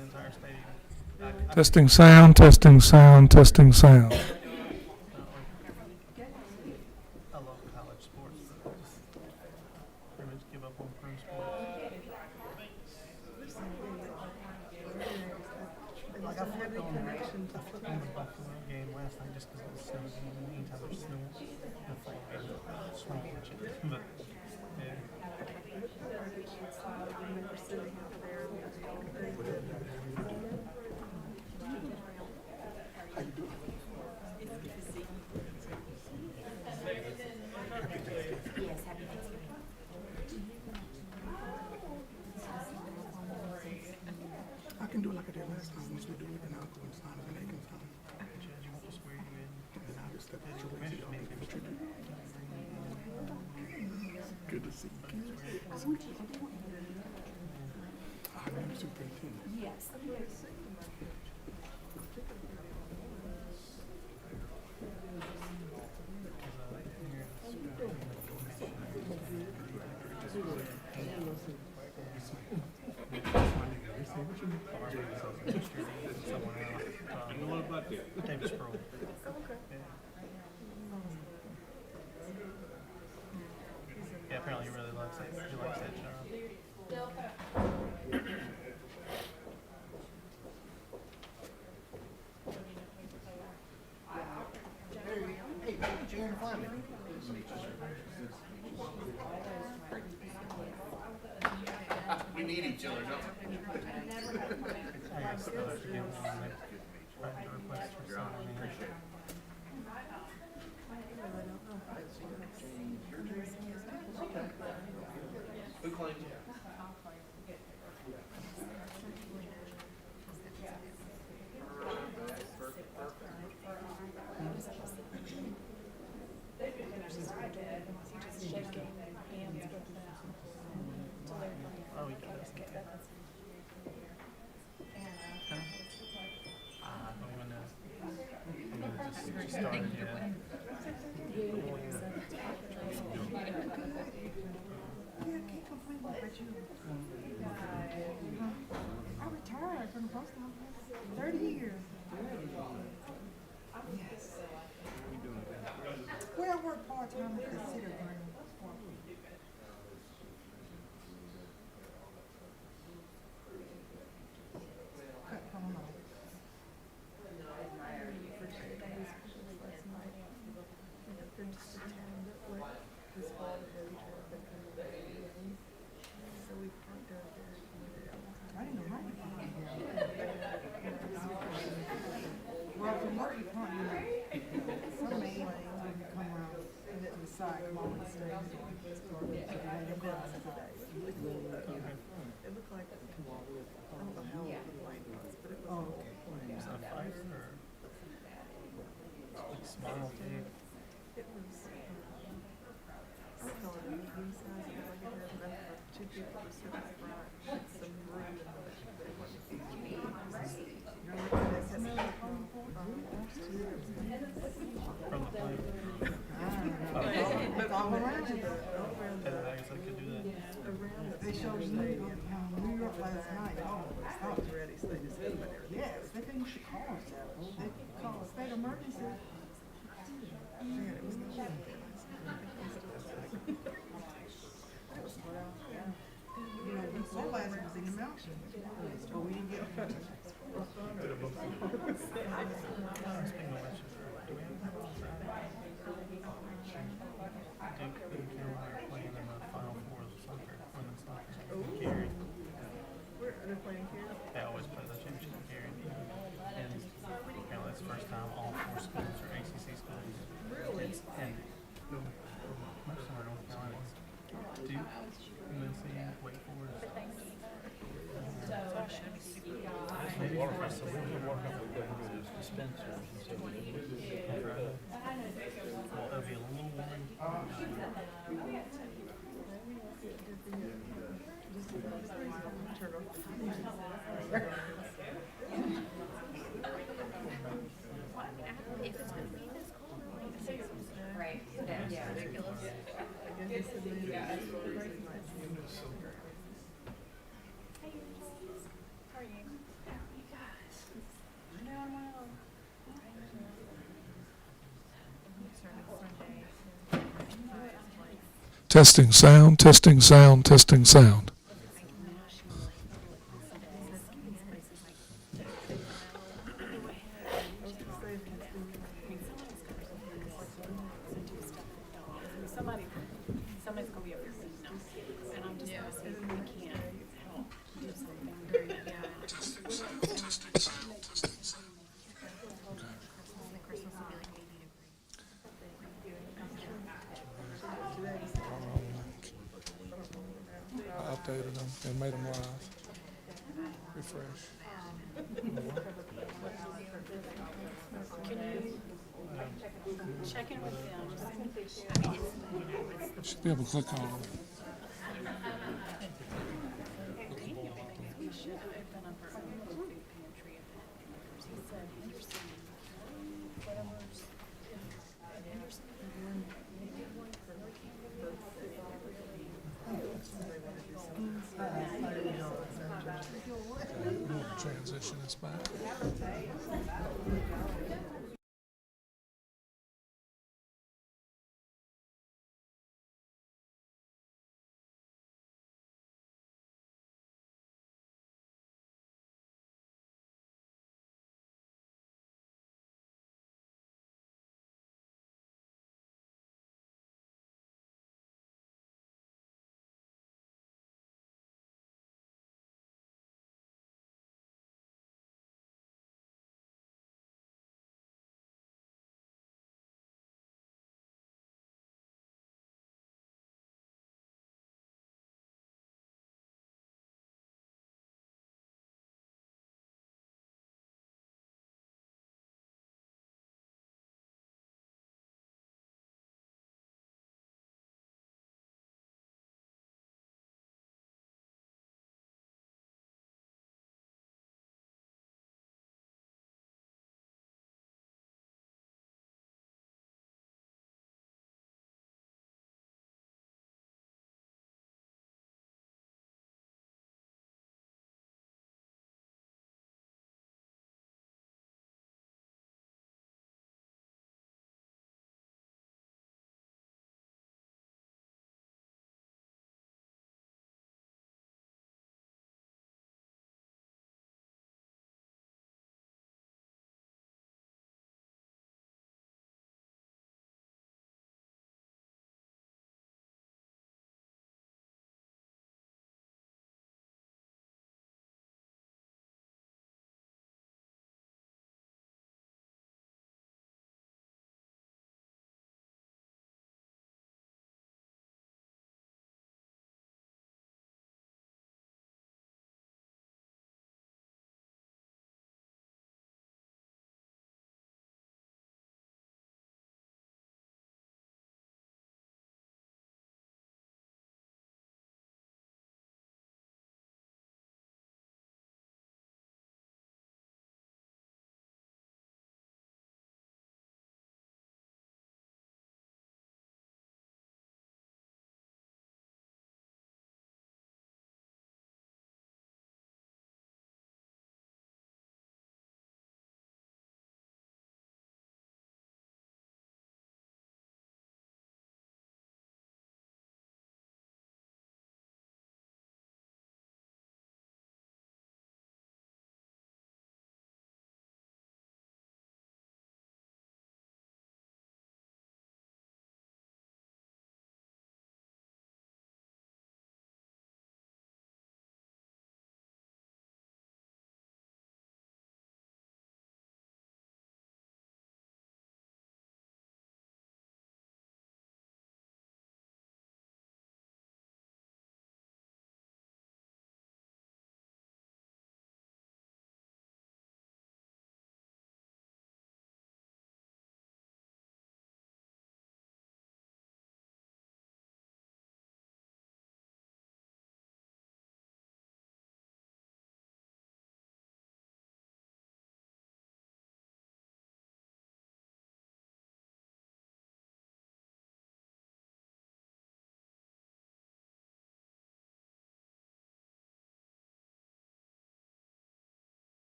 the entire stadium. Testing sound, testing sound, testing sound. I love college sports, but I just pretty much give up on pro sports. Like I flipped on the Buffalo game last night just because it was snow game, and anytime there's snow, the fall game, just want to watch it. But yeah. I can do it like I did last time. Once we do it, then I'll go and sign it and they can sign it. Judge, you want to swear you in? And I'll just step out your way. Measure me. Good to see you. I'm the superintendent. Yes. David Sproul. Yeah, apparently he really likes that. He likes that job. We need each other, don't we? I guess I'll have to give him a request for signing. Who claims it? Oh, he does. I don't even know. I mean, it just started, yeah. I retired from the post office. 30 years. Yes. Well, I work part-time at the City Green. Cut from home. I didn't know how to find it. Well, from work you can't, you know, some main lanes when you come around and then the side, come on and stay. It looked like, I don't know how old the lane was, but it was old. Is that a fighter or like small dude? It was, I don't know, medium size, if I get there, but two people were sitting front, some room in the back. You're looking at this, From the plane? but all around the, I guess I could do that. they showed New York last night, oh, it's not ready, so they just said, but yes, they think you should call us out. They call a state emergency. Man, it was no good. It was well, yeah. You know, we saw last was in the mountains, but we didn't get. Speaking of which, do we have Duke and Carolina are playing in the Final Four of soccer, women's soccer. Gary. They're playing here. They always play the championship in Gary. And apparently it's the first time all four schools are ACC schools. Really? And most of them are North Carolina. Duke, UNC, Wake Forest. Maybe for us, so we'll work on dispensers and so well, it'll be a little warm. Right. Yeah. Ridiculous. How are you? Testing sound, testing sound, testing sound. Somebody's gonna be over here saying no, and I'm just gonna say, we can't help do something very, I updated them and made them live. Refresh. check in with them. Should be able to click on them. We should open up our own food pantry at the headquarters. He said Henderson, whatever's, Transition is back.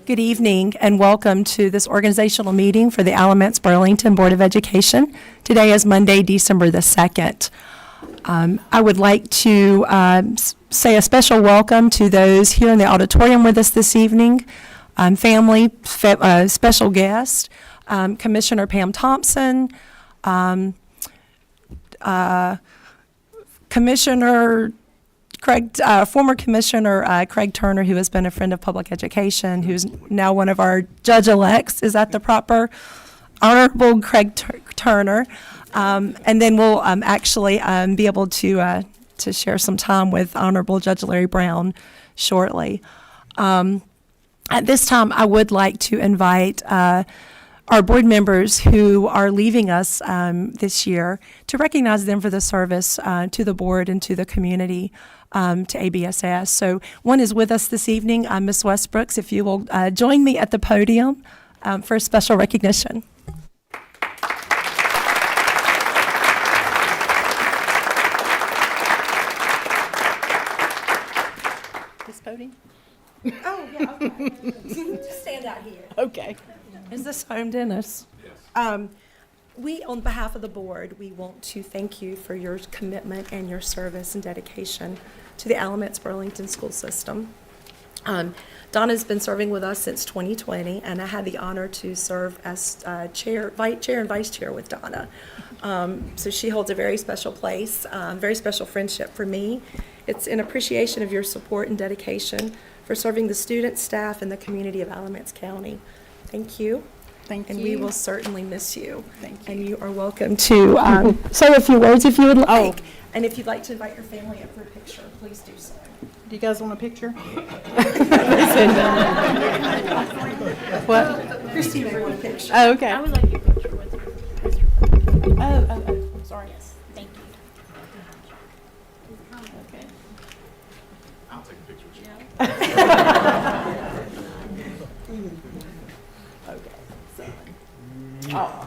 Good evening and welcome to this organizational meeting for the Alamance Burlington Board of Education. Today is Monday, December the 2nd. I would like to say a special welcome to those here in the auditorium with us this evening, family, special guest, Commissioner Pam Thompson, Commissioner Craig, former Commissioner Craig Turner, who has been a friend of public education, who's now one of our judge-elects. Is that the proper? Honorable Craig Turner. And then we'll actually be able to share some time with Honorable Judge Larry Brown shortly. At this time, I would like to invite our board members who are leaving us this year to recognize them for the service to the board and to the community, to ABSS. So one is with us this evening, Ms. Westbrooks, if you will join me at the podium for a special recognition. This podium? Oh, yeah, okay. Just stand out here. Okay. Is this home, Dennis? Yes. We, on behalf of the board, we want to thank you for your commitment and your service and dedication to the Alamance Burlington school system. Donna's been serving with us since 2020, and I had the honor to serve as chair and vice chair with Donna. So she holds a very special place, very special friendship for me. It's in appreciation of your support and dedication for serving the students, staff, and the community of Alamance County. Thank you. Thank and you. we will certainly miss you. Thank you. And you are welcome to say a few words if you would like. And if you'd like to invite your family up for a picture, please do so. Do you guys want a picture? What? Christy may want a picture. Oh, okay. I would like your picture with Mr. Oh, sorry. Yes, thank you. Okay. I'll take a picture with you. Okay. Oh.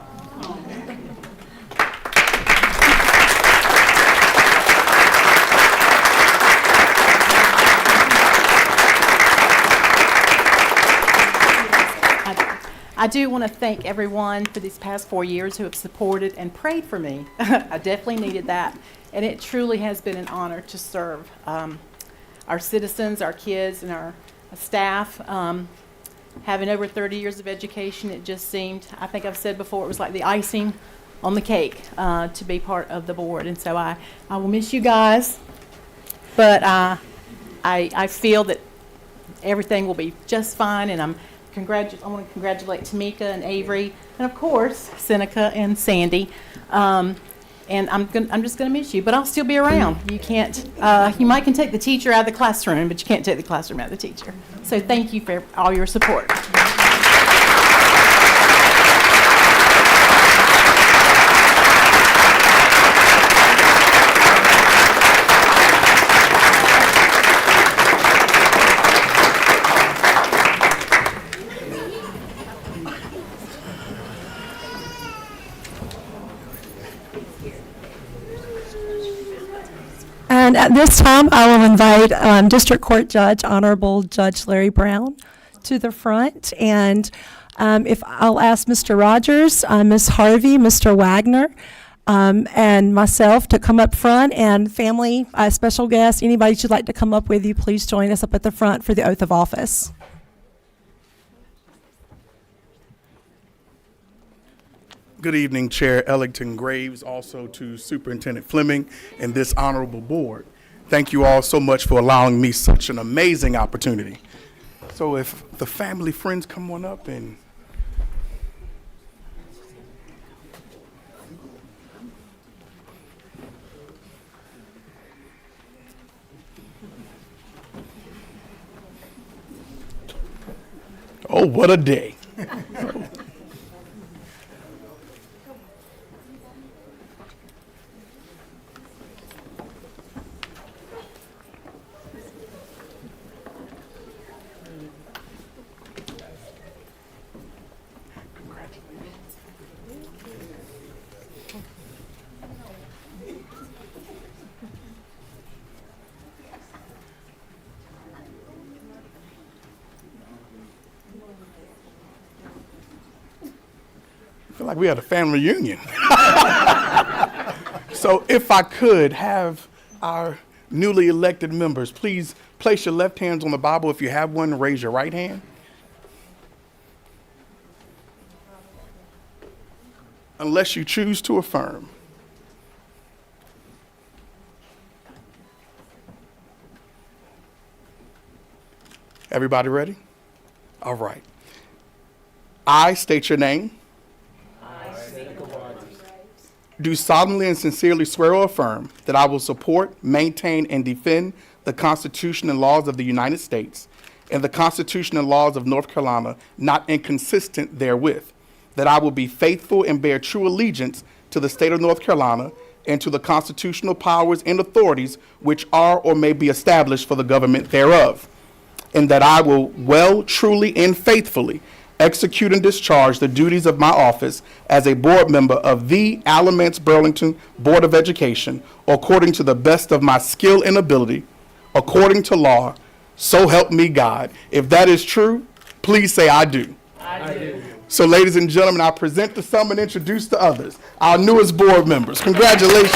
I do want to thank everyone for these past 4 years who have supported and prayed for me. I definitely needed that, and it truly has been an honor to serve our citizens, our kids, and our staff. Having over 30 years of education, it just seemed, I think I've said before, it was like the icing on the cake to be part of the board. And so I will miss you guys, but I feel that everything will be just fine, and I want to congratulate Tamika and Avery, and of course Seneca and Sandy. And I'm just going to miss you, but I'll still be around. You can't. You might can take the teacher out of the classroom, but you can't take the classroom out of the teacher. So thank you for all your support. And at this time, I will invite District Court Judge, Honorable Judge Larry Brown, to the front. And if I'll ask Mr. Rogers, Ms. Harvey, Mr. Wagner, and myself to come up front, and family, special guests, anybody you'd like to come up with you, please join us up at the front for the oath of office. Good evening, Chair Ellington Graves, also to Superintendent Fleming and this honorable board. Thank you all so much for allowing me such an amazing opportunity. So if the family friends come on up and oh, what a day. feel like we had a family reunion. So if I could have our newly elected members, please place your left hands on the Bible. If you have one, raise your right hand. Unless you choose to affirm. Everybody ready? All right. I state your name. Do solemnly and sincerely swear or affirm that I will support, maintain, and defend the Constitution and laws of the United States and the Constitution and laws of North Carolina, not inconsistent therewith, that I will be faithful and bear true allegiance to the state of North Carolina and to the constitutional powers and authorities which are or may be established for the government thereof, and that I will well, truly, and faithfully execute and discharge the duties of my office as a board member of the Alamance Burlington Board of Education according to the best of my skill and ability, according to law, so help me God. If that is true, please say I do. I do. So ladies and gentlemen, I present to some and introduce to others our newest board members. Congratulations.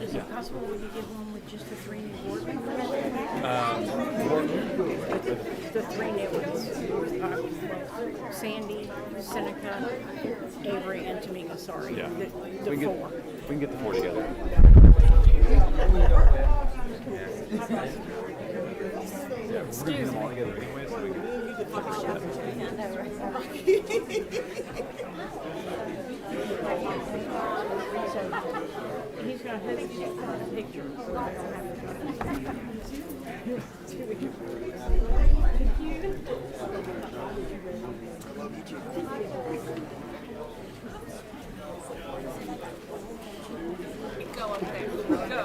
Is it possible we could get one with just the three new board members? The three new ones. Sandy, Seneca, Avery, and Tamika, sorry. Yeah. The four. We can get the four together. We're getting them all together anyway, so we can. He's gonna have to get a picture. Go up there. Go.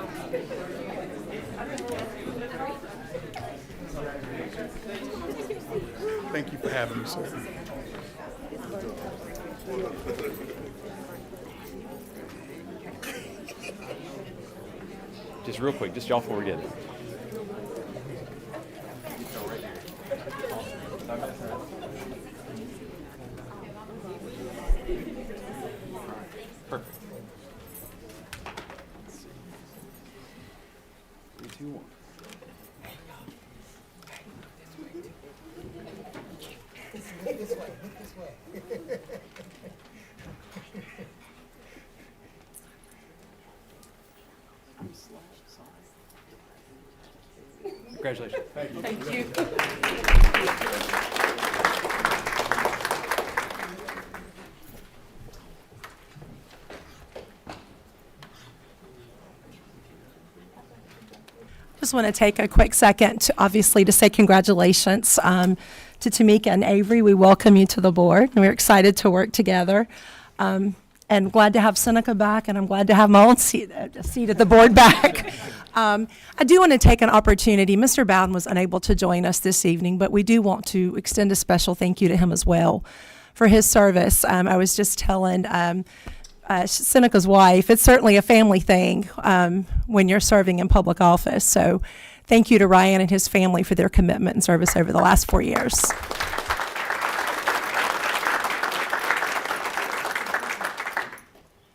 Thank you for having me, sir. Just real quick, just y'all four together. Perfect. 3, 2, 1. Congratulations. Thank you. Just want to take a quick second, obviously, to say congratulations to Tamika and Avery. We welcome you to the board, and we're excited to work together. And glad to have Seneca back, and I'm glad to have my own seat at the board back. I do want to take an opportunity. Mr. Bowden was unable to join us this evening, but we do want to extend a special thank you to him as well for his service. I was just telling Seneca's wife, it's certainly a family thing when you're serving in public office. So thank you to Ryan and his family for their commitment and service over the last 4 years.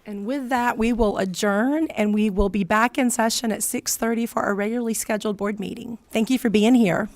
And with that, we will adjourn, and we will be back in session at 6:30 for our regularly scheduled board meeting. Thank you for being here.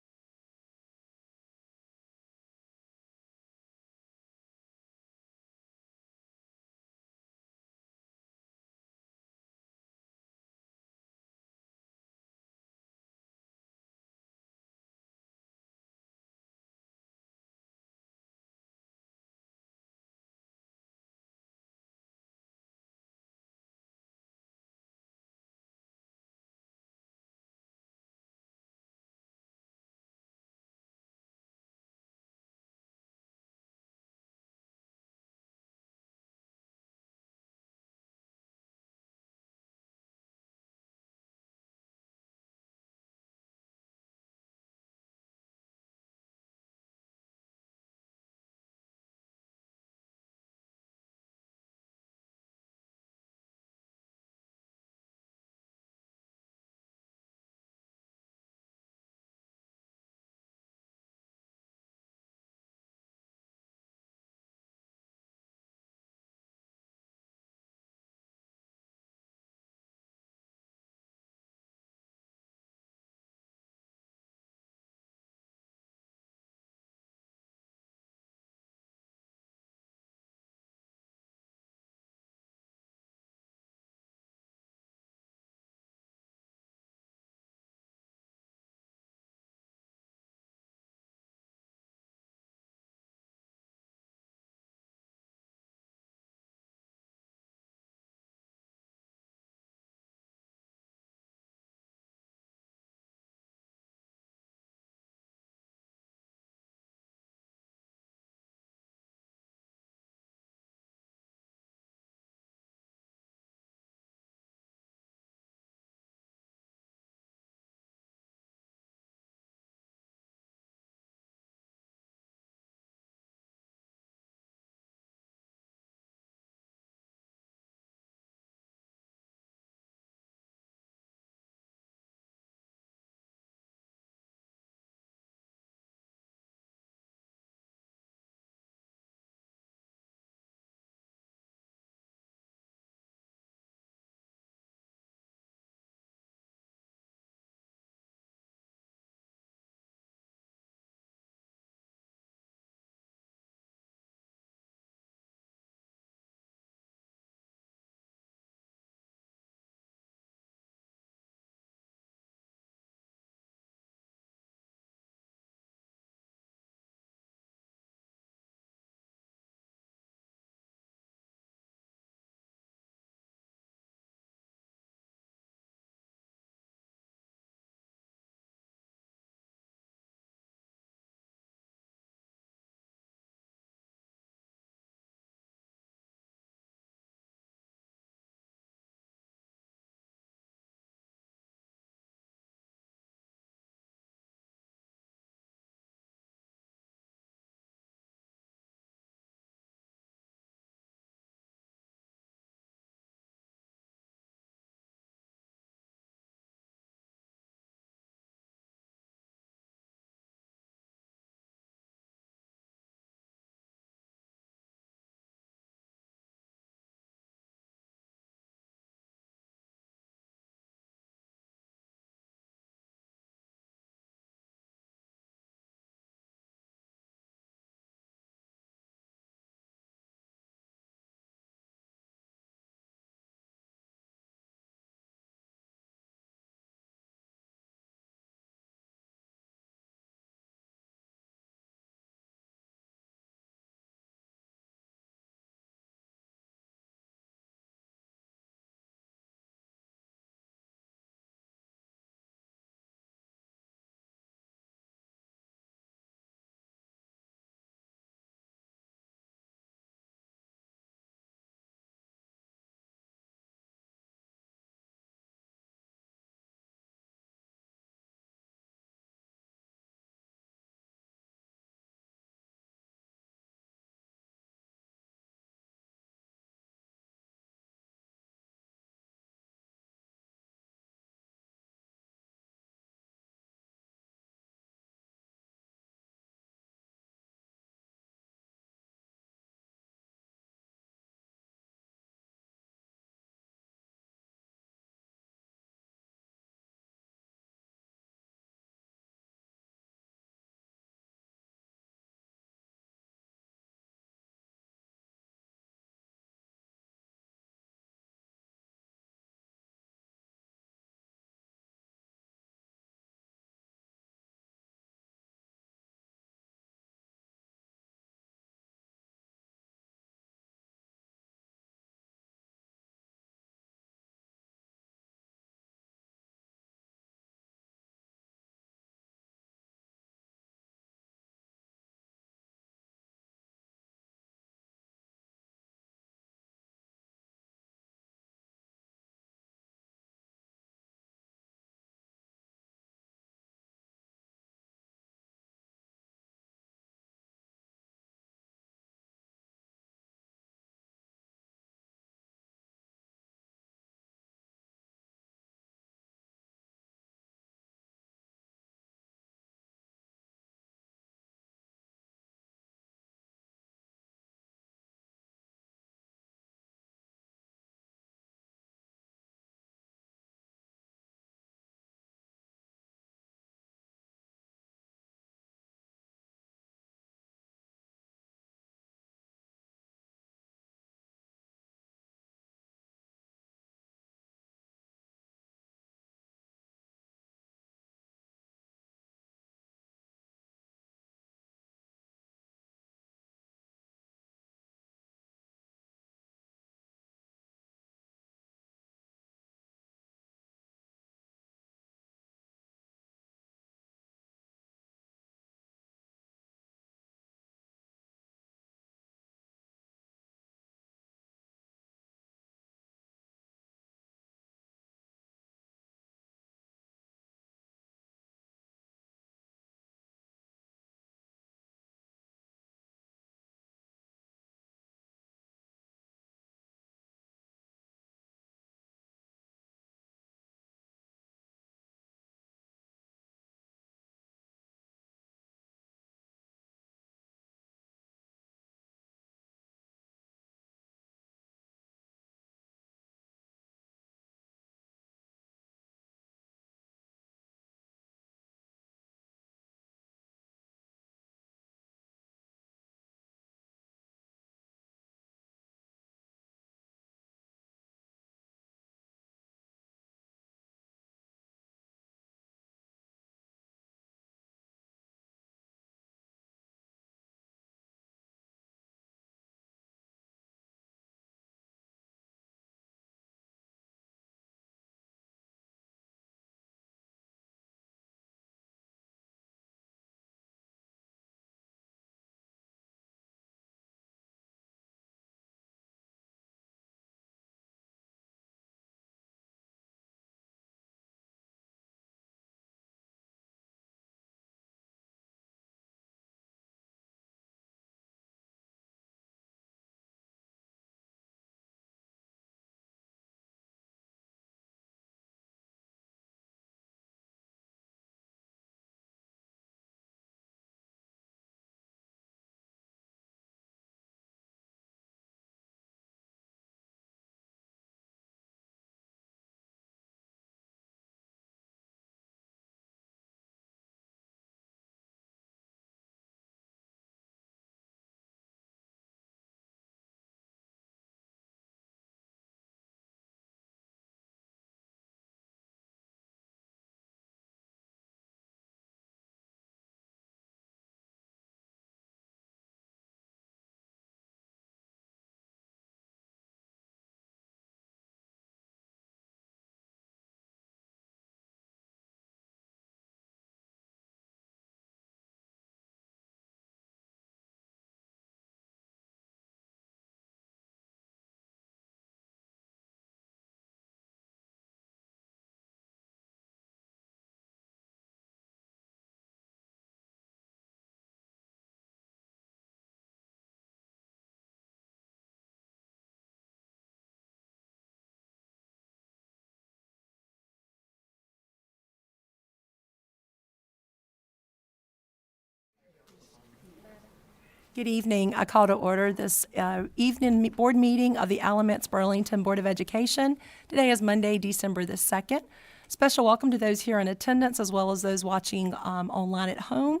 Good evening. I call to order this evening board meeting of the Alamance Burlington Board of Education. Today is Monday, December the 2nd. Special welcome to those here in attendance as well as those watching online at home.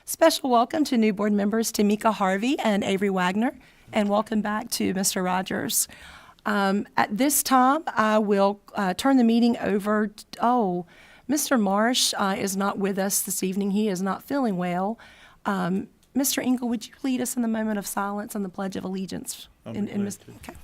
Special welcome to new board members Tamika Harvey and Avery Wagner, and welcome back to Mr. Rogers. At this time, I will turn the meeting over. Mr. Marsh is not with us this evening. He is not feeling well. Mr. Engel, would you lead us in the moment of silence and the Pledge of Allegiance? Okay.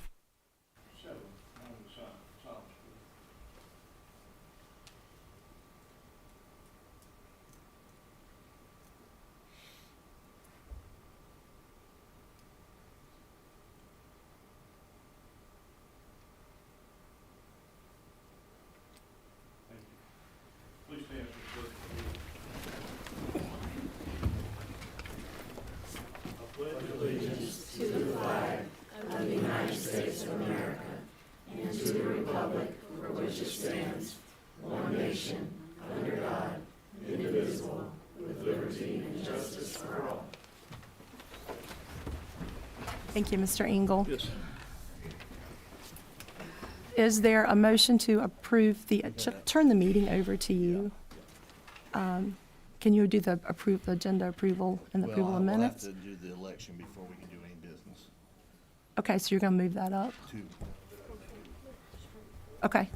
Thank you, Mr. Engel. Yes. Is there a motion to approve turn the meeting over to you? Can you do the agenda approval and the approval of minutes? We'll have to do the election before we can do any business. Okay, so you're going to move that up? Okay.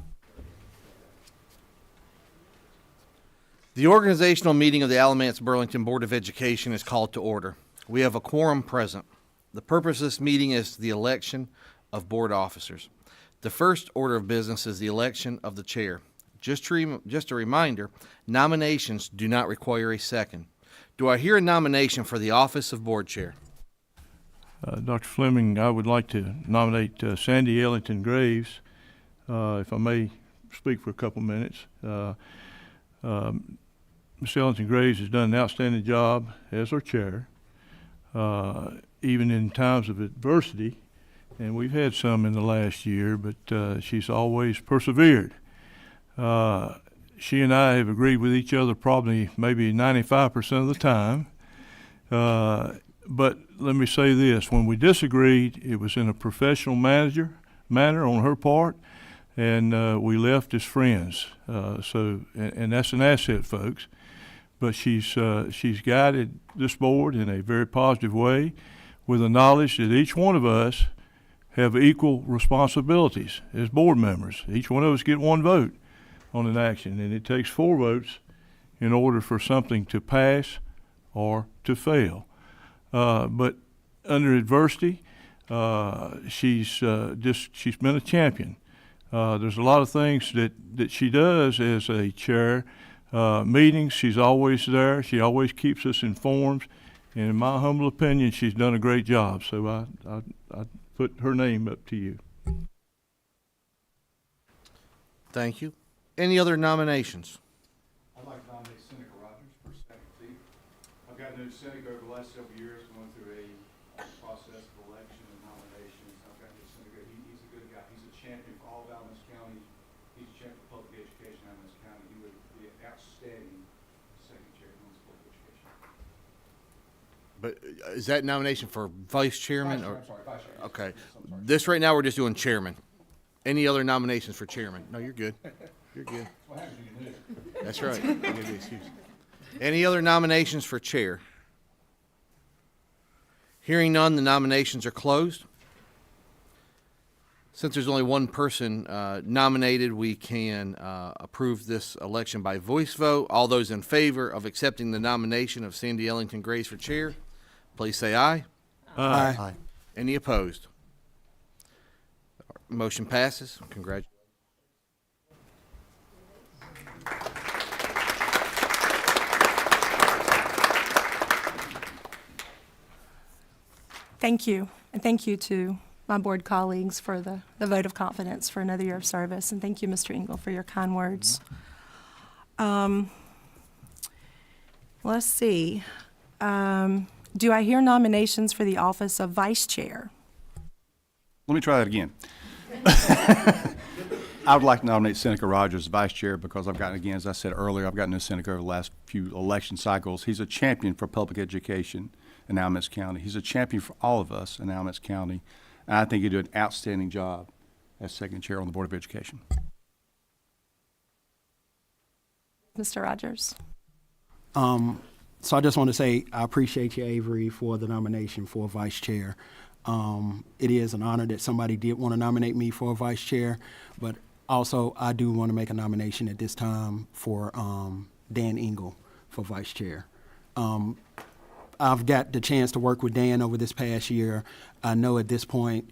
The organizational meeting of the Alamance Burlington Board of Education is called to order. We have a quorum present. The purpose of this meeting is the election of board officers. The first order of business is the election of the chair. Just a reminder, nominations do not require a second. Do I hear a nomination for the office of board chair? Dr. Fleming, I would like to nominate Sandy Ellington Graves, if I may speak for a couple minutes. Ms. Ellington Graves has done an outstanding job as our chair, even in times of adversity, and we've had some in the last year, but she's always persevered. She and I have agreed with each other probably maybe 95% of the time. But let me say this, when we disagreed, it was in a professional manner on her part, and we left as friends. And that's an asset, folks. But she's guided this board in a very positive way with the knowledge that each one of us have equal responsibilities as board members. Each one of us get one vote on an action, and it takes 4 votes in order for something to pass or to fail. But under adversity, she's been a champion. There's a lot of things that she does as a chair. Meetings, she's always there. She always keeps us informed. And in my humble opinion, she's done a great job. So I put her name up to you. Thank you. Any other nominations? I'd like to nominate Seneca Rogers for second seat. I've gotten to know Seneca over the last several years, going through a process of election and nominations. I've gotten to know Seneca. He's a good guy. He's a champion for all of Alamance County. He's a champion for public education in Alamance County. He would be an outstanding second chair of public education. But is that nomination for vice chairman? Vice chair. Okay. This right now, we're just doing chairman. Any other nominations for chairman? No, you're good. You're good. What happens when you lose? That's right. You give the excuse. Any other nominations for chair? Hearing none, the nominations are closed. Since there's only one person nominated, we can approve this election by voice vote. All those in favor of accepting the nomination of Sandy Ellington Graves for chair, please say aye. Aye. Any opposed? Motion passes. Congratulations. Thank you. And thank you to my board colleagues for the vote of confidence for another year of service. And thank you, Mr. Engel, for your kind words. Let's see. Do I hear nominations for the office of vice chair? Let me try that again. I would like to nominate Seneca Rogers as vice chair because I've gotten, again, as I said earlier, I've gotten to Seneca over the last few election cycles. He's a champion for public education in Alamance County. He's a champion for all of us in Alamance County, and I think he did an outstanding job as second chair on the Board of Education. Mr. Rogers? So I just want to say I appreciate you, Avery, for the nomination for vice chair. It is an honor that somebody did want to nominate me for vice chair, but also I do want to make a nomination at this time for Dan Engel for vice chair. I've got the chance to work with Dan over this past year. I know at this point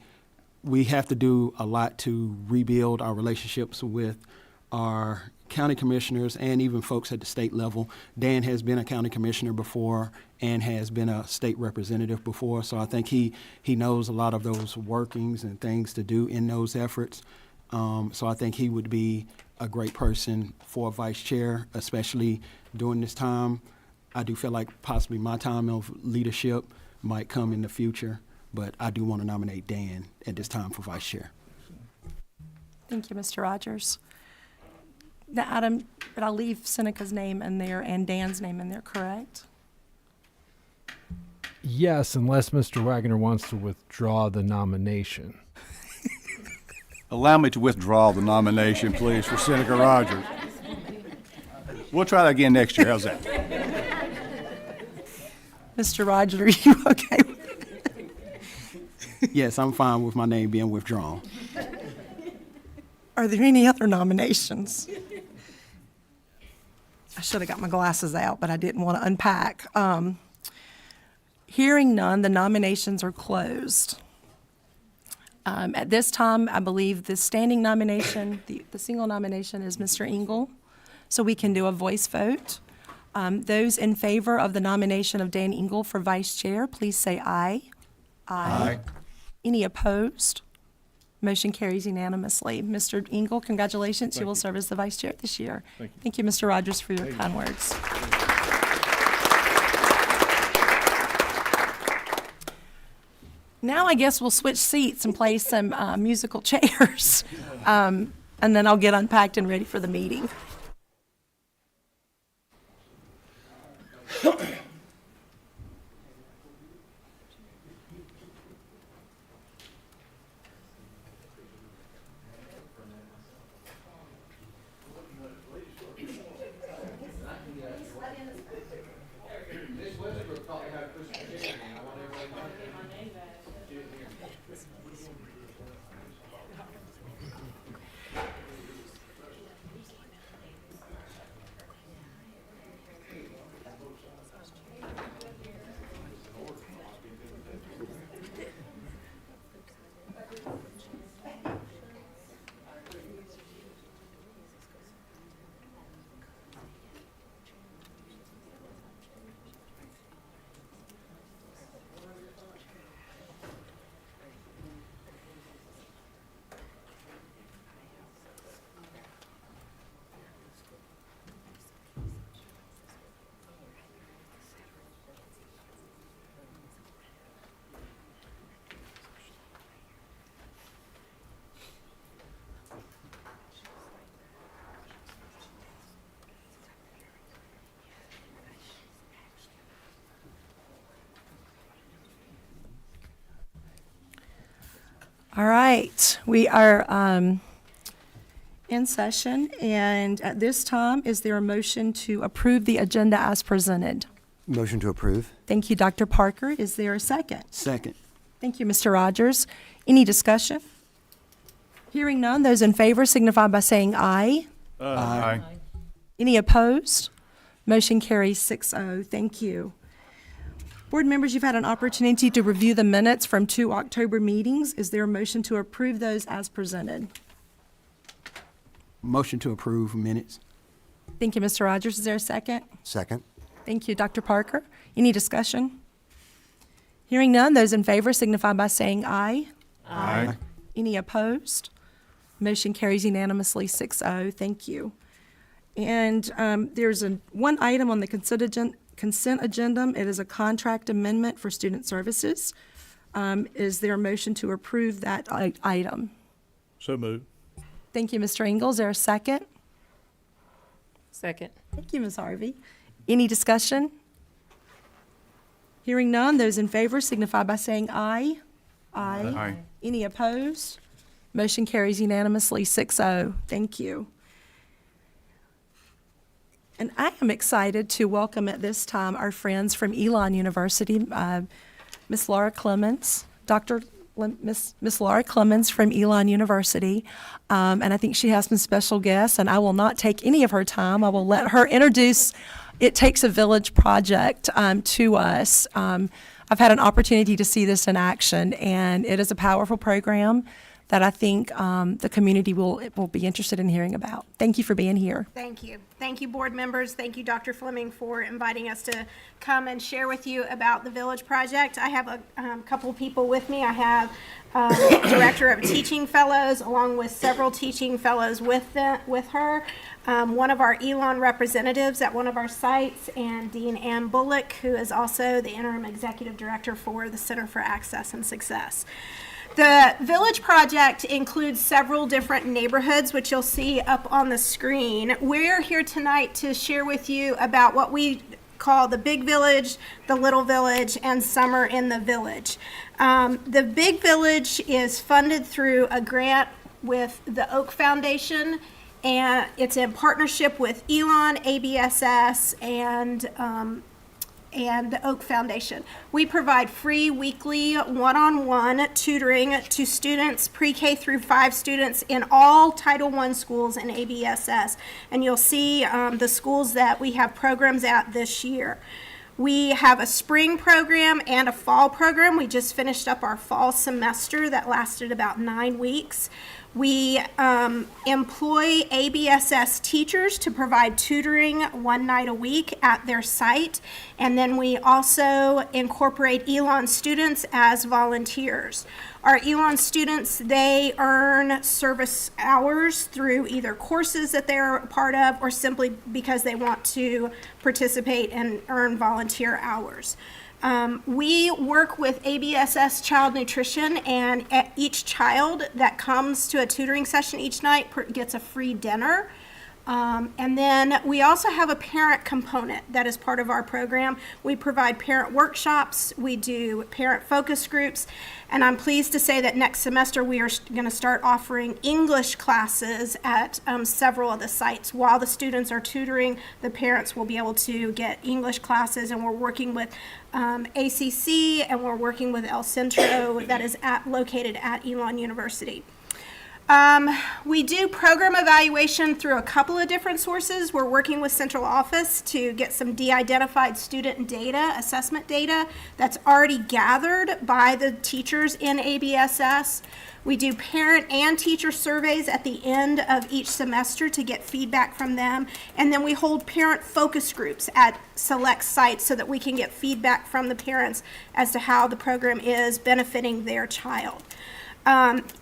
we have to do a lot to rebuild our relationships with our county commissioners and even folks at the state level. Dan has been a county commissioner before and has been a state representative before, so I think he knows a lot of those workings and things to do in those efforts. So I think he would be a great person for vice chair, especially during this time. I do feel like possibly my time of leadership might come in the future, but I do want to nominate Dan at this time for vice chair. Thank you, Mr. Rogers. Now, Adam, but I'll leave Seneca's name in there and Dan's name in there, correct? Yes, unless Mr. Wagner wants to withdraw the nomination. Allow me to withdraw the nomination, please, for Seneca Rogers. We'll try that again next year. How's that? Mr. Rogers, are you okay with it? Yes, I'm fine with my name being withdrawn. Are there any other nominations? I should have got my glasses out, but I didn't want to unpack. Hearing none, the nominations are closed. At this time, I believe the standing nomination, the single nomination is Mr. Engel, so we can do a voice vote. Those in favor of the nomination of Dan Engel for vice chair, please say aye. Aye. Any opposed? Motion carries unanimously. Mr. Engel, congratulations. You will serve as the vice chair this year. Thank you, Mr. Rogers, for your kind words. Now I guess we'll switch seats and play some musical chairs. And then I'll get unpacked and ready for the meeting. All right, we are in session, and at this time, is there a motion to approve the agenda as presented? Motion to approve. Thank you, Dr. Parker. Is there a second? Second. Thank you, Mr. Rogers. Any discussion? Hearing none, those in favor signify by saying aye. Aye. Any opposed? Motion carries 6-0. Thank you. Board members, you've had an opportunity to review the minutes from 2 October meetings. Is there a motion to approve those as presented? Motion to approve minutes. Thank you, Mr. Rogers. Is there a second? Second. Thank you, Dr. Parker. Any discussion? Hearing none, those in favor signify by saying aye. Aye. Any opposed? Motion carries unanimously 6-0. Thank you. And there's one item on the consent agenda. It is a contract amendment for student services. Is there a motion to approve that item? So moved. Thank you, Mr. Engel. Is there a second? Second. Thank you, Ms. Harvey. Any discussion? Hearing none, those in favor signify by saying aye. Aye. Aye. Any opposed? Motion carries unanimously 6-0. Thank you. And I am excited to welcome at this time our friends from Elon University, Miss Laura Clemens, Miss Laura Clemens from Elon University. And I think she has some special guests, and I will not take any of her time. I will let her introduce It Takes a Village project to us. I've had an opportunity to see this in action, and it is a powerful program that I think the community will be interested in hearing about. Thank you for being here. Thank you. Thank you, board members. Thank you, Dr. Fleming, for inviting us to come and share with you about the Village Project. I have a couple people with me. I have Director of Teaching Fellows, along with several teaching fellows with her, one of our Elon representatives at one of our sites, and Dean Ann Bullock, who is also the Interim Executive Director for the Center for Access and Success. The Village Project includes several different neighborhoods, which you'll see up on the screen. We're here tonight to share with you about what we call the Big Village, the Little Village, and Summer in the Village. The Big Village is funded through a grant with the Oak Foundation, and it's in partnership with Elon, ABSS, and the Oak Foundation. We provide free weekly one-on-one tutoring to students, pre-K through 5 students in all Title I schools in ABSS. And you'll see the schools that we have programs at this year. We have a spring program and a fall program. We just finished up our fall semester that lasted about 9 weeks. We employ ABSS teachers to provide tutoring one night a week at their site. And then we also incorporate Elon students as volunteers. Our Elon students, they earn service hours through either courses that they're a part of or simply because they want to participate and earn volunteer hours. We work with ABSS Child Nutrition, and each child that comes to a tutoring session each night gets a free dinner. And then we also have a parent component that is part of our program. We provide parent workshops, we do parent focus groups, and I'm pleased to say that next semester we are going to start offering English classes at several of the sites. While the students are tutoring, the parents will be able to get English classes, and we're working with ACC, and we're working with El Centro that is located at Elon University. We do program evaluation through a couple of different sources. We're working with central office to get some de-identified student data, assessment data that's already gathered by the teachers in ABSS. We do parent and teacher surveys at the end of each semester to get feedback from them. And then we hold parent focus groups at select sites so that we can get feedback from the parents as to how the program is benefiting their child.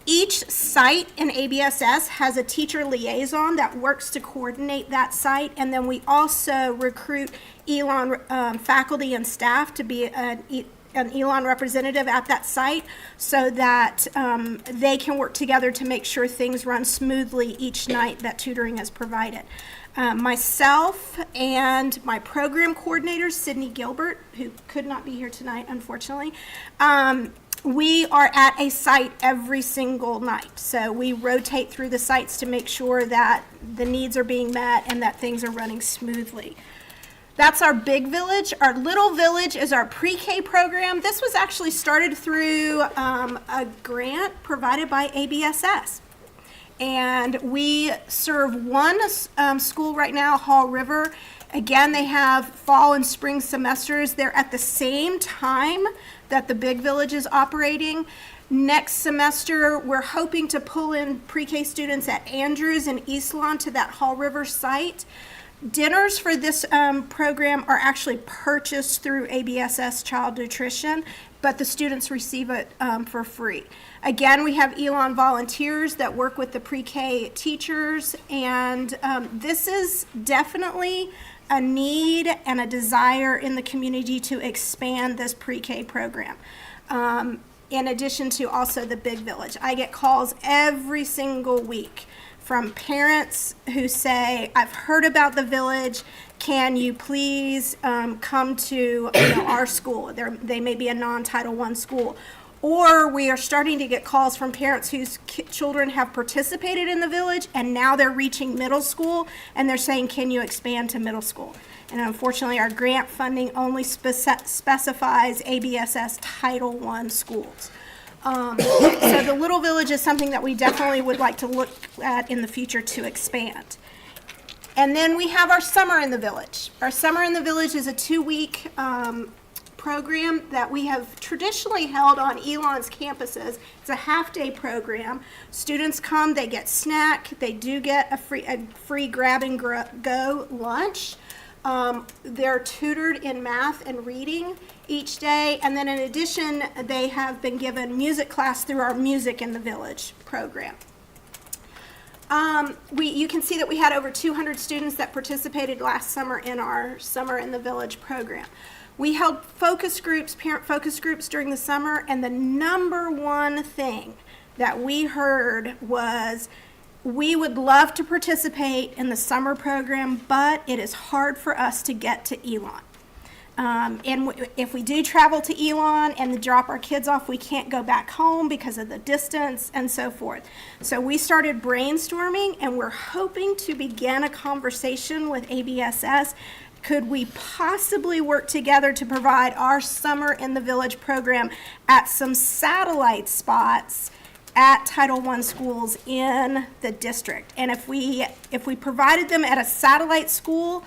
Each site in ABSS has a teacher liaison that works to coordinate that site, and then we also recruit Elon faculty and staff to be an Elon representative at that site so that they can work together to make sure things run smoothly each night that tutoring is provided. Myself and my program coordinator, Sydney Gilbert, who could not be here tonight, unfortunately, we are at a site every single night. So we rotate through the sites to make sure that the needs are being met and that things are running smoothly. That's our Big Village. Our Little Village is our pre-K program. This was actually started through a grant provided by ABSS. And we serve one school right now, Hall River. Again, they have fall and spring semesters. They're at the same time that the Big Village is operating. Next semester, we're hoping to pull in pre-K students at Andrews and Eastlawn to that Hall River site. Dinners for this program are actually purchased through ABSS Child Nutrition, but the students receive it for free. Again, we have Elon volunteers that work with the pre-K teachers, and this is definitely a need and a desire in the community to expand this pre-K program. In addition to also the Big Village. I get calls every single week from parents who say, I've heard about the village, can you please come to our school? They may be a non-Title I school. Or we are starting to get calls from parents whose children have participated in the village and now they're reaching middle school and they're saying, can you expand to middle school? And unfortunately, our grant funding only specifies ABSS Title I schools. So the Little Village is something that we definitely would like to look at in the future to expand. And then we have our Summer in the Village. Our Summer in the Village is a 2-week program that we have traditionally held on Elon's campuses. It's a half-day program. Students come, they get snack, they do get a free grab-and-go lunch. They're tutored in math and reading each day, and then in addition, they have been given music class through our Music in the Village program. You can see that we had over 200 students that participated last summer in our Summer in the Village program. We held focus groups, parent focus groups during the summer, and the number one thing that we heard was, we would love to participate in the summer program, but it is hard for us to get to Elon. If we do travel to Elon and drop our kids off, we can't go back home because of the distance and so forth. So we started brainstorming, and we're hoping to begin a conversation with ABSS. Could we possibly work together to provide our Summer in the Village program at some satellite spots at Title I schools in the district? And if we provided them at a satellite school,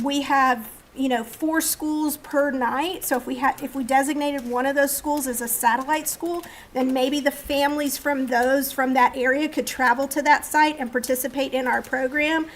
we have 4 schools per night. So if we designated one of those schools as a satellite school, then maybe the families from that area could travel to that site and participate in our program.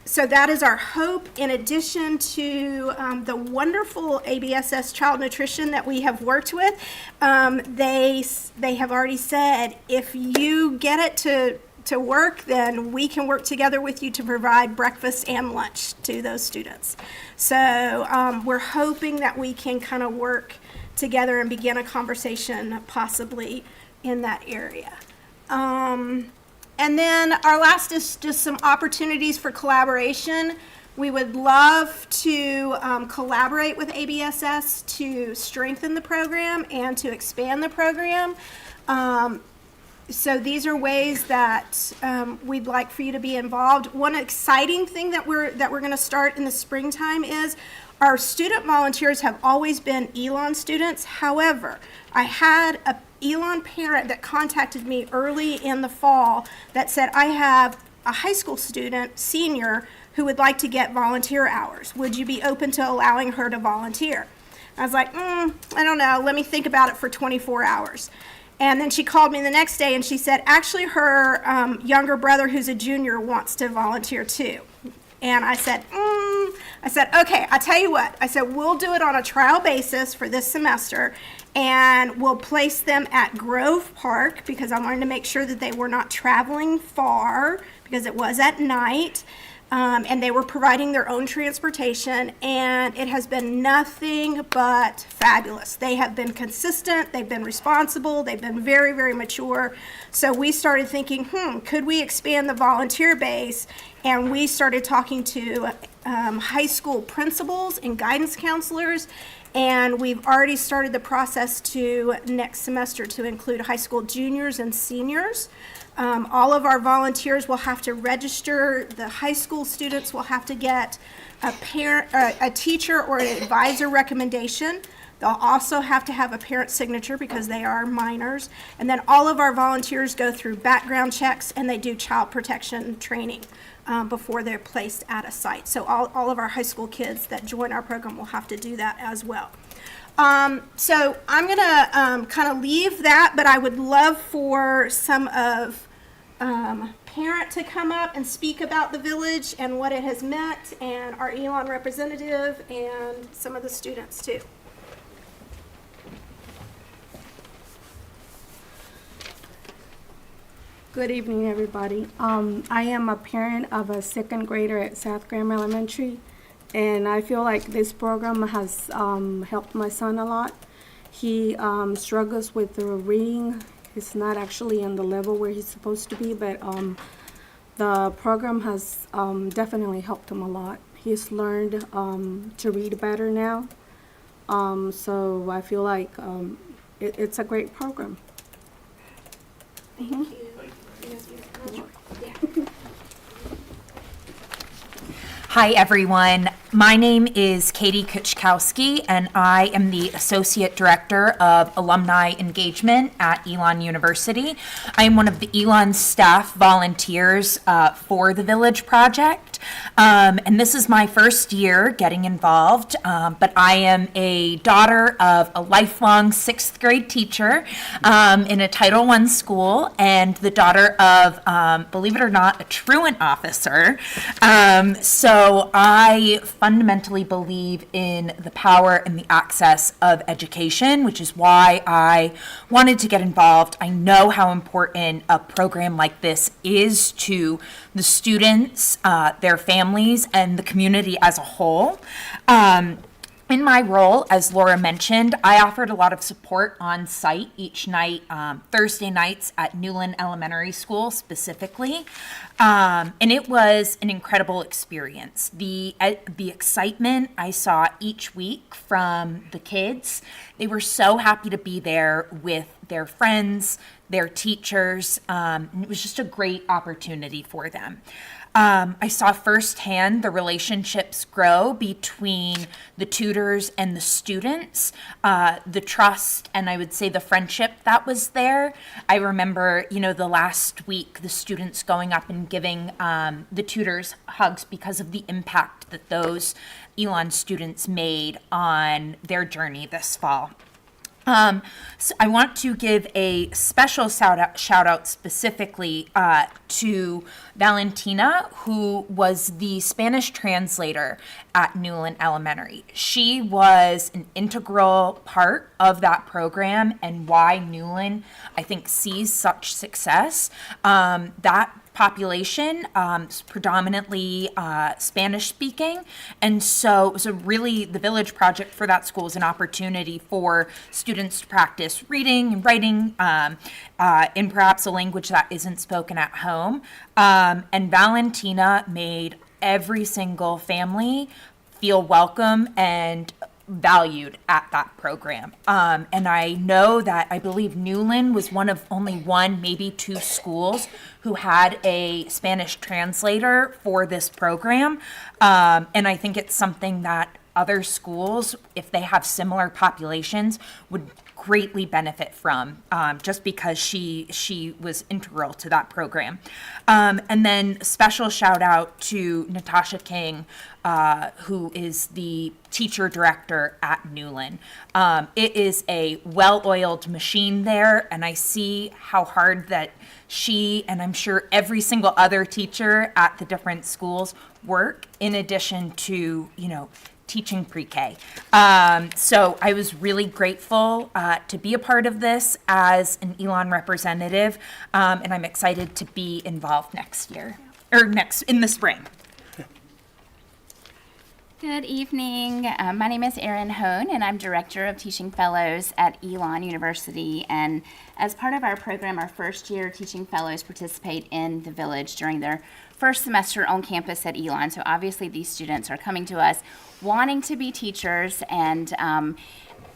So that is our hope, in addition to the wonderful ABSS Child Nutrition that we have worked with. They have already said, if you get it to work, then we can work together with you to provide breakfast and lunch to those students. So we're hoping that we can kind of work together and begin a conversation possibly in that area. And then our last is just some opportunities for collaboration. We would love to collaborate with ABSS to strengthen the program and to expand the program. So these are ways that we'd like for you to be involved. One exciting thing that we're going to start in the springtime is our student volunteers have always been Elon students. However, I had a Elon parent that contacted me early in the fall that said, I have a high school student, senior, who would like to get volunteer hours. Would you be open to allowing her to volunteer? I was like, I don't know. Let me think about it for 24 hours. And then she called me the next day and she said, actually, her younger brother, who's a junior, wants to volunteer too. And I said, okay, I'll tell you what. I said, we'll do it on a trial basis for this semester, and we'll place them at Grove Park because I wanted to make sure that they were not traveling far because it was at night. And they were providing their own transportation, and it has been nothing but fabulous. They have been consistent, they've been responsible, they've been very, very mature. So we started thinking, could we expand the volunteer base? And we started talking to high school principals and guidance counselors, and we've already started the process to next semester to include high school juniors and seniors. All of our volunteers will have to register. The high school students will have to get a teacher or an advisor recommendation. They'll also have to have a parent signature because they are minors. And then all of our volunteers go through background checks and they do child protection training before they're placed at a site. So all of our high school kids that join our program will have to do that as well. So I'm going to kind of leave that, but I would love for some of parent to come up and speak about the village and what it has meant, and our Elon representative and some of the students too. Good evening, everybody. I am a parent of a second grader at South Graham Elementary, and I feel like this program has helped my son a lot. He struggles with the reading. He's not actually on the level where he's supposed to be, but the program has definitely helped him a lot. He's learned to read better now. So I feel like it's a great program. Thank you. Hi, everyone. My name is Katie Kuchkowski, and I am the Associate Director of Alumni Engagement at Elon University. I am one of the Elon staff volunteers for the Village Project, and this is my first year getting involved, but I am a daughter of a lifelong 6th grade teacher in a Title I school, and the daughter of, believe it or not, a truant officer. So I fundamentally believe in the power and the access of education, which is why I wanted to get involved. I know how important a program like this is to the students, their families, and the community as a whole. In my role, as Laura mentioned, I offered a lot of support on site each night, Thursday nights at Newland Elementary School specifically, and it was an incredible experience. The excitement I saw each week from the kids, they were so happy to be there with their friends, their teachers, and it was just a great opportunity for them. I saw firsthand the relationships grow between the tutors and the students, the trust, and I would say the friendship that was there. I remember, the last week, the students going up and giving the tutors hugs because of the impact that those Elon students made on their journey this fall. So I want to give a special shout out specifically to Valentina, who was the Spanish translator at Newland Elementary. She was an integral part of that program and why Newland, I think, sees such success. That population is predominantly Spanish speaking, and so it was the Village Project for that school is an opportunity for students to practice reading and writing in perhaps a language that isn't spoken at home, and Valentina made every single family feel welcome and valued at that program. And I know that I believe Newland was one of only one, maybe two schools who had a Spanish translator for this program. And I think it's something that other schools, if they have similar populations, would greatly benefit from, just because she was integral to that program. And then special shout out to Natasha King, who is the teacher director at Newland. It is a well-oiled machine there, and I see how hard that she, and I'm sure every single other teacher at the different schools, work in addition to, teaching pre-K. So I was really grateful to be a part of this as an Elon representative, and I'm excited to be involved in the spring. Good evening. My name is Erin Hone, and I'm Director of Teaching Fellows at Elon University. And as part of our program, our first year Teaching Fellows participate in the Village during their first semester on campus at Elon. So obviously these students are coming to us wanting to be teachers, and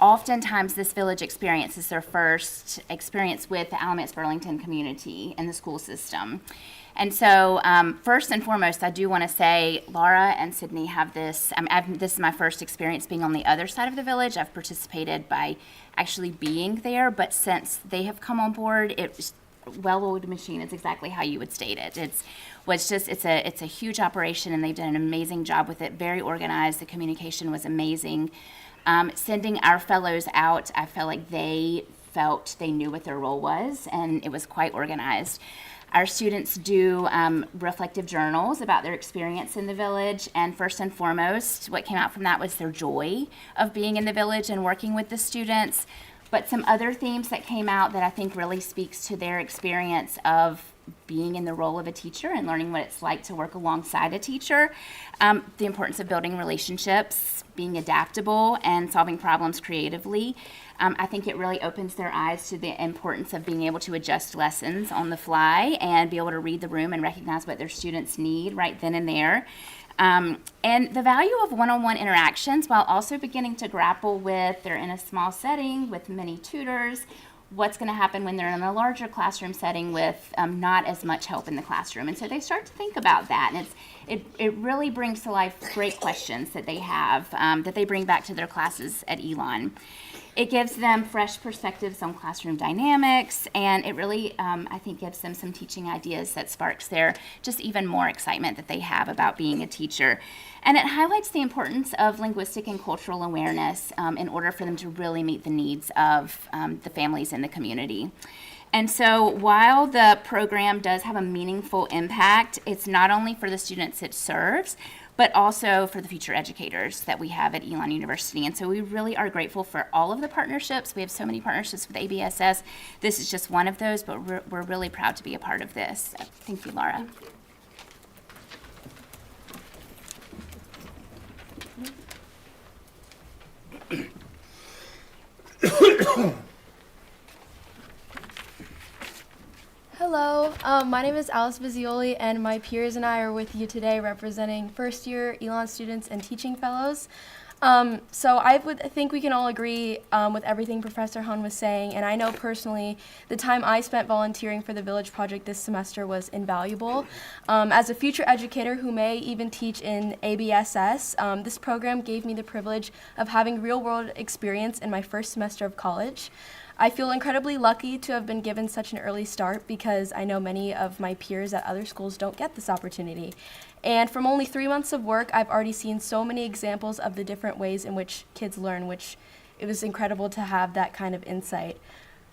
oftentimes this Village experience is their first experience with the Alamance Burlington community and the school system. And so first and foremost, I do want to say Laura and Sydney have this. This is my first experience being on the other side of the Village. I've participated by actually being there, but since they have come on board, it's well-oiled machine. It's exactly how you would state it. It's a huge operation, and they've done an amazing job with it. Very organized. The communication was amazing. Sending our fellows out, I felt like they felt they knew what their role was, and it was quite organized. Our students do reflective journals about their experience in the Village, and first and foremost, what came out from that was their joy of being in the Village and working with the students. But some other themes that came out that I think really speaks to their experience of being in the role of a teacher and learning what it's like to work alongside a teacher, the importance of building relationships, being adaptable, and solving problems creatively. I think it really opens their eyes to the importance of being able to adjust lessons on the fly and be able to read the room and recognize what their students need right then and there. And the value of one-on-one interactions, while also beginning to grapple with, they're in a small setting with many tutors, what's going to happen when they're in a larger classroom setting with not as much help in the classroom. And so they start to think about that, and it really brings to life great questions that they have that they bring back to their classes at Elon. It gives them fresh perspectives on classroom dynamics, and it really, I think, gives them some teaching ideas that sparks their just even more excitement that they have about being a teacher. And it highlights the importance of linguistic and cultural awareness in order for them to really meet the needs of the families in the community. And so while the program does have a meaningful impact, it's not only for the students it serves, but also for the future educators that we have at Elon University. And so we really are grateful for all of the partnerships. We have so many partnerships with ABSS. This is just one of those, but we're really proud to be a part of this. Thank you, Laura. Hello, my name is Alice Vizioli, and my peers and I are with you today representing first-year Elon students and teaching fellows. So I think we can all agree with everything Professor Hun was saying, and I know personally the time I spent volunteering for the Village Project this semester was invaluable. As a future educator who may even teach in ABSS, this program gave me the privilege of having real-world experience in my first semester of college. I feel incredibly lucky to have been given such an early start because I know many of my peers at other schools don't get this opportunity. And from only 3 months of work, I've already seen so many examples of the different ways in which kids learn, which it was incredible to have that kind of insight.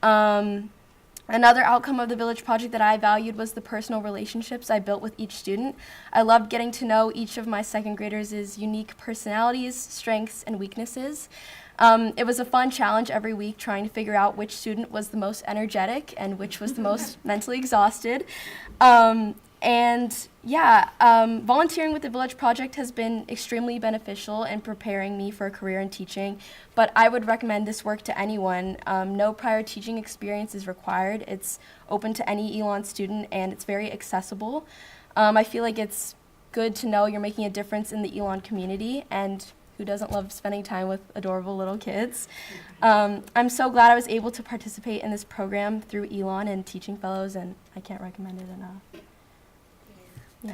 Another outcome of the Village Project that I valued was the personal relationships I built with each student. I loved getting to know each of my second graders' unique personalities, strengths, and weaknesses. It was a fun challenge every week trying to figure out which student was the most energetic and which was the most mentally exhausted. Volunteering with the Village Project has been extremely beneficial in preparing me for a career in teaching, but I would recommend this work to anyone. No prior teaching experience is required. It's open to any Elon student, and it's very accessible. I feel like it's good to know you're making a difference in the Elon community, and who doesn't love spending time with adorable little kids? I'm so glad I was able to participate in this program through Elon and Teaching Fellows, and I can't recommend it enough. Yeah.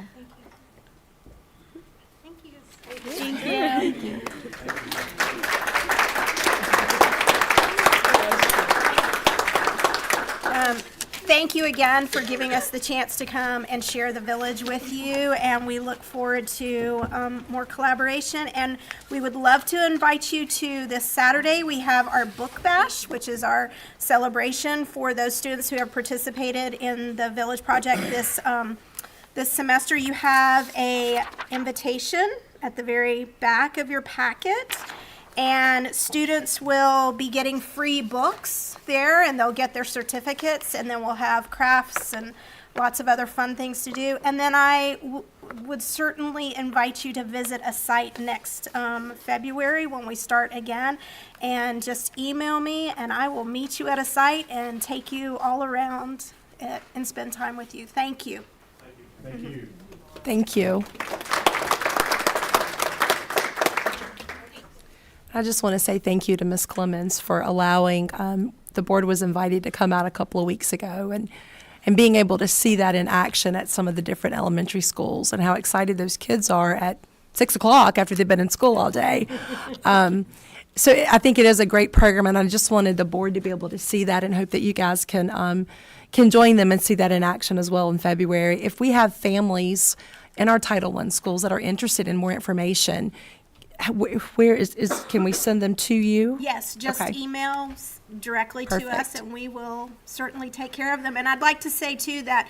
Thank you. Thank you. Thank you again for giving us the chance to come and share the village with you, and we look forward to more collaboration. And we would love to invite you to this Saturday. We have our Book Bash, which is our celebration for those students who have participated in the Village Project this semester. You have a invitation at the very back of your packet, and students will be getting free books there, and they'll get their certificates, and then we'll have crafts and lots of other fun things to do. And then I would certainly invite you to visit a site next February when we start again, and just email me and I will meet you at a site and take you all around and spend time with you. Thank you. Thank you. Thank you. I just want to say thank you to Ms. Clemens for allowing, the board was invited to come out a couple of weeks ago and being able to see that in action at some of the different elementary schools and how excited those kids are at 6 o'clock after they've been in school all day. So I think it is a great program, and I just wanted the board to be able to see that and hope that you guys can join them and see that in action as well in February. If we have families in our Title I schools that are interested in more information, where can we send them to you? Yes, just Okay. email directly to us, Perfect. and we will certainly take care of them. And I'd like to say too that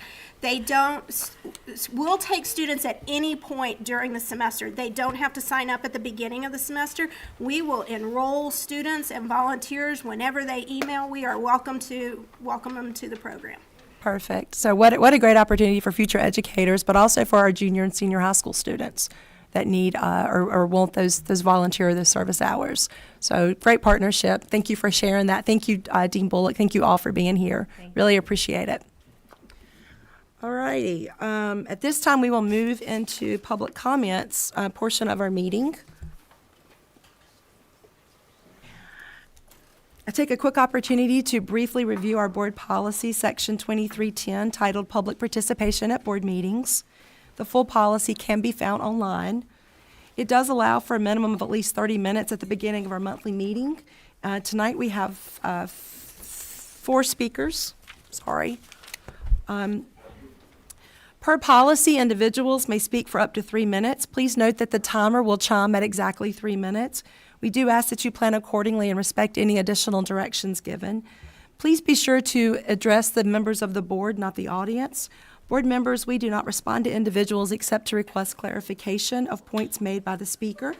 we'll take students at any point during the semester. They don't have to sign up at the beginning of the semester. We will enroll students and volunteers whenever they email. We are welcome them to the program. Perfect. So what a great opportunity for future educators, but also for our junior and senior high school students that need or want those volunteer or those service hours. So great partnership. Thank you for sharing that. Thank you, Dean Bullock. Thank you all for being here. Really appreciate it. All righty. At this time, we will move into public comments portion of our meeting. I take a quick opportunity to briefly review our board policy, section 2310, titled Public Participation at Board Meetings. The full policy can be found online. It does allow for a minimum of at least 30 minutes at the beginning of our monthly meeting. Tonight we have 4 speakers. Sorry. Per policy, individuals may speak for up to 3 minutes. Please note that the timer will chime at exactly 3 minutes. We do ask that you plan accordingly and respect any additional directions given. Please be sure to address the members of the board, not the audience. Board members, we do not respond to individuals except to request clarification of points made by the speaker.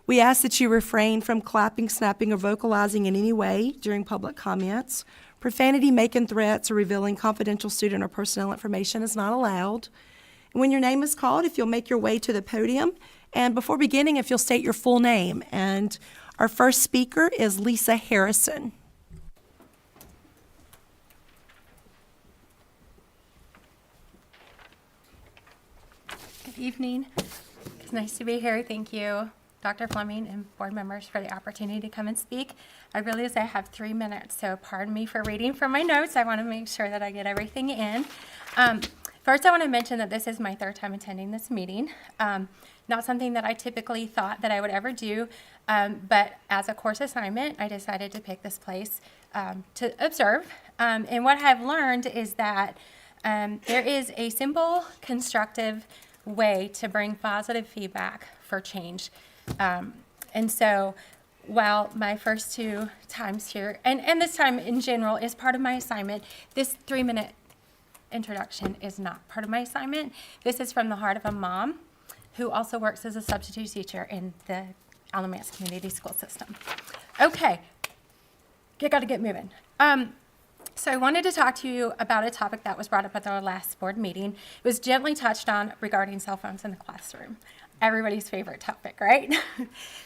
We ask that you refrain from clapping, snapping, or vocalizing in any way during public comments. Profanity, making threats, or revealing confidential student or personnel information is not allowed. And when your name is called, if you'll make your way to the podium, and before beginning, if you'll state your full name. And our first speaker is Lisa Harrison. Good evening. It's nice to be here. Thank you, Dr. Fleming and board members, for the opportunity to come and speak. I realize I have 3 minutes, so pardon me for reading from my notes. I want to make sure that I get everything in. First, I want to mention that this is my 3rd time attending this meeting. Not something that I typically thought that I would ever do, but as a course assignment, I decided to pick this place to observe. And what I've learned is that there is a simple, constructive way to bring positive feedback for change. And so while my first 2 times here, and this time in general is part of my assignment, this 3-minute introduction is not part of my assignment. This is from the heart of a mom who also works as a substitute teacher in the Alamance Community School System. Okay, got to get moving. So I wanted to talk to you about a topic that was brought up at our last board meeting. It was gently touched on regarding cell phones in the classroom. Everybody's favorite topic, right?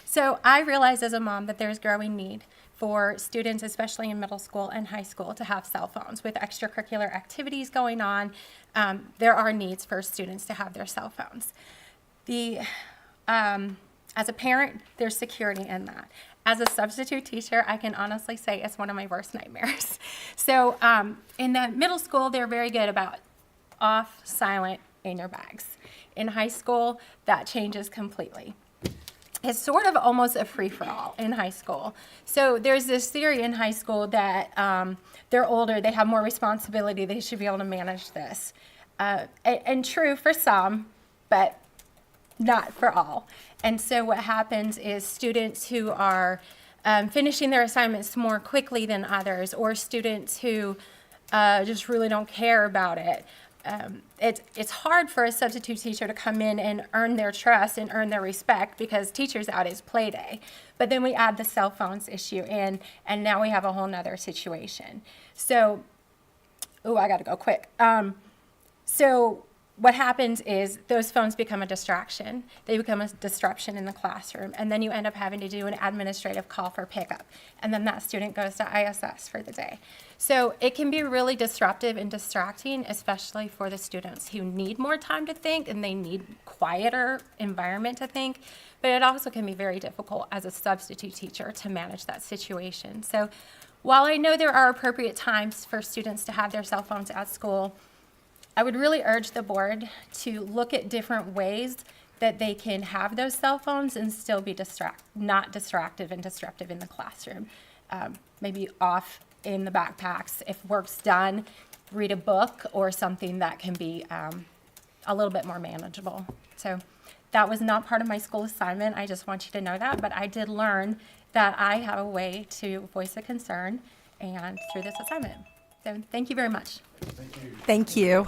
So I realized as a mom that there's growing need for students, especially in middle school and high school, to have cell phones. With extracurricular activities going on, there are needs for students to have their cell phones. As a parent, there's security in that. As a substitute teacher, I can honestly say it's one of my worst nightmares. So in the middle school, they're very good about off, silent, in your bags. In high school, that changes completely. It's sort of almost a free-for-all in high school. So there's this theory in high school that they're older, they have more responsibility, they should be able to manage this. And true for some, but not for all. And so what happens is students who are finishing their assignments more quickly than others, or students who just really don't care about it. It's hard for a substitute teacher to come in and earn their trust and earn their respect, because teachers out is play day. But then we add the cell phones issue in, and now we have a whole nother situation. So, I gotta go quick. So what happens is those phones become a distraction. They become a disruption in the classroom, and then you end up having to do an administrative call for pickup, and then that student goes to ISS for the day. So it can be really disruptive and distracting, especially for the students who need more time to think and they need quieter environment to think, but it also can be very difficult as a substitute teacher to manage that situation. So while I know there are appropriate times for students to have their cell phones at school, I would really urge the board to look at different ways that they can have those cell phones and still be not distractive and disruptive in the classroom. Maybe off in the backpacks. If work's done, read a book or something that can be a little bit more manageable. So that was not part of my school assignment. I just want you to know that, but I did learn that I have a way to voice a concern and through this assignment. So thank you very much. Thank you.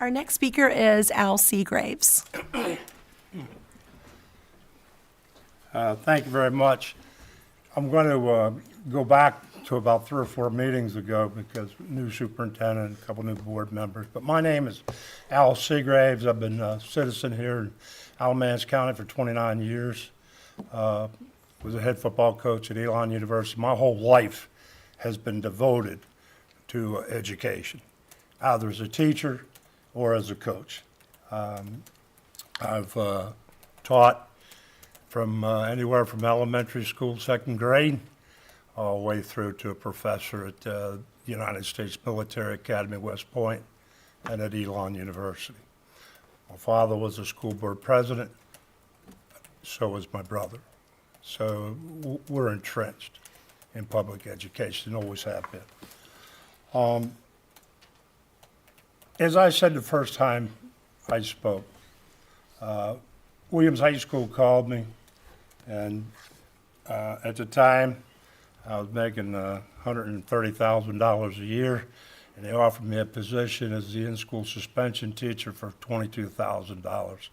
Our next speaker is Al Seagraves. Thank you very much. I'm going to go back to about 3 or 4 meetings ago because new superintendent, a couple new board members. But my name is Al Seagraves. I've been a citizen here in Alamance County for 29 years. Was a head football coach at Elon University. My whole life has been devoted to education, either as a teacher or as a coach. I've taught from anywhere from elementary school, 2nd grade, all the way through to a professor at the United States Military Academy, West Point, and at Elon University. My father was a school board president, so was my brother. So we're entrenched in public education, always have been. As I said the first time I spoke, Williams High School called me, and at the time, I was making $130,000 a year, and they offered me a position as the in-school suspension teacher for $22,000.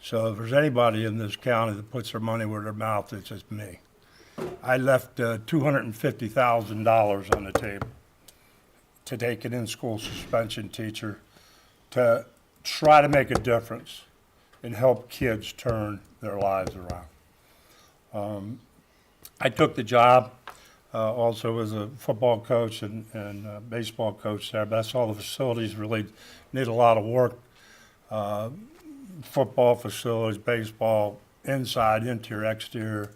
So if there's anybody in this county that puts their money where their mouth is, it's me. I left $250,000 on the table to take an in-school suspension teacher to try to make a difference and help kids turn their lives around. I took the job also as a football coach and baseball coach there, but I saw the facilities really need a lot of work. Football facilities, baseball, inside, interior, exterior,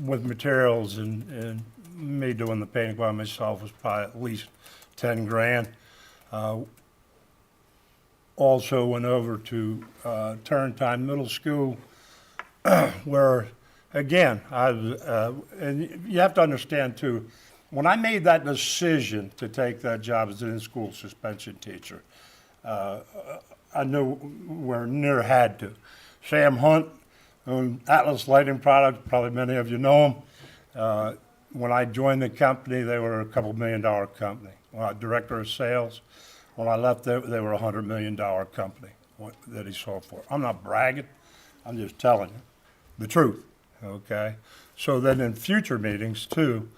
with materials and me doing the painting by myself was probably at least 10 grand. Also went over to Turrentine Middle School where, again, and you have to understand too, when I made that decision to take that job as an in-school suspension teacher, I knew where near had to. Sam Hunt, Atlas Lighting Products, probably many of you know him. When I joined the company, they were a $2 million company. When I was director of sales, when I left, they were a $100 million company that he sold for. I'm not bragging. I'm just telling you the truth, okay? So then in future meetings, too,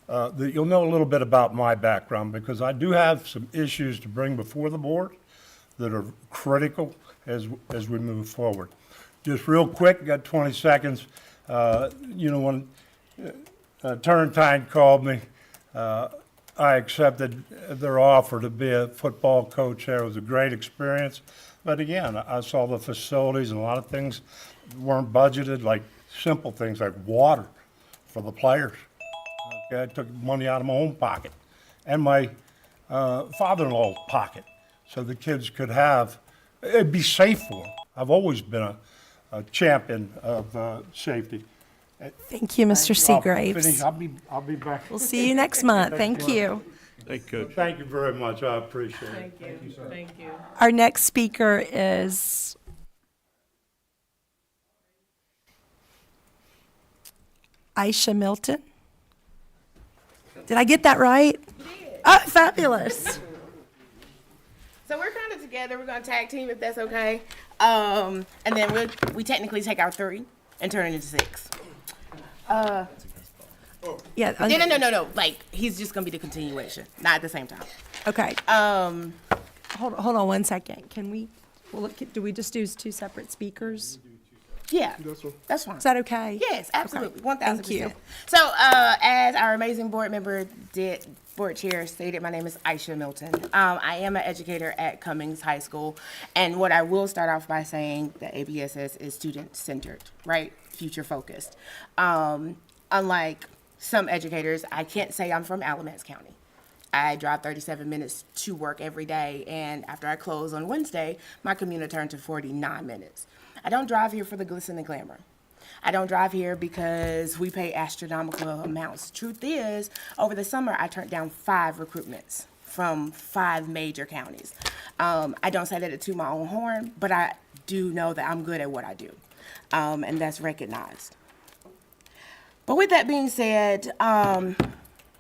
you'll know a little bit about my background because I do have some issues to bring before the board that are critical as we move forward. Just real quick, got 20 seconds. When Turrentine called me, I accepted their offer to be a football coach there. It was a great experience. But again, I saw the facilities and a lot of things weren't budgeted, like simple things like water for the players. Okay, I took money out of my own pocket and my father-in-law's pocket so the kids could it'd be safe for them. I've always been a champion of safety. Thank you, Mr. Seagraves. I'll be back. We'll see you next month. Thank you. Thank you, Coach. Thank you very much. I appreciate it. Thank you, thank you. Our next speaker is Aisha Milton. Did I get that right? You did. Oh, fabulous. So we're kind of together. We're going to tag team if that's okay. And then we technically take our 3 and turn it into 6. Yeah. No. Like, he's just going to be the continuation, not at the same time. Okay. Hold on 1 second. Can we, do we just do 2 separate speakers? Yeah, that's fine. Is that okay? Yes, absolutely. 1,000%. Thank you. So, as our amazing board chair stated, my name is Aisha Milton. I am an educator at Cummings High School. And what I will start off by saying that ABSS is student-centered, right? Future-focused. Unlike some educators, I can't say I'm from Alamance County. I drive 37 minutes to work every day, and after I close on Wednesday, my commute turned to 49 minutes. I don't drive here for the glitz and the glamour. I don't drive here because we pay astronomical amounts. Truth is, over the summer, I turned down 5 recruitments from 5 major counties. I don't say that to toot my own horn, but I do know that I'm good at what I do, and that's recognized. But with that being said,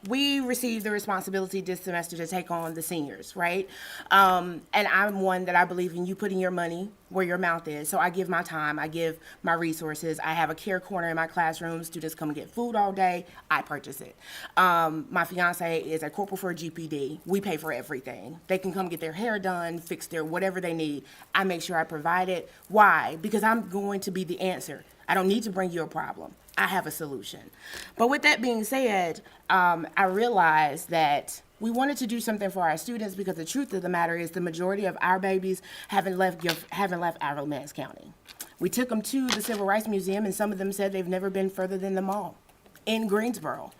we received the responsibility this semester to take on the seniors, right? And I'm one that I believe in you putting your money where your mouth is. So I give my time, I give my resources. I have a care corner in my classroom. Students come and get food all day. I purchase it. My fiance is a corporal for a GPD. We pay for everything. They can come get their hair done, fix their whatever they need. I make sure I provide it. Why? Because I'm going to be the answer. I don't need to bring you a problem. I have a solution. But with that being said, I realized that we wanted to do something for our students because the truth of the matter is the majority of our babies haven't left Alamance County. We took them to the Civil Rights Museum, and some of them said they've never been further than the mall in Greensboro.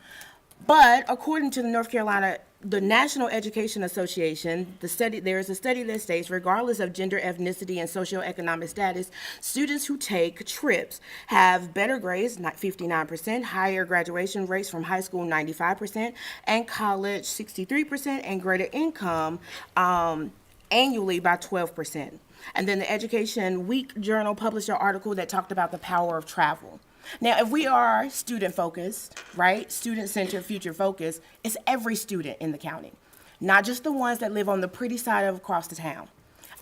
But according to the National Education Association, there is a study that states, regardless of gender, ethnicity, and socioeconomic status, students who take trips have better grades, 59%, higher graduation rates from high school, 95%, and college, 63%, and greater income annually by 12%. And then the Education Week Journal published an article that talked about the power of travel. Now, if we are student-focused, right, student-centered, future-focused, it's every student in the county, not just the ones that live on the pretty side of across the town.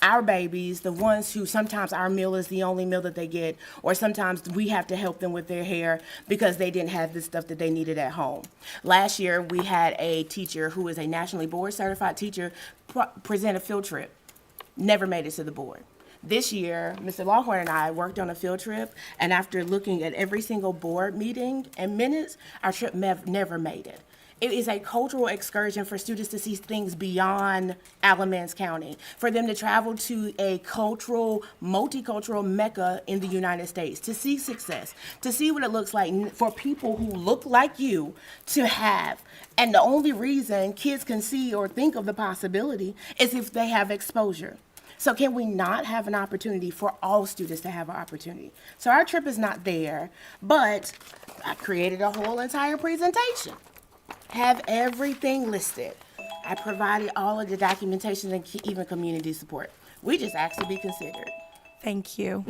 Our babies, the ones who sometimes our meal is the only meal that they get, or sometimes we have to help them with their hair because they didn't have the stuff that they needed at home. Last year, we had a teacher who is a nationally board-certified teacher present a field trip. Never made it to the board. This year, Mr. Lawhorn and I worked on a field trip, and after looking at every single board meeting and minutes, our trip never made it. It is a cultural excursion for students to see things beyond Alamance County, for them to travel to a cultural, multicultural mecca in the United States, to see success, to see what it looks like for people who look like you to have. And the only reason kids can see or think of the possibility is if they have exposure. So can we not have an opportunity for all students to have an opportunity? So our trip is not there, but I created a whole entire presentation. Have everything listed. I provided all of the documentation and even community support. We just asked to be considered. Thank you.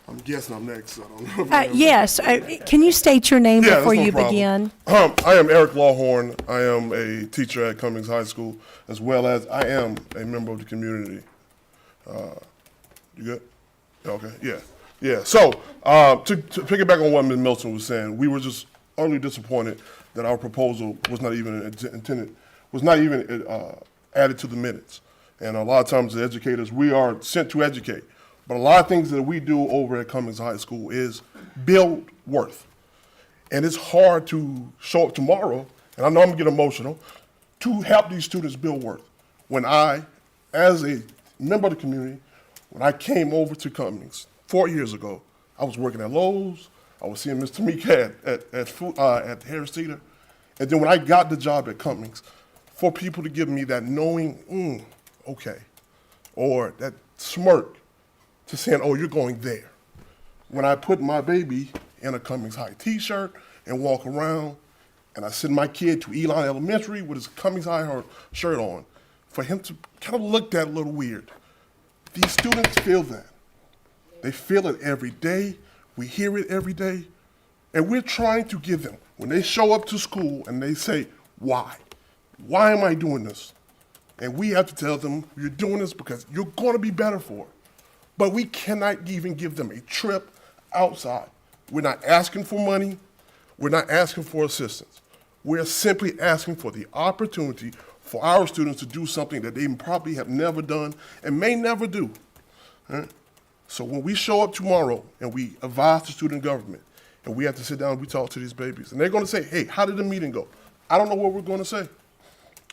I'm guessing I'm next. So I don't know. Yes. Can you state your name before you begin? I am Eric Lawhorn. I am a teacher at Cummings High School, as well as I am a member of the community. You good? Okay. Yeah. Yeah. So to piggyback on what Ms. Milton was saying, we were just utterly disappointed that our proposal was not even added to the minutes. And a lot of times, as educators, we are sent to educate. But a lot of things that we do over at Cummings High School is build worth. And it's hard to show up tomorrow, and I know I'm gonna get emotional, to help these students build worth. When I, as a member of the community, when I came over to Cummings 4 years ago, I was working at Lowe's, I was seeing Ms. Tamika at Harris Teeter, and then when I got the job at Cummings, for people to give me that knowing, okay, or that smirk, to saying, oh, you're going there. When I put my baby in a Cummings High t-shirt and walk around, and I send my kid to Elon Elementary with his Cummings High shirt on, for him to kind of look that little weird. These students feel that. They feel it every day. We hear it every day. And we're trying to give them, when they show up to school and they say, why? Why am I doing this? And we have to tell them, you're doing this because you're going to be better for it. But we cannot even give them a trip outside. We're not asking for money. We're not asking for assistance. We're simply asking for the opportunity for our students to do something that they probably have never done and may never do. Right? So when we show up tomorrow and we advise the student government and we have to sit down and we talk to these babies and they're going to say, hey, how did the meeting go? I don't know what we're going to say.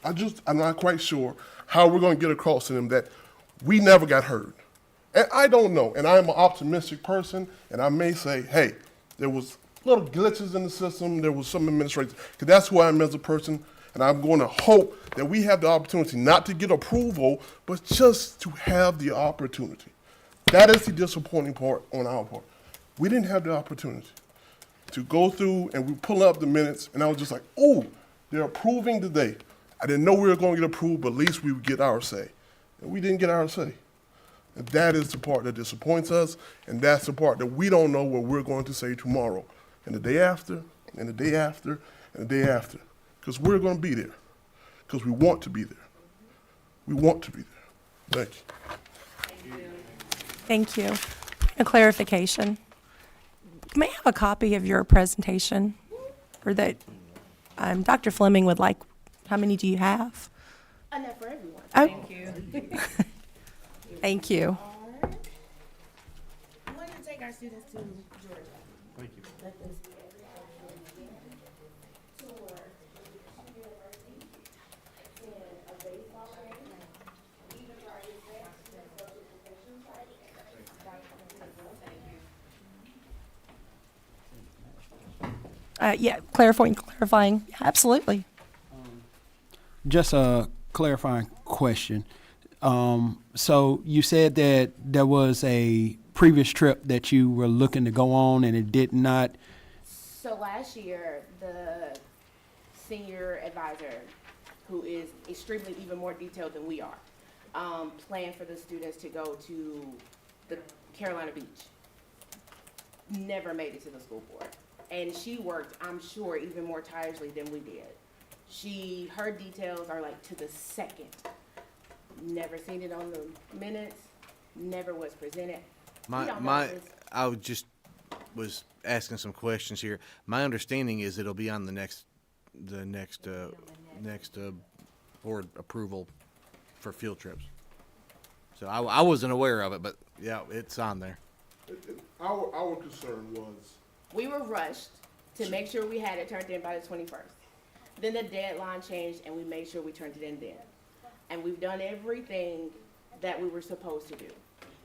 I'm not quite sure how we're going to get across to them that we never got heard. And I don't know, and I'm an optimistic person, and I may say, hey, there was little glitches in the system, there was some administration, because that's who I am as a person, and I'm going to hope that we have the opportunity not to get approval, but just to have the opportunity. That is the disappointing part on our part. We didn't have the opportunity to go through, and we pull up the minutes, and I was just like, oh, they're approving today. I didn't know we were going to get approved, but at least we would get our say. And we didn't get our say. And that is the part that disappoints us, and that's the part that we don't know what we're going to say tomorrow, and the day after, and the day after, and the day after. Because we're going to be there. Because we want to be there. We want to be there. Thank you. Thank you. A clarification. May I have a copy of your presentation? Or that Dr. Fleming would like, how many do you have? Enough for everyone. Oh. Thank you. Thank you. I wanted to take our students to Georgia. Thank you. Let them see Yeah, clarifying. Absolutely. Just a clarifying question. So you said that there was a previous trip that you were looking to go on and it did not. So last year, the senior advisor, who is extremely even more detailed than we are, planned for the students to go to the Carolina Beach. Never made it to the school board. And she worked, I'm sure, even more tirelessly than we did. Her details are like to the second. Never seen it on the minutes, never was presented. We don't know this. I was asking some questions here. My understanding is it'll be on the next board approval for field trips. So I wasn't aware of it, but yeah, it's on there. Our concern was, We were rushed to make sure we had it turned in by the 21st. Then the deadline changed and we made sure we turned it in then. And we've done everything that we were supposed to do.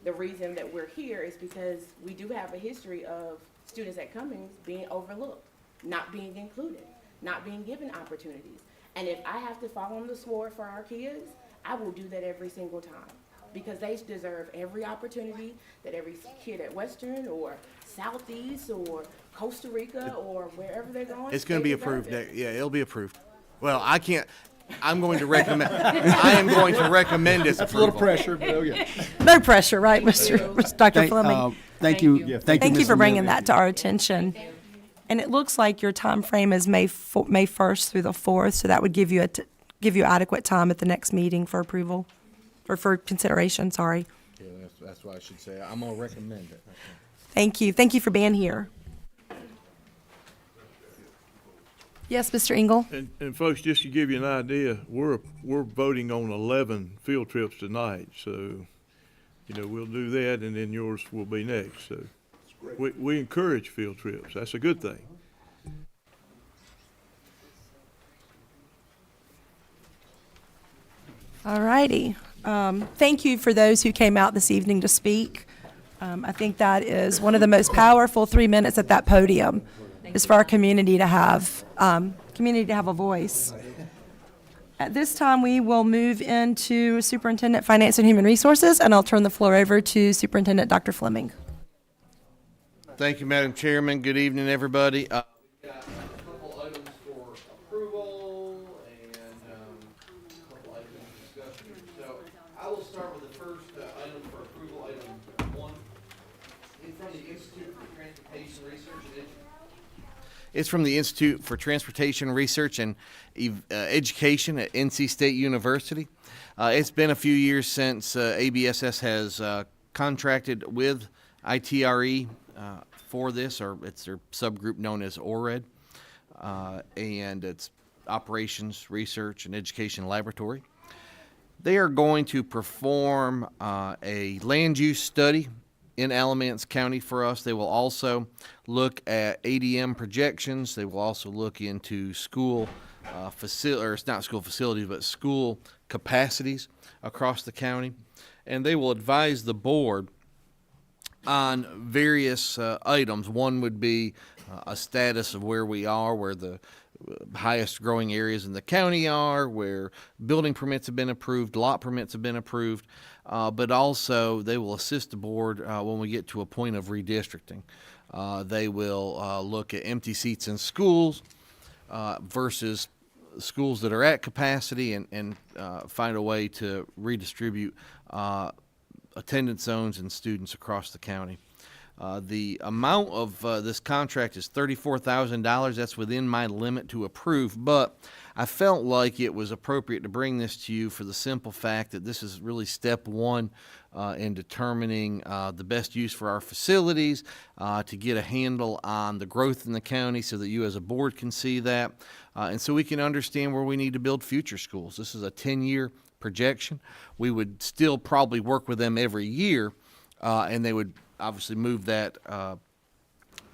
The reason that we're here is because we do have a history of students at Cummings being overlooked, not being included, not being given opportunities. And if I have to fall on the sword for our kids, I will do that every single time. Because they deserve every opportunity that every kid at Western or Southeast or Costa Rica or wherever they're going. It's going to they be deserve approved. it. Yeah, it'll be approved. Well, I can't. I'm going to recommend. I am going to recommend its approval. That's a little pressure, but okay. No pressure, right, Dr. Fleming? Thank you. Yeah, Thank you for Mr. bringing Miller. that to our attention. And it looks like your time frame is May 1st through the 4th, so that would give you adequate time at the next meeting for approval, or for consideration, sorry. Yeah, that's what I should say. I'm going to recommend it. Thank you. Thank you for being here. Yes, Mr. Engel? And folks, just to give you an idea, we're voting on 11 field trips tonight, so, we'll do that, and then yours will be next, so. We encourage field trips. That's a good thing. All righty. Thank you for those who came out this evening to speak. I think that is one of the most powerful 3 minutes at that podium, is for our community to have a voice. At this time, we will move into Superintendent Finance and Human Resources, and I'll turn the floor over to Superintendent Dr. Fleming. Thank you, Madam Chairman. Good evening, everybody. We've got a couple items for approval and a couple items for discussion. So I will start with the first item for approval, item 1. It's from the Institute for Transportation Research and It's from the Institute for Transportation Research and Education at NC State University. It's been a few years since ABSS has contracted with ITRE for this, or it's their subgroup known as ORED, and it's Operations, Research, and Education Laboratory. They are going to perform a land use study in Alamance County for us. They will also look at ADM projections. They will also look into school it's not school facilities, but school capacities across the county. And they will advise the board on various items. One would be a status of where we are, where the highest growing areas in the county are, where building permits have been approved, lot permits have been approved, but also they will assist the board when we get to a point of redistricting. They will look at empty seats in schools versus schools that are at capacity and find a way to redistribute attendance zones and students across the county. The amount of this contract is $34,000. That's within my limit to approve, but I felt like it was appropriate to bring this to you for the simple fact that this is really step one in determining the best use for our facilities, to get a handle on the growth in the county so that you as a board can see that, and so we can understand where we need to build future schools. This is a 10-year projection. We would still probably work with them every year, and they would obviously move that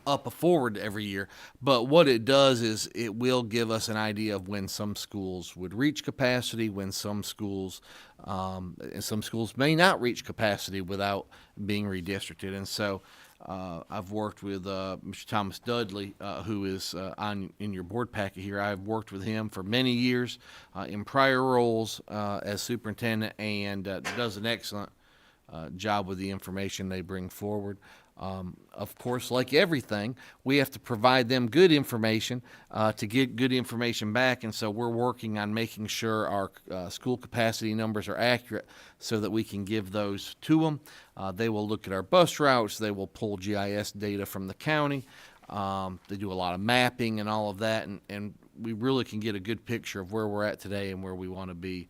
up forward every year. But what it does is it will give us an idea of when some schools would reach capacity, when some schools and some schools may not reach capacity without being redistricted. And so I've worked with Mr. Thomas Dudley, who is in your board packet here. I've worked with him for many years in prior roles as superintendent, and does an excellent job with the information they bring forward. Of course, like everything, we have to provide them good information to get good information back, and so we're working on making sure our school capacity numbers are accurate so that we can give those to them. They will look at our bus routes. They will pull GIS data from the county. They do a lot of mapping and all of that, and we really can get a good picture of where we're at today and where we want to be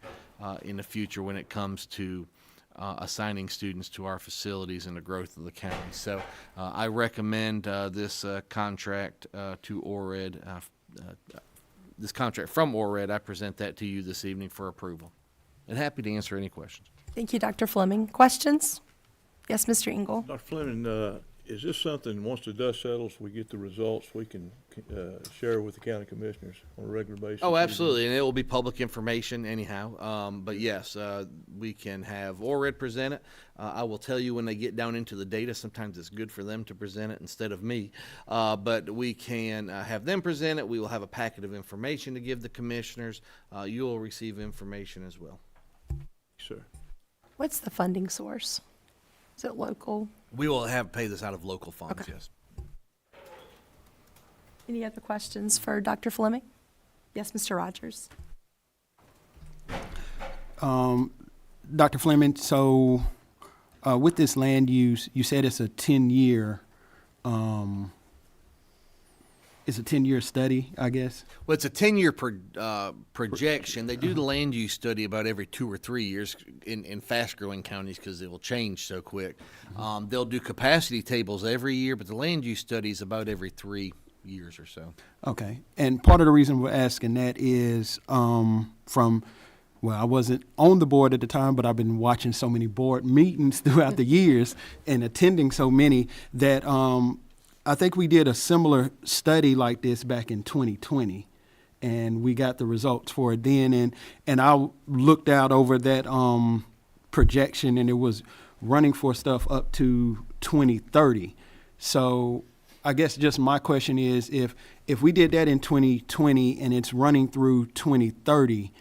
in the future when it comes to assigning students to our facilities and the growth of the county. So I recommend this contract to ORED, this contract from ORED. I present that to you this evening for approval. And happy to answer any questions. Thank you, Dr. Fleming. Questions? Yes, Mr. Engel. Dr. Fleming, is this something, once the dust settles, we get the results, we can share with the county commissioners on a regular basis? Oh, absolutely, and it will be public information anyhow. But yes, we can have ORED present it. I will tell you when they get down into the data, sometimes it's good for them to present it instead of me. But we can have them present it. We will have a packet of information to give the commissioners. You will receive information as well. Sure. What's the funding source? Is it local? We will pay this out of local funds, Okay. yes. Any other questions for Dr. Fleming? Yes, Mr. Rogers. Dr. Fleming, so with this land use, you said it's a 10-year, it's a 10-year study, I guess? Well, it's a 10-year projection. They do the land use study about every 2 or 3 years in fast-growing counties because it will change so quick. They'll do capacity tables every year, but the land use study is about every 3 years or so. Okay. And part of the reason we're asking that is well, I wasn't on the board at the time, but I've been watching so many board meetings throughout the years and attending so many that I think we did a similar study like this back in 2020, and we got the results for it then. And I looked out over that projection, and it was running for stuff up to 2030. So I guess just my question is, if we did that in 2020 and it's running through 2030,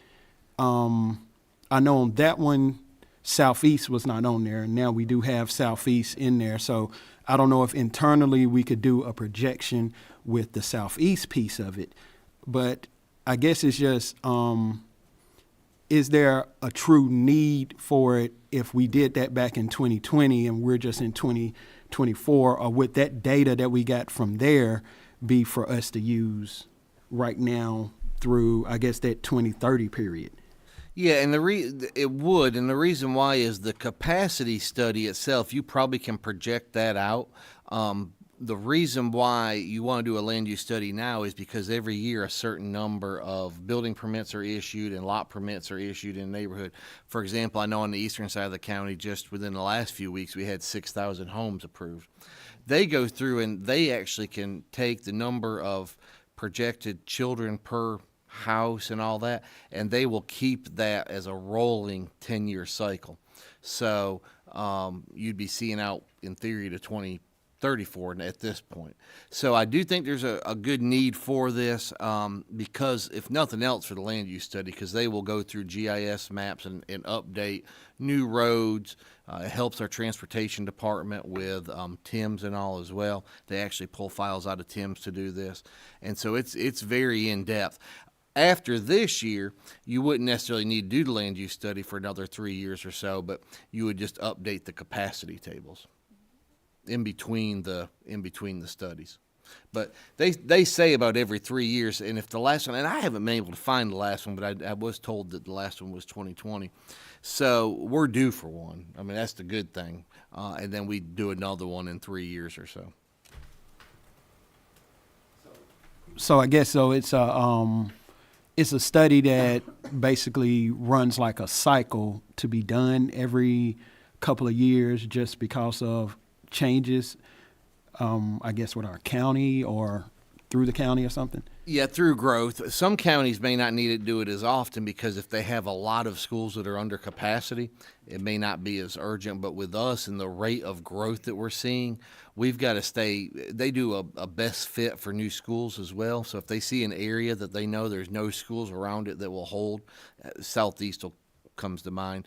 I know on that one, Southeast was not on there, and now we do have Southeast in there. So I don't know if internally we could do a projection with the Southeast piece of it, but I guess it's just, is there a true need for it if we did that back in 2020 and we're just in 2024, or would that data that we got from there be for us to use right now through, I guess, that 2030 period? Yeah, and it would, and the reason why is the capacity study itself, you probably can project that out. The reason why you want to do a land use study now is because every year a certain number of building permits are issued and lot permits are issued in the neighborhood. For example, I know on the eastern side of the county, just within the last few weeks, we had 6,000 homes approved. They go through and they actually can take the number of projected children per house and all that, and they will keep that as a rolling 10-year cycle. So you'd be seeing out in theory to 2034 at this point. So I do think there's a good need for this because if nothing else for the land use study, because they will go through GIS maps and update new roads. It helps our transportation department with TIMS and all as well. They actually pull files out of TIMS to do this. And so it's very in-depth. After this year, you wouldn't necessarily need to do the land use study for another 3 years or so, but you would just update the capacity tables. in between the studies. But they say about every 3 years, and if the last one, and I haven't been able to find the last one, but I was told that the last one was 2020. So we're due for one. I mean, that's the good thing. And then we do another one in 3 years or so. So I guess so. It's a study that basically runs like a cycle to be done every couple of years, just because of changes. I guess with our county or through the county or something. Yeah, through growth. Some counties may not need to do it as often because if they have a lot of schools that are under capacity, it may not be as urgent. But with us and the rate of growth that we're seeing, we've got to stay. They do a best fit for new schools as well. So if they see an area that they know there's no schools around it that will hold, Southeast comes to mind.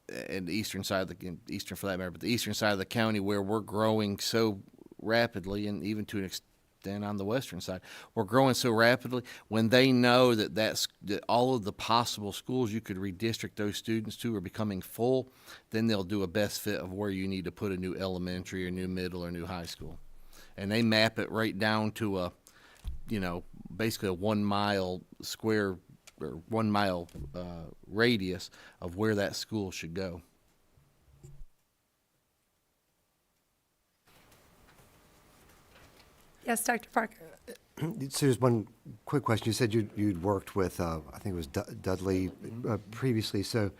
And the eastern side of the eastern for that matter, but the eastern side of the county where we're growing so rapidly, and even to an extent on the western side, we're growing so rapidly. When they know that all of the possible schools you could redistrict those students to are becoming full, then they'll do a best fit of where you need to put a new elementary or new middle or new high school, and they map it right down to basically a 1 mile square or 1 mile radius of where that school should go. Yes, Dr. Parker. So there's one quick question. You said you'd worked with, I think it was Dudley previously. So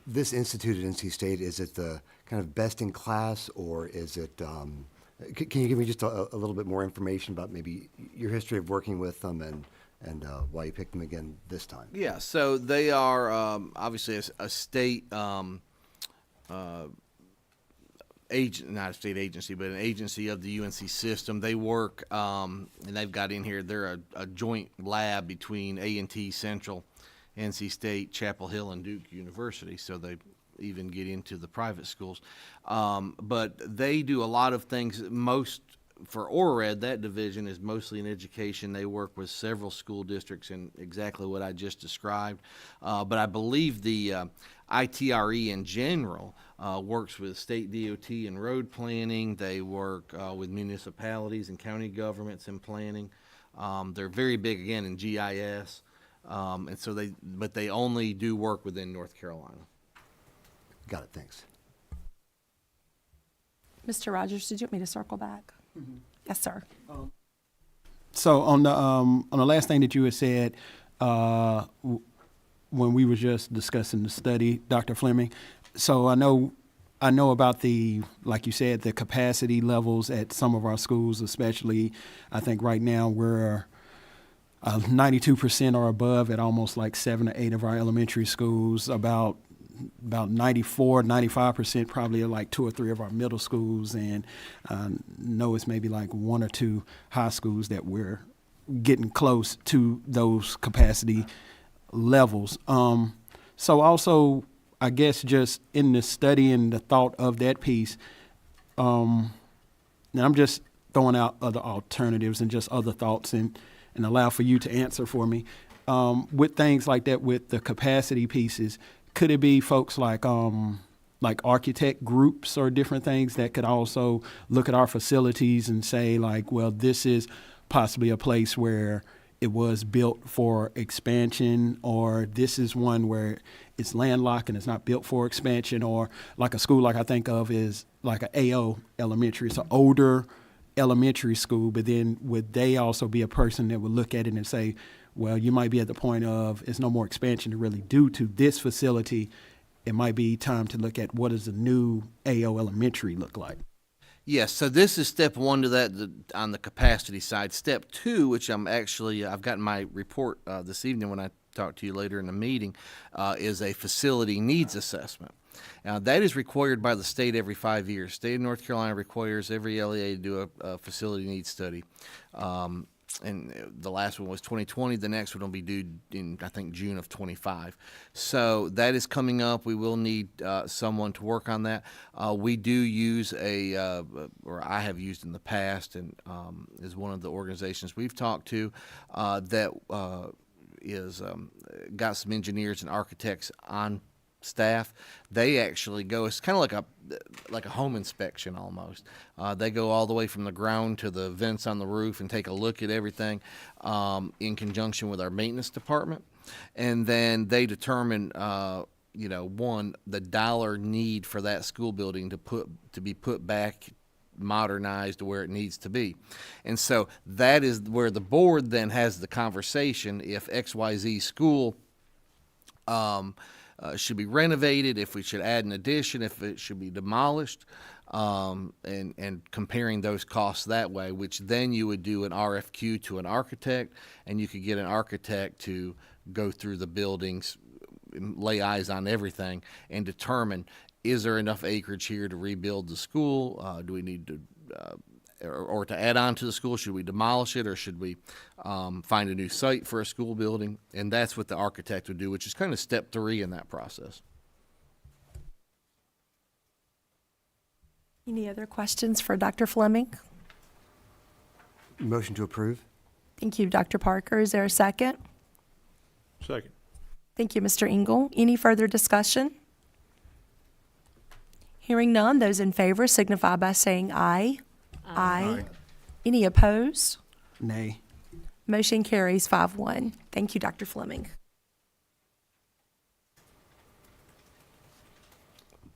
this institute at NC State, is it the kind of best in class, or is it, can you give me just a little bit more information about maybe your history of working with them and why you picked them again this time? Yeah, so they are obviously a state agent, not a state agency, but an agency of the UNC system. They work, and they've got in here, they're a joint lab between A&T Central, NC State, Chapel Hill, and Duke University, so they even get into the private schools. But they do a lot of things. For ORED, that division is mostly in education. They work with several school districts in exactly what I just described. But I believe the ITRE in general works with state DOT and road planning. They work with municipalities and county governments in planning. They're very big, again, in GIS. And so they only do work within North Carolina. Got it, thanks. Mr. Rogers, did you want me to circle back? Mm-hmm. Yes, sir. So on the last thing that you had said, when we were just discussing the study, Dr. Fleming, so I know about the, like you said, the capacity levels at some of our schools, especially. I think right now we're 92% or above at almost like 7 or 8 of our elementary schools, about 94, 95% probably at like 2 or 3 of our middle schools, and know it's maybe like 1 or 2 high schools that we're getting close to those capacity levels. So also, I guess just in the study and the thought of that piece, now I'm just throwing out other alternatives and just other thoughts and allow for you to answer for me. With things like that, with the capacity pieces, could it be folks like architect groups or different things that could also look at our facilities and say like, well, this is possibly a place where it was built for expansion, or this is one where it's landlocked and it's not built for expansion, or like a school like I think of is like an AO elementary. It's an older elementary school, but then would they also be a person that would look at it and say, well, you might be at the point of it's no more expansion to really do to this facility. It might be time to look at what does the new AO elementary look like. Yes, so this is step 1 to that on the capacity side. Step 2, which I've gotten my report this evening when I talk to you later in the meeting, is a facility needs assessment. Now, that is required by the state every 5 years. State of North Carolina requires every LEA to do a facility needs study. And the last one was 2020. The next one will be due in, I think, June of 25. So that is coming up. We will need someone to work on that. We do use or I have used in the past, and is one of the organizations we've talked to that is got some engineers and architects on staff, they actually go, it's kind of like a home inspection almost. They go all the way from the ground to the vents on the roof and take a look at everything in conjunction with our maintenance department. And then they determine, the dollar need for that school building to be put back, modernized to where it needs to be. And so that is where the board then has the conversation if XYZ school should be renovated, if we should add an addition, if it should be demolished, and comparing those costs that way, which then you would do an RFQ to an architect, and you could get an architect to go through the buildings, lay eyes on everything, and determine, is there enough acreage here to rebuild the school? Do we need to, or to add on to the school? Should we demolish it, or should we find a new site for a school building? And that's what the architect would do, which is kind of step 3 in that process. Any other questions for Dr. Fleming? Motion to approve? Thank you, Dr. Parker. Is there a second? Second. Thank you, Mr. Engel. Any further discussion? Hearing none, those in favor signify by saying aye. Aye. Any opposed? Nay. Motion carries 5-1. Thank you, Dr. Fleming.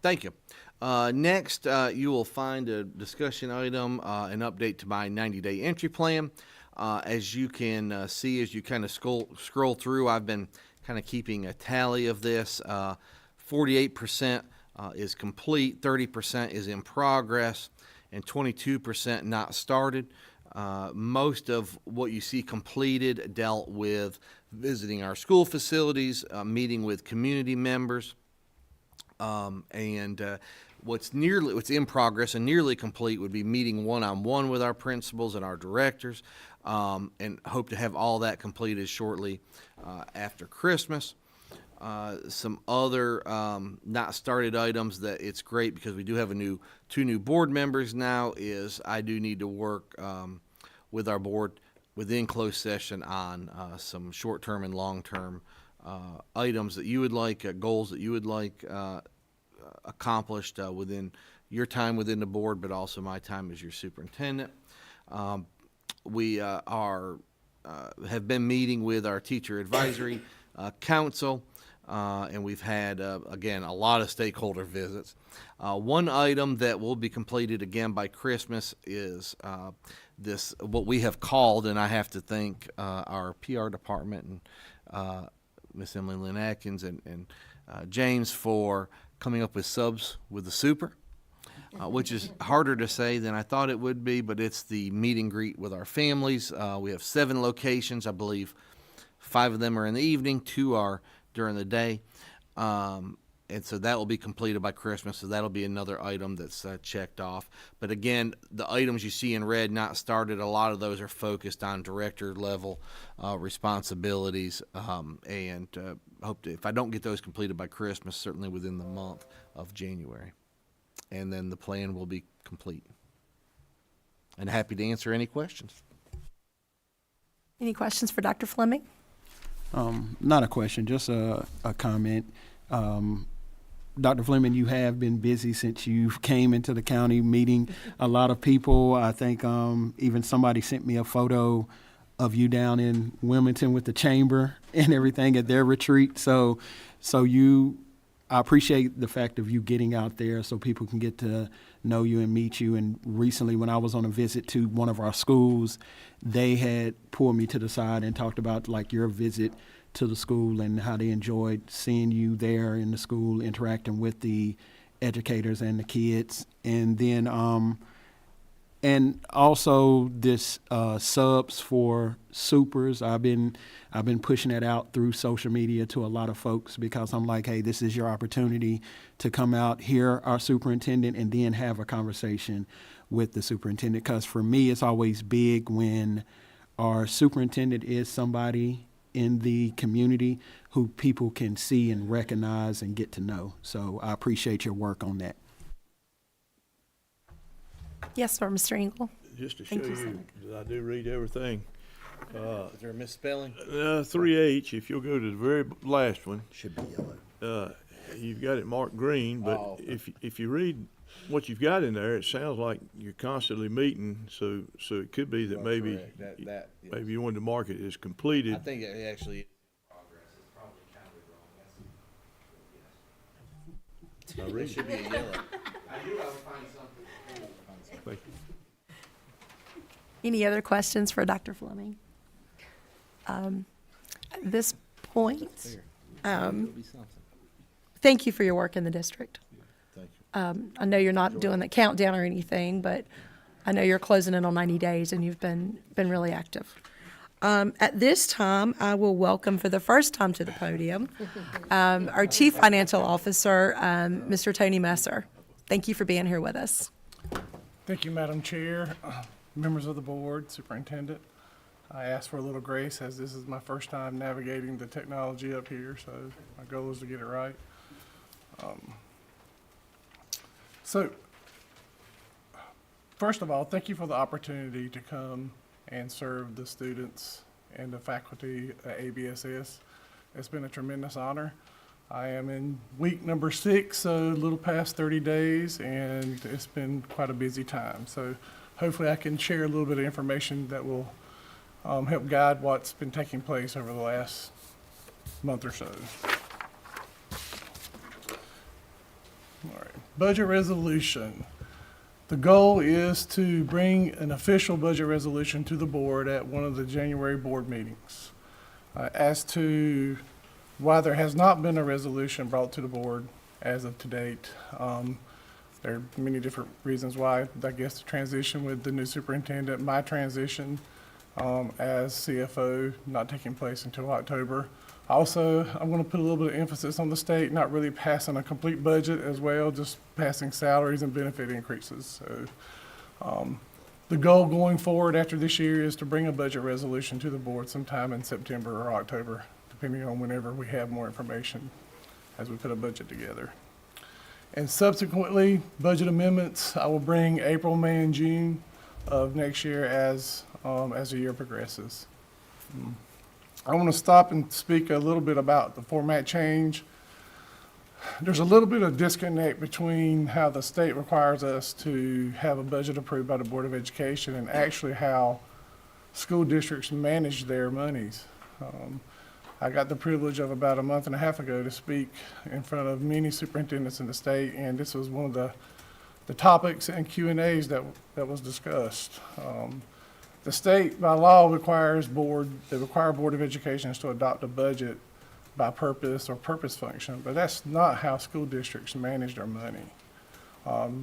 Thank you. Next, you will find a discussion item, an update to my 90-day entry plan. As you can see, as you kind of scroll through, I've been kind of keeping a tally of this. 48% is complete, 30% is in progress, and 22% not started. Most of what you see completed dealt with visiting our school facilities, meeting with community members, and what's in progress and nearly complete would be meeting one-on-one with our principals and our directors, and hope to have all that completed shortly after Christmas. Some other not started items that it's great because we do have two new board members now is I do need to work with our board within closed session on some short-term and long-term items that you would like, goals that you would like accomplished within your time within the board, but also my time as your superintendent. We have been meeting with our teacher advisory council, and we've had, again, a lot of stakeholder visits. One item that will be completed again by Christmas is this, what we have called, and I have to thank our PR department and Miss Emily Lynn Atkins and James for coming up with subs with the super, which is harder to say than I thought it would be, but it's the meet and greet with our families. We have 7 locations. I believe 5 of them are in the evening, 2 are during the day. And so that will be completed by Christmas, so that'll be another item that's checked off. But again, the items you see in red not started, a lot of those are focused on director level responsibilities, and hope to, if I don't get those completed by Christmas, certainly within the month of January. And then the plan will be complete. And happy to answer any questions. Any questions for Dr. Fleming? Not a question, just a comment. Dr. Fleming, you have been busy since you came into the county, meeting a lot of people. I think even somebody sent me a photo of you down in Wilmington with the chamber and everything at their retreat. So I appreciate the fact of you getting out there so people can get to know you and meet you. And recently, when I was on a visit to one of our schools, they had pulled me to the side and talked about like your visit to the school and how they enjoyed seeing you there in the school, interacting with the educators and the kids. And then, and also this subs for supers. I've been pushing that out through social media to a lot of folks because I'm like, hey, this is your opportunity to come out, hear our superintendent, and then have a conversation with the superintendent. Because for me, it's always big when our superintendent is somebody in the community who people can see and recognize and get to know. So I appreciate your work on that. Yes, sir, Mr. Engel. Just to show you that I do read everything. Is there a misspelling? 3H, if you'll go to the very last one. Should be yellow. you've got it marked green, but Oh. if you read what you've got in there, it sounds like you're constantly meeting, so it could be that That's maybe, correct. That is- maybe you wanted to mark it as completed. I think it actually. I It read should be a yellow. I knew I would find something. Thank you. Any other questions for Dr. Fleming? At this point, thank you for your work in the district. Thank you. I know you're not doing the countdown or anything, but I know you're closing in on 90 days, and you've been really active. At this time, I will welcome for the first time to the podium our Chief Financial Officer, Mr. Tony Messer. Thank you for being here with us. Thank you, Madam Chair, members of the board, superintendent. I ask for a little grace as this is my first time navigating the technology up here, so my goal is to get it right. So, first of all, thank you for the opportunity to come and serve the students and the faculty at ABSS. It's been a tremendous honor. I am in week number 6, so a little past 30 days, and it's been quite a busy time. So hopefully I can share a little bit of information that will help guide what's been taking place over the last month or so. All right, budget resolution. The goal is to bring an official budget resolution to the board at one of the January board meetings. As to why there has not been a resolution brought to the board as of to date, there are many different reasons why. I guess the transition with the new superintendent, my transition as CFO not taking place until October. Also, I'm going to put a little bit of emphasis on the state not really passing a complete budget as well, just passing salaries and benefit increases. So the goal going forward after this year is to bring a budget resolution to the board sometime in September or October, depending on whenever we have more information as we put a budget together. And subsequently, budget amendments, I will bring April, May, and June of next year as the year progresses. I want to stop and speak a little bit about the format change. There's a little bit of disconnect between how the state requires us to have a budget approved by the Board of Education and actually how school districts manage their monies. I got the privilege of about a month and a half ago to speak in front of many superintendents in the state, and this was one of the topics and Q&As that was discussed. The state, by law, requires Board of Education to adopt a budget by purpose or purpose function, but that's not how school districts manage their money.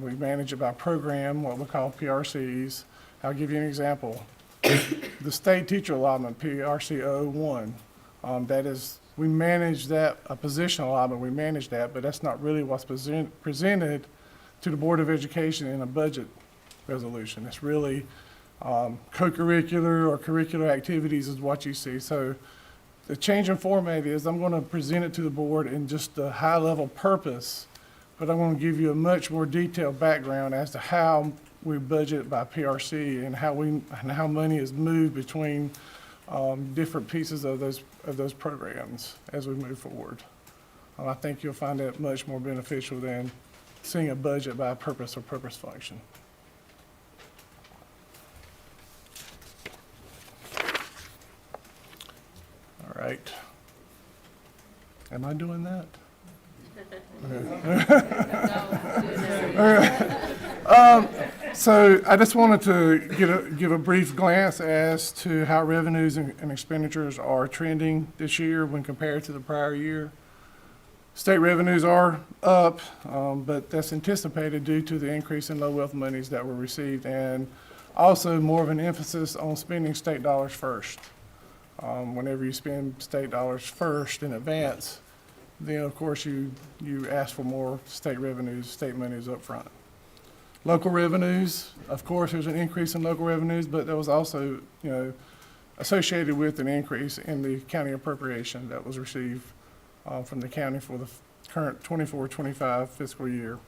We manage it by program, what we call PRCs. I'll give you an example. The state teacher allotment, PRC 01, that is, we manage that, a position allotment, we manage that, but that's not really what's presented to the Board of Education in a budget resolution. It's really co-curricular or curricular activities is what you see. So the change in format is I'm going to present it to the board in just a high-level purpose, but I'm going to give you a much more detailed background as to how we budget by PRC and how money is moved between different pieces of those programs as we move forward. I think you'll find that much more beneficial than seeing a budget by purpose or purpose function. All right. Am I doing that? So I just wanted to give a brief glance as to how revenues and expenditures are trending this year when compared to the prior year. State revenues are up, but that's anticipated due to the increase in low wealth monies that were received and also more of an emphasis on spending state dollars first. Whenever you spend state dollars first in advance, then of course you ask for more state revenues, state monies up front. Local revenues, of course, there's an increase in local revenues, but there was also, associated with an increase in the county appropriation that was received from the county for the current 24-25 fiscal year.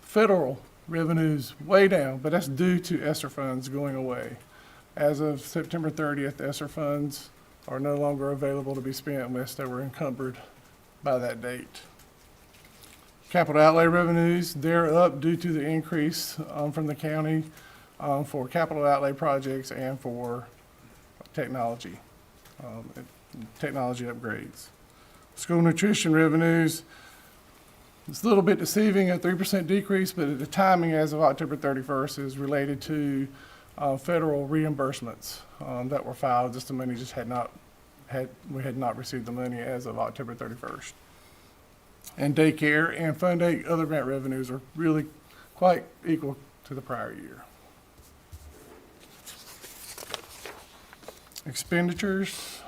Federal revenues way down, but that's due to ESSER funds going away. As of September 30th, ESSER funds are no longer available to be spent unless they were encumbered by that date. Capital outlay revenues, they're up due to the increase from the county for capital outlay projects and for technology, technology upgrades. School nutrition revenues, it's a little bit deceiving, a 3% decrease, but the timing as of October 31st is related to federal reimbursements that were filed. Just the money just we had not received the money as of October 31st. And daycare and Fund 8 other grant revenues are really quite equal to the prior year. Expenditures.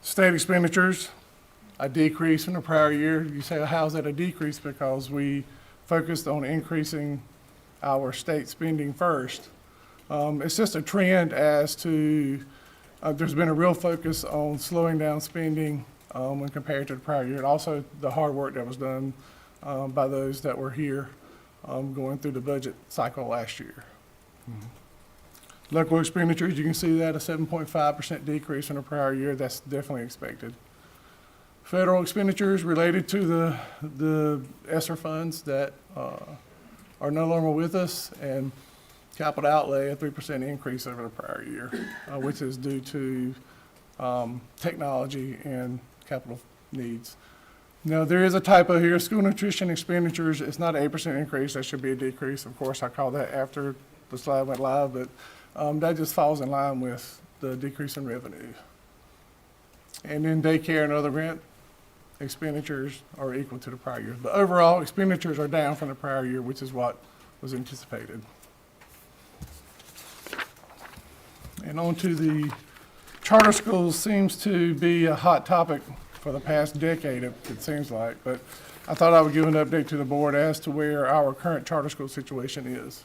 State expenditures, a decrease from the prior year. You say, how's that a decrease? Because we focused on increasing our state spending first. It's just a trend as to, there's been a real focus on slowing down spending when compared to the prior year. And also the hard work that was done by those that were here going through the budget cycle last year. Local expenditures, you can see that a 7.5% decrease from the prior year. That's definitely expected. Federal expenditures related to the ESSER funds that are no longer with us, and capital outlay, a 3% increase over the prior year, which is due to technology and capital needs. Now, there is a typo here. School nutrition expenditures, it's not an 8% increase. That should be a decrease. Of course, I called that after the slide went live, but that just falls in line with the decrease in revenue. And then daycare and other rent expenditures are equal to the prior year. But overall, expenditures are down from the prior year, which is what was anticipated. And on to the charter schools. Seems to be a hot topic for the past decade, it seems like. But I thought I would give an update to the board as to where our current charter school situation is.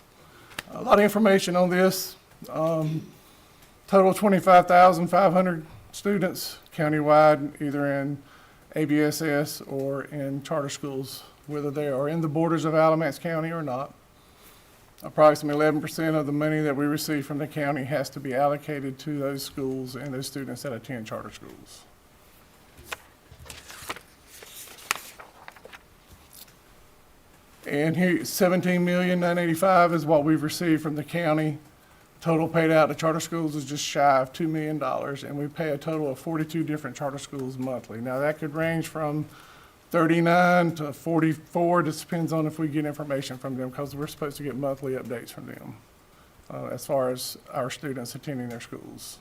A lot of information on this. Total 25,500 students countywide, either in ABSS or in charter schools, whether they are in the borders of Alamance County or not. Approximately 11% of the money that we receive from the county has to be allocated to those schools and those students that attend charter schools. And here, $17,985,000 is what we've received from the county. Total paid out to charter schools is just shy of $2 million, and we pay a total of 42 different charter schools monthly. Now, that could range from 39 to 44, just depends on if we get information from them, because we're supposed to get monthly updates from them as far as our students attending their schools.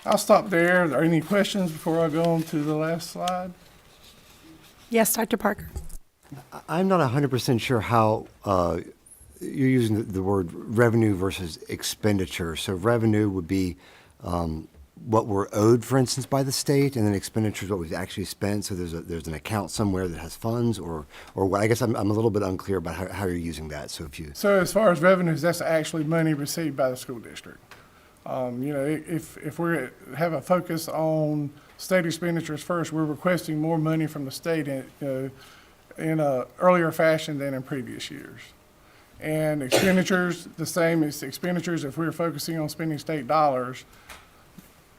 I'll stop there. Are there any questions before I go on to the last slide? Yes, Dr. Parker. I'm not 100% sure how you're using the word revenue versus expenditure. So revenue would be what we're owed, for instance, by the state, and then expenditure is what we've actually spent. So there's an account somewhere that has funds, or what? I guess I'm a little bit unclear about how you're using that. So So as far as revenues, that's actually money received by the school district. If we have a focus on state expenditures first, we're requesting more money from the state in a earlier fashion than in previous years. And expenditures, the same as expenditures. If we're focusing on spending state dollars,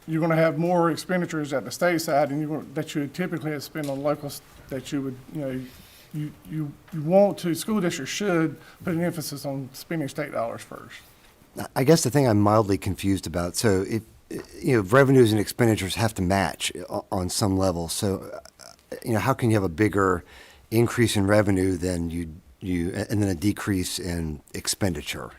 you're going to have more expenditures at the state side that you would typically have spent on locals that you would, you want to, school districts should put an emphasis on spending state dollars first. I guess the thing I'm mildly confused about, so if revenues and expenditures have to match on some level. So, how can you have a bigger increase in revenue than and then a decrease in expenditure?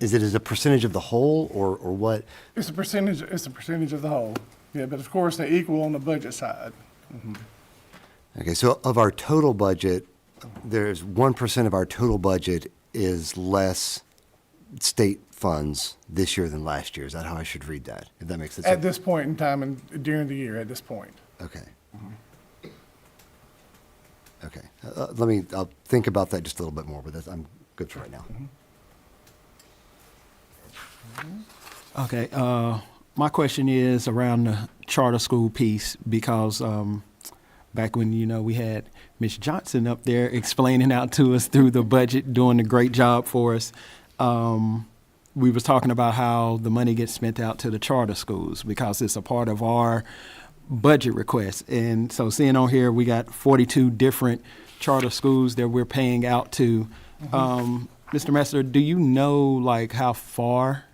Is it as a percentage of the whole, or what? It's a percentage. It's a percentage of the whole. Yeah, but of course they equal on the budget side. Mm-hmm. Okay, so of our total budget, there's 1% of our total budget is less state funds this year than last year. Is that how I should read that? If that makes sense. At this point in time and during the year, at this point. Okay. Okay. I'll think about that just a little bit more, but I'm good for right now. Okay, my question is around the charter school piece, because back when, we had Ms. Johnson up there explaining out to us through the budget, doing a great job for us. we was talking about how the money gets spent out to the charter schools because it's a part of our budget request. And so seeing on here, we got 42 different charter schools that we're paying out to. Mr. Messer, do you know like how far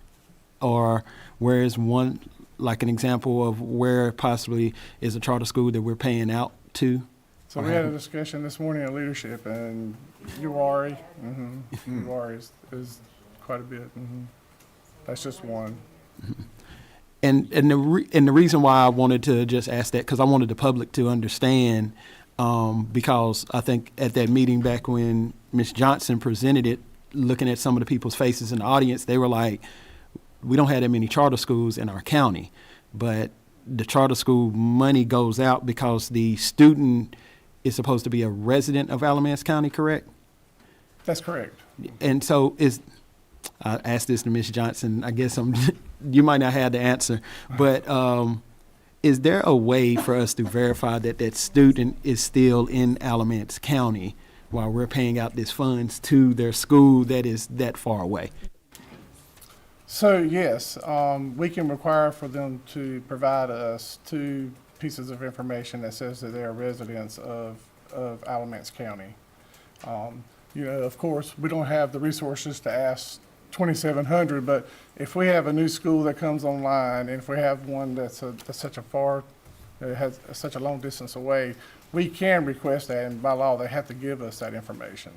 or where is one, like an example of where possibly is a charter school that we're paying out to? So we had a discussion this morning in leadership, and Uwari, Uwari is quite a bit. That's just one. And the reason why I wanted to just ask that, because I wanted the public to understand, because I think at that meeting back when Ms. Johnson presented it, looking at some of the people's faces in the audience, they were like, we don't have that many charter schools in our county, but the charter school money goes out because the student is supposed to be a resident of Alamance County, correct? That's correct. And so I asked this to Ms. Johnson, I guess you might not have the answer, but is there a way for us to verify that that student is still in Alamance County while we're paying out these funds to their school that is that far away? So yes, we can require for them to provide us 2 pieces of information that says that they are residents of Alamance County. You know, of course, we don't have the resources to ask 2,700, but if we have a new school that comes online, and if we have one that's such a far, that has such a long distance away, we can request that, and by law, they have to give us that information.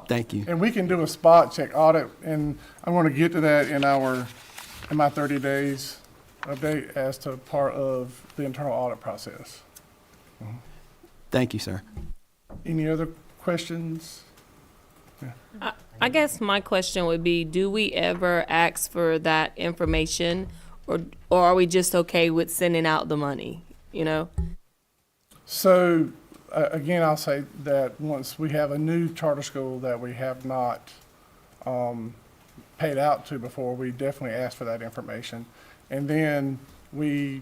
Thank you. And we can do a spot check audit, and I'm going to get to that in my 30 days update as to part of the internal audit process. Thank you, sir. Any other questions? I guess my question would be, do we ever ask for that information, or are we just okay with sending out the money, you know? So, again, I'll say that once we have a new charter school that we have not paid out to before, we definitely ask for that information. And then we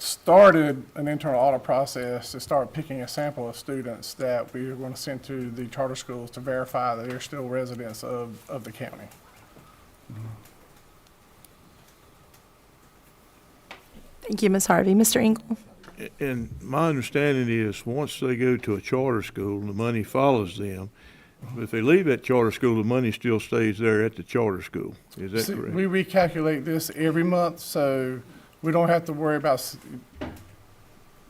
started an internal audit process to start picking a sample of students that we are going to send to the charter schools to verify that they're still residents of the county. Thank you, Ms. Harvey. Mr. Engel? And my understanding is, once they go to a charter school, the money follows them. If they leave that charter school, the money still stays there at the charter school. Is that correct? We recalculate this every month, so we don't have to worry about,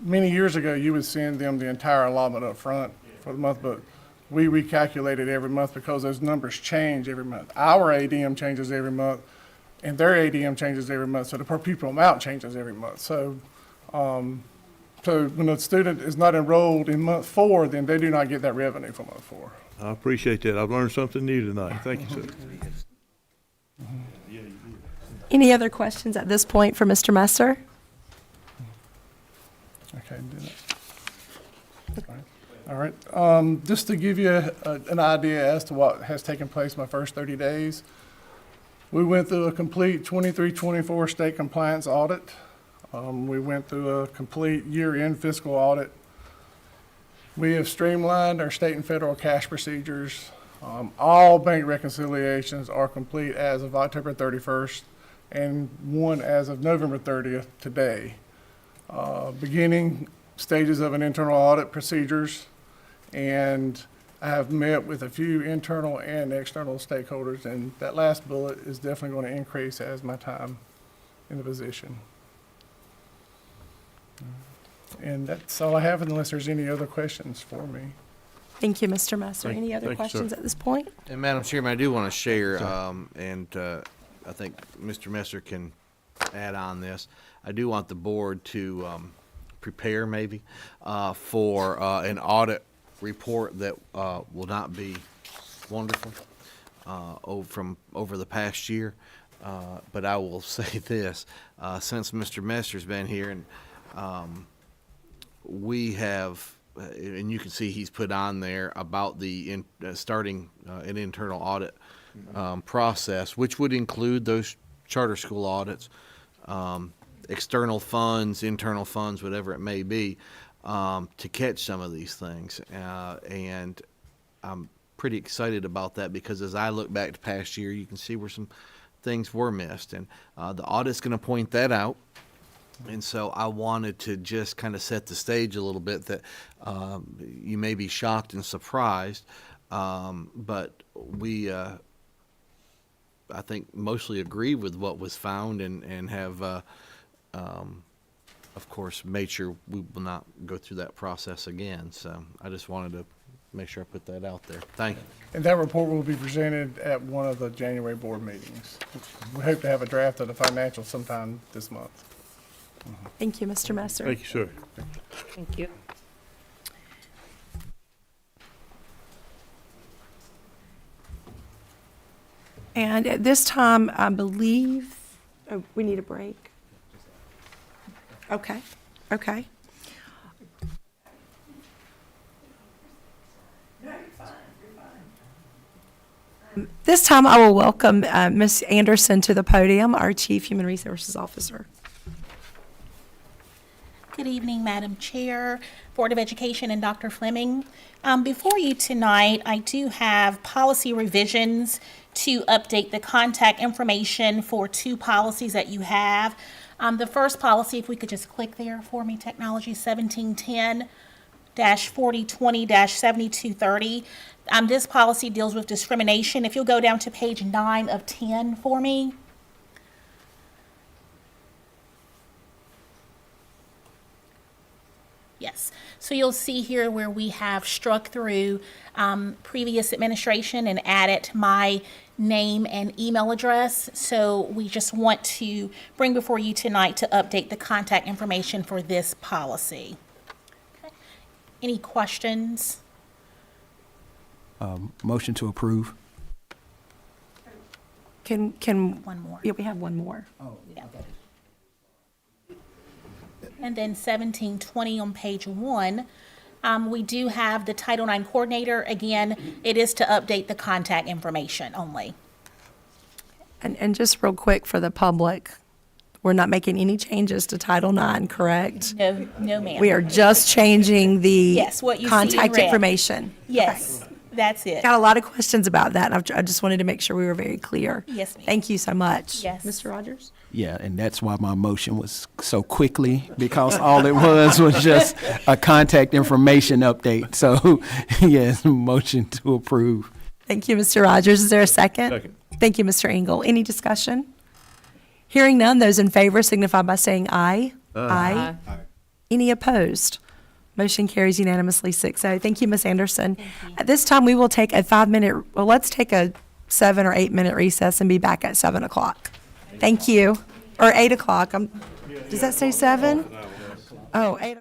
many years ago, you would send them the entire allotment up front for the month, but we recalculate it every month because those numbers change every month. Our ADM changes every month, and their ADM changes every month, so the per pupil amount changes every month. So when a student is not enrolled in month 4, then they do not get that revenue for month 4. I appreciate that. I've learned something new tonight. Thank you, sir. Any other questions at this point for Mr. Messer? Okay, do that. All right. Just to give you an idea as to what has taken place my first 30 days, we went through a complete 23-24 state compliance audit. We went through a complete year-end fiscal audit. We have streamlined our state and federal cash procedures. All bank reconciliations are complete as of October 31st and one as of November 30th today. Beginning stages of an internal audit procedures, and I have met with a few internal and external stakeholders, and that last bullet is definitely going to increase as my time in the position. And that's all I have, unless there's any other questions for me. Thank you, Mr. Messer. Any other questions at this point? And Madam Chairman, I do want to share, and I think Mr. Messer can add on this. I do want the board to prepare maybe for an audit report that will not be wonderful over the past year. But I will say this, since Mr. Messer's been here, and we have, and you can see he's put on there about the starting an internal audit process, which would include those charter school audits, external funds, internal funds, whatever it may be, to catch some of these things. And pretty excited about that because as I look back to past year, you can see where some things were missed, and the audit's going to point that out. And so I wanted to just kind of set the stage a little bit that you may be shocked and surprised, but we, I think, mostly agree with what was found and have, of course, made sure we will not go through that process again. So I just wanted to make sure I put that out there. Thank you. And that report will be presented at one of the January board meetings. We hope to have a draft of the financials sometime this month. Thank you, Mr. Messer. Thank you, sir. Thank you. And at this time, I believe, oh, we need a break. Okay, okay. This time, I will welcome Ms. Anderson to the podium, our Chief Human Resources Officer. Good evening, Madam Chair, Board of Education, and Dr. Fleming. Before you tonight, I do have policy revisions to update the contact information for two policies that you have. The first policy, if we could just click there for me, technology 1710-4020-7230. This policy deals with discrimination. If you'll go down to page 9 of 10 for me. Yes, so you'll see here where we have struck through previous administration and added my name and email address. So we just want to bring before you tonight to update the contact information for this policy. Okay. Any questions? Motion to approve. Can, One more. yeah, we have one more. Yeah. And then 1720 on page 1, we do have the Title IX coordinator. Again, it is to update the contact information only. And just real quick for the public, we're not making any changes to Title IX, correct? No, ma'am. We are just changing the Yes, what you see in contact red. information. Yes, that's it. Got a lot of questions about that, and I just wanted to make sure we were very clear. Yes, ma'am. Thank you so much. Yes. Mr. Rogers? Yeah, and that's why my motion was so quickly, because all it was just a contact information update. So, yes, motion to approve. Thank you, Mr. Rogers. Is there a second? Second. Thank you, Mr. Engel. Any discussion? Hearing none, those in favor signify by saying aye. Aye. Any opposed? Motion carries unanimously 6-0. Thank you, Ms. Anderson. At this time, we will take a 5-minute, well, let's take a 7 or 8 minute recess and be back at 7 o'clock. Thank you. Or 8 o'clock. Does that say 7? Oh, 8.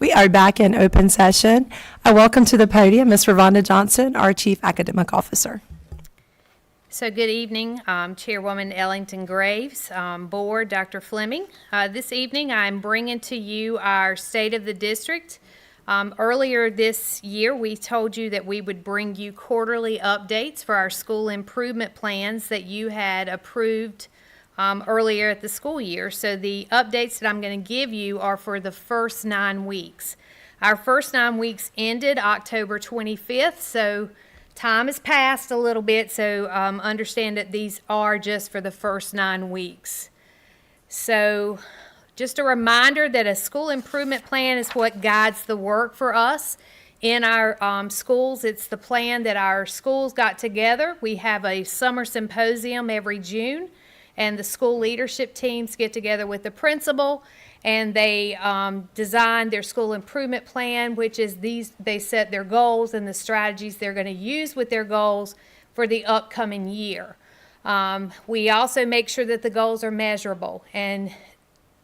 We are back in open session. I welcome to the podium Ms. Ravonda Johnson, our Chief Academic Officer. So good evening, Chairwoman Ellington Graves, Board, Dr. Fleming. This evening I'm bringing to you our State of the District. Earlier this year we told you that we would bring you quarterly updates for our school improvement plans that you had approved earlier at the school year. So the updates that I'm going to give you are for the first 9 weeks. Our first 9 weeks ended October 25th, so time has passed a little bit, so understand that these are just for the first 9 weeks. So just a reminder that a school improvement plan is what guides the work for us in our schools. It's the plan that our schools got together. We have a summer symposium every June, and the school leadership teams get together with the principal, and they design their school improvement plan, which is they set their goals and the strategies they're going to use with their goals for the upcoming year. We also make sure that the goals are measurable, and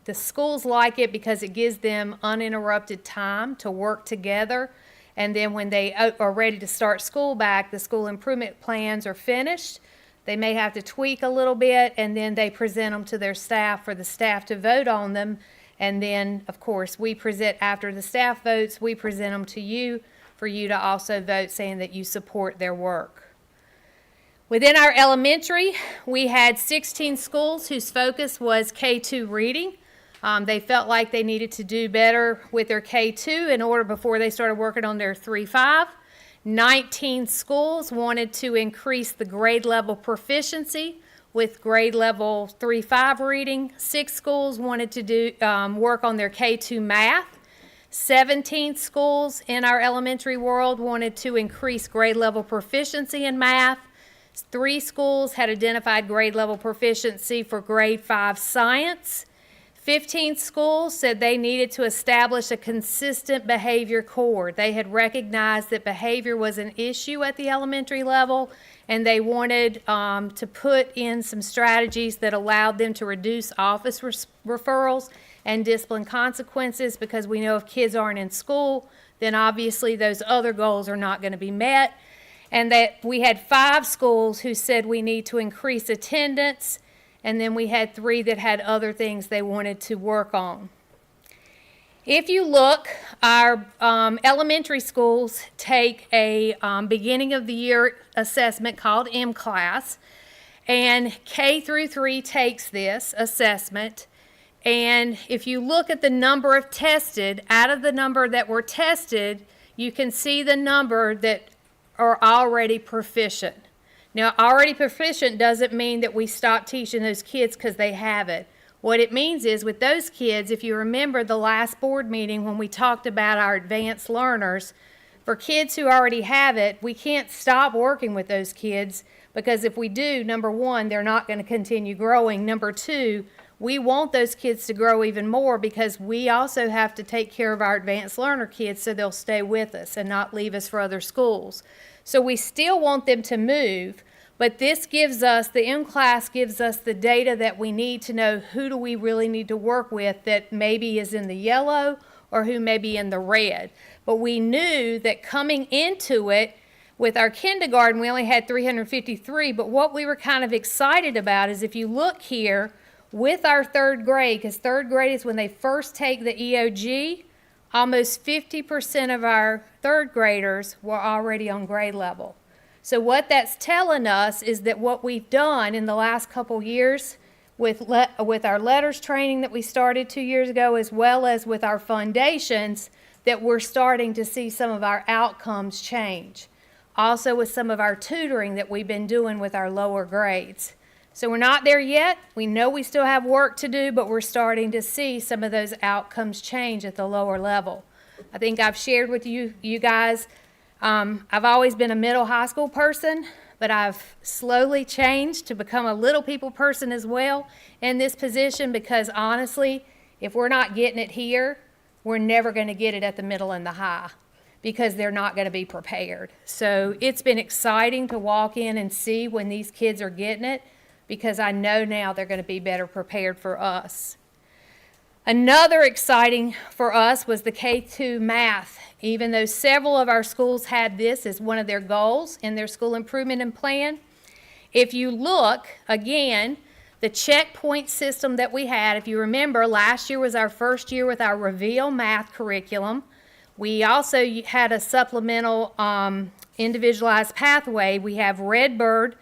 the schools like it because it gives them uninterrupted time to work together, and then when they are ready to start school back, the school improvement plans are finished. They may have to tweak a little bit, and then they present them to their staff for the staff to vote on them. And then, of course, we present, after the staff votes, we present them to you for you to also vote saying that you support their work. Within our elementary, we had 16 schools whose focus was K-2 reading. They felt like they needed to do better with their K-2 in order before they started working on their 3-5. 19 schools wanted to increase the grade level proficiency with grade level 3-5 reading. 6 schools wanted to do work on their K-2 math. 17 schools in our elementary world wanted to increase grade level proficiency in math. 3 schools had identified grade level proficiency for grade 5 science. 15 schools said they needed to establish a consistent behavior core. They had recognized that behavior was an issue at the elementary level, and they wanted to put in some strategies that allowed them to reduce office referrals and discipline consequences, because we know if kids aren't in school, then obviously those other goals are not going to be met. And that we had 5 schools who said we need to increase attendance, and then we had 3 that had other things they wanted to work on. If you look, our elementary schools take a beginning of the year assessment called M-Class, and K through 3 takes this assessment. And if you look at the number of tested, out of the number that were tested, you can see the number that are already proficient. Now, already proficient doesn't mean that we stop teaching those kids because they have it. What it means is with those kids, if you remember the last board meeting when we talked about our advanced learners, for kids who already have it, we can't stop working with those kids, because if we do, number one, they're not going to continue growing. Number two, we want those kids to grow even more, because we also have to take care of our advanced learner kids so they'll stay with us and not leave us for other schools. So we still want them to move, but this gives us, the M-Class gives us the data that we need to know who do we really need to work with that maybe is in the yellow or who may be in the red. But we knew that coming into it, with our kindergarten, we only had 353, but what we were kind of excited about is if you look here, with our 3rd grade, because 3rd grade is when they first take the EOG, almost 50% of our 3rd graders were already on grade level. So what that's telling us is that what we've done in the last couple years with our letters training that we started 2 years ago, as well as with our foundations, that we're starting to see some of our outcomes change. Also with some of our tutoring that we've been doing with our lower grades. So we're not there yet. We know we still have work to do, but we're starting to see some of those outcomes change at the lower level. I think I've shared with you guys, I've always been a middle high school person, but I've slowly changed to become a little people person as well in this position, because honestly, if we're not getting it here, we're never going to get it at the middle and the high, because they're not going to be prepared. So it's been exciting to walk in and see when these kids are getting it, because I know now they're going to be better prepared for us. Another exciting for us was the K-2 math. Even though several of our schools had this as one of their goals in their school improvement and plan, if you look, again, the checkpoint system that we had, if you remember, last year was our first year with our Reveal math curriculum. We also had a supplemental individualized pathway. We have Redbird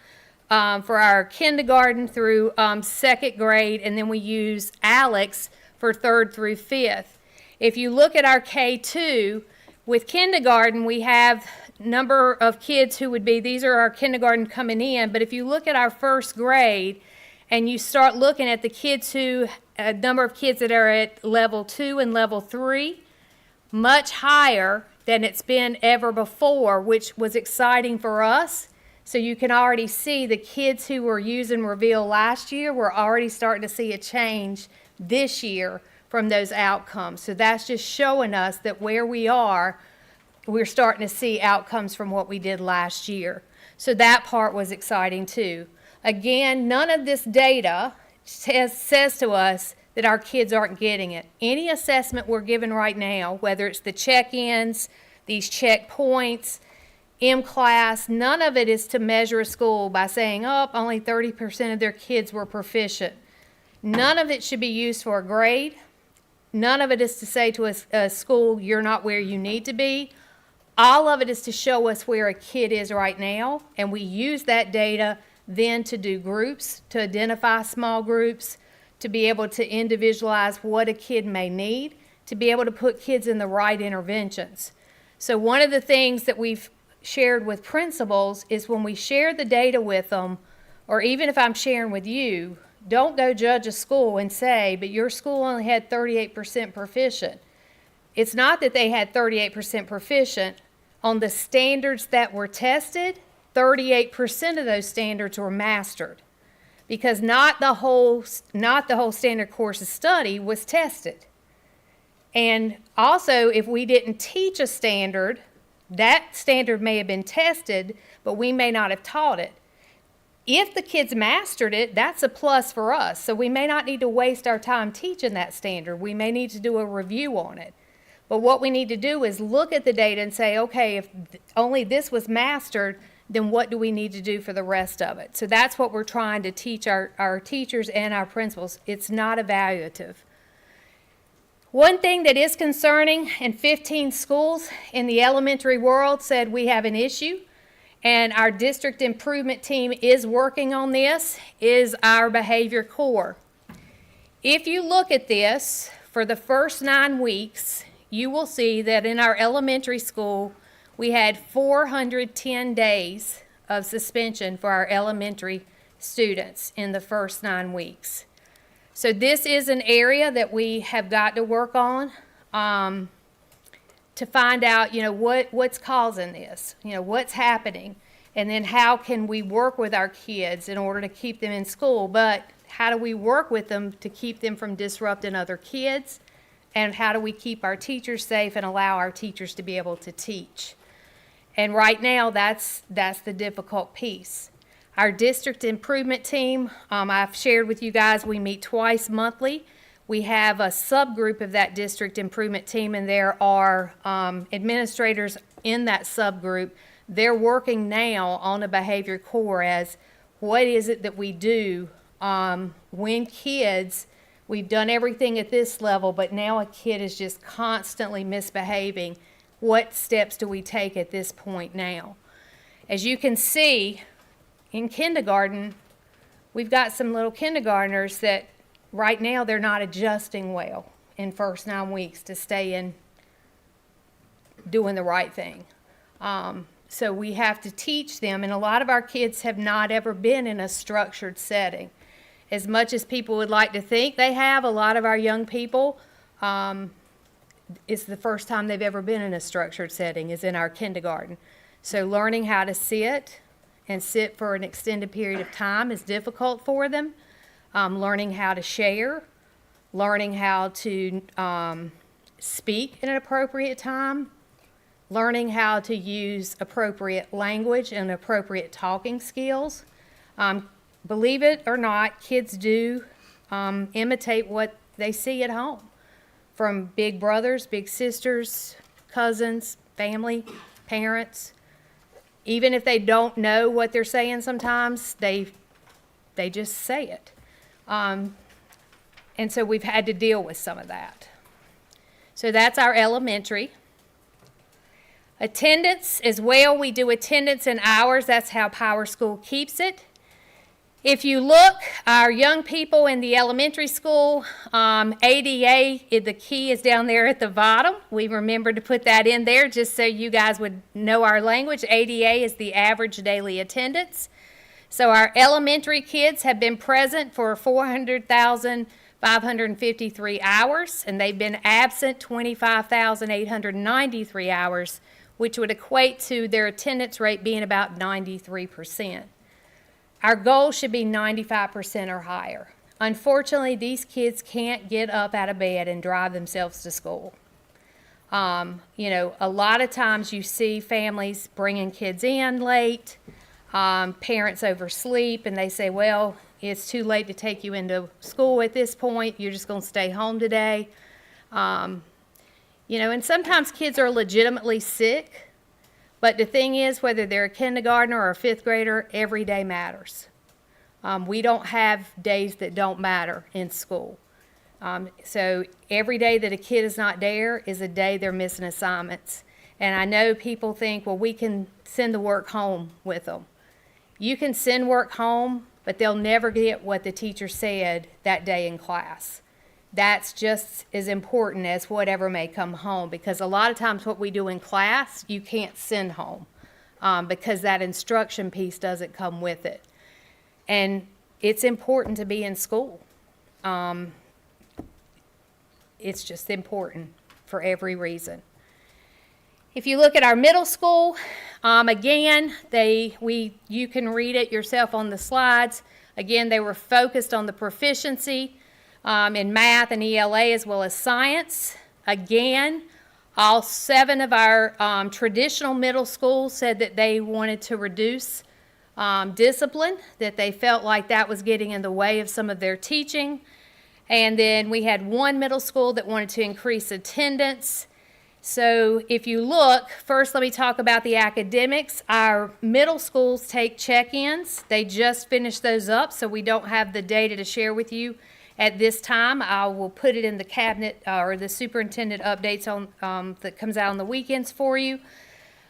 for our kindergarten through second grade, and then we use Alex for third through fifth. If you look at our K2, with kindergarten, we have number of kids who would be, these are our kindergarten coming in, but if you look at our first grade and you start looking at the kids who, number of kids that are at level 2 and level 3, much higher than it's been ever before, which was exciting for us. So you can already see the kids who were using Reveal last year, we're already starting to see a change this year from those outcomes. So that's just showing us that where we are, we're starting to see outcomes from what we did last year. So that part was exciting too. Again, none of this data says to us that our kids aren't getting it. Any assessment we're given right now, whether it's the check-ins, these checkpoints, M-class, none of it is to measure a school by saying, oh, only 30% of their kids were proficient. None of it should be used for a grade. None of it is to say to a school, you're not where you need to be. All of it is to show us where a kid is right now, and we use that data then to do groups, to identify small groups, to be able to individualize what a kid may need, to be able to put kids in the right interventions. So one of the things that we've shared with principals is when we share the data with them, or even if I'm sharing with you, don't go judge a school and say, but your school only had 38% proficient. It's not that they had 38% proficient. On the standards that were tested, 38% of those standards were mastered, because not the whole standard course of study was tested. And also, if we didn't teach a standard, that standard may have been tested, but we may not have taught it. If the kids mastered it, that's a plus for us. So we may not need to waste our time teaching that standard. We may need to do a review on it. But what we need to do is look at the data and say, okay, if only this was mastered, then what do we need to do for the rest of it? So that's what we're trying to teach our teachers and our principals. It's not evaluative. One thing that is concerning, in 15 schools in the elementary world said we have an issue, and our district improvement team is working on this, is our behavior core. If you look at this, for the first 9 weeks, you will see that in our elementary school, we had 410 days of suspension for our elementary students in the first 9 weeks. So this is an area that we have got to work on to find out, what's causing this, what's happening, and then how can we work with our kids in order to keep them in school. But how do we work with them to keep them from disrupting other kids, and how do we keep our teachers safe and allow our teachers to be able to teach? And right now, that's the difficult piece. Our district improvement team, I've shared with you guys, we meet twice monthly. We have a subgroup of that district improvement team, and there are administrators in that subgroup. They're working now on a behavior core as what is it that we do when kids, we've done everything at this level, but now a kid is just constantly misbehaving. What steps do we take at this point now? As you can see, in kindergarten, we've got some little kindergartners that right now they're not adjusting well in first 9 weeks to stay in doing the right thing. So we have to teach them, and a lot of our kids have not ever been in a structured setting. As much as people would like to think they have, a lot of our young people, it's the first time they've ever been in a structured setting is in our kindergarten. So learning how to sit and sit for an extended period of time is difficult for them. Learning how to share, learning how to speak in an appropriate time, learning how to use appropriate language and appropriate talking skills. Believe it or not, kids do imitate what they see at home. from big brothers, big sisters, cousins, family, parents. Even if they don't know what they're saying sometimes, they just say it. And so we've had to deal with some of that. So that's our elementary. Attendance as well, we do attendance in hours. That's how Power School keeps it. If you look, our young people in the elementary school, ADA, the key is down there at the bottom. We remembered to put that in there just so you guys would know our language. ADA is the average daily attendance. So our elementary kids have been present for 400,553 hours, and they've been absent 25,893 hours, which would equate to their attendance rate being about 93%. Our goal should be 95% or higher. Unfortunately, these kids can't get up out of bed and drive themselves to school. You know, a lot of times you see families bringing kids in late, parents oversleep, and they say, well, it's too late to take you into school at this point. You're just going to stay home today. You know, and sometimes kids are legitimately sick. But the thing is, whether they're a kindergartner or a fifth grader, every day matters. We don't have days that don't matter in school. So every day that a kid is not there is a day they're missing assignments. And I know people think, well, we can send the work home with them. You can send work home, but they'll never get what the teacher said that day in class. That's just as important as whatever may come home, because a lot of times what we do in class, you can't send home because that instruction piece doesn't come with it. And it's important to be in school. It's just important for every reason. If you look at our middle school, again, you can read it yourself on the slides. Again, they were focused on the proficiency in math and ELA as well as science. Again, all 7 of our traditional middle schools said that they wanted to reduce discipline, that they felt like that was getting in the way of some of their teaching. And then we had 1 middle school that wanted to increase attendance. So if you look, first let me talk about the academics. Our middle schools take check-ins. They just finished those up, so we don't have the data to share with you at this time. I will put it in the cabinet or the superintendent updates on that comes out on the weekends for you.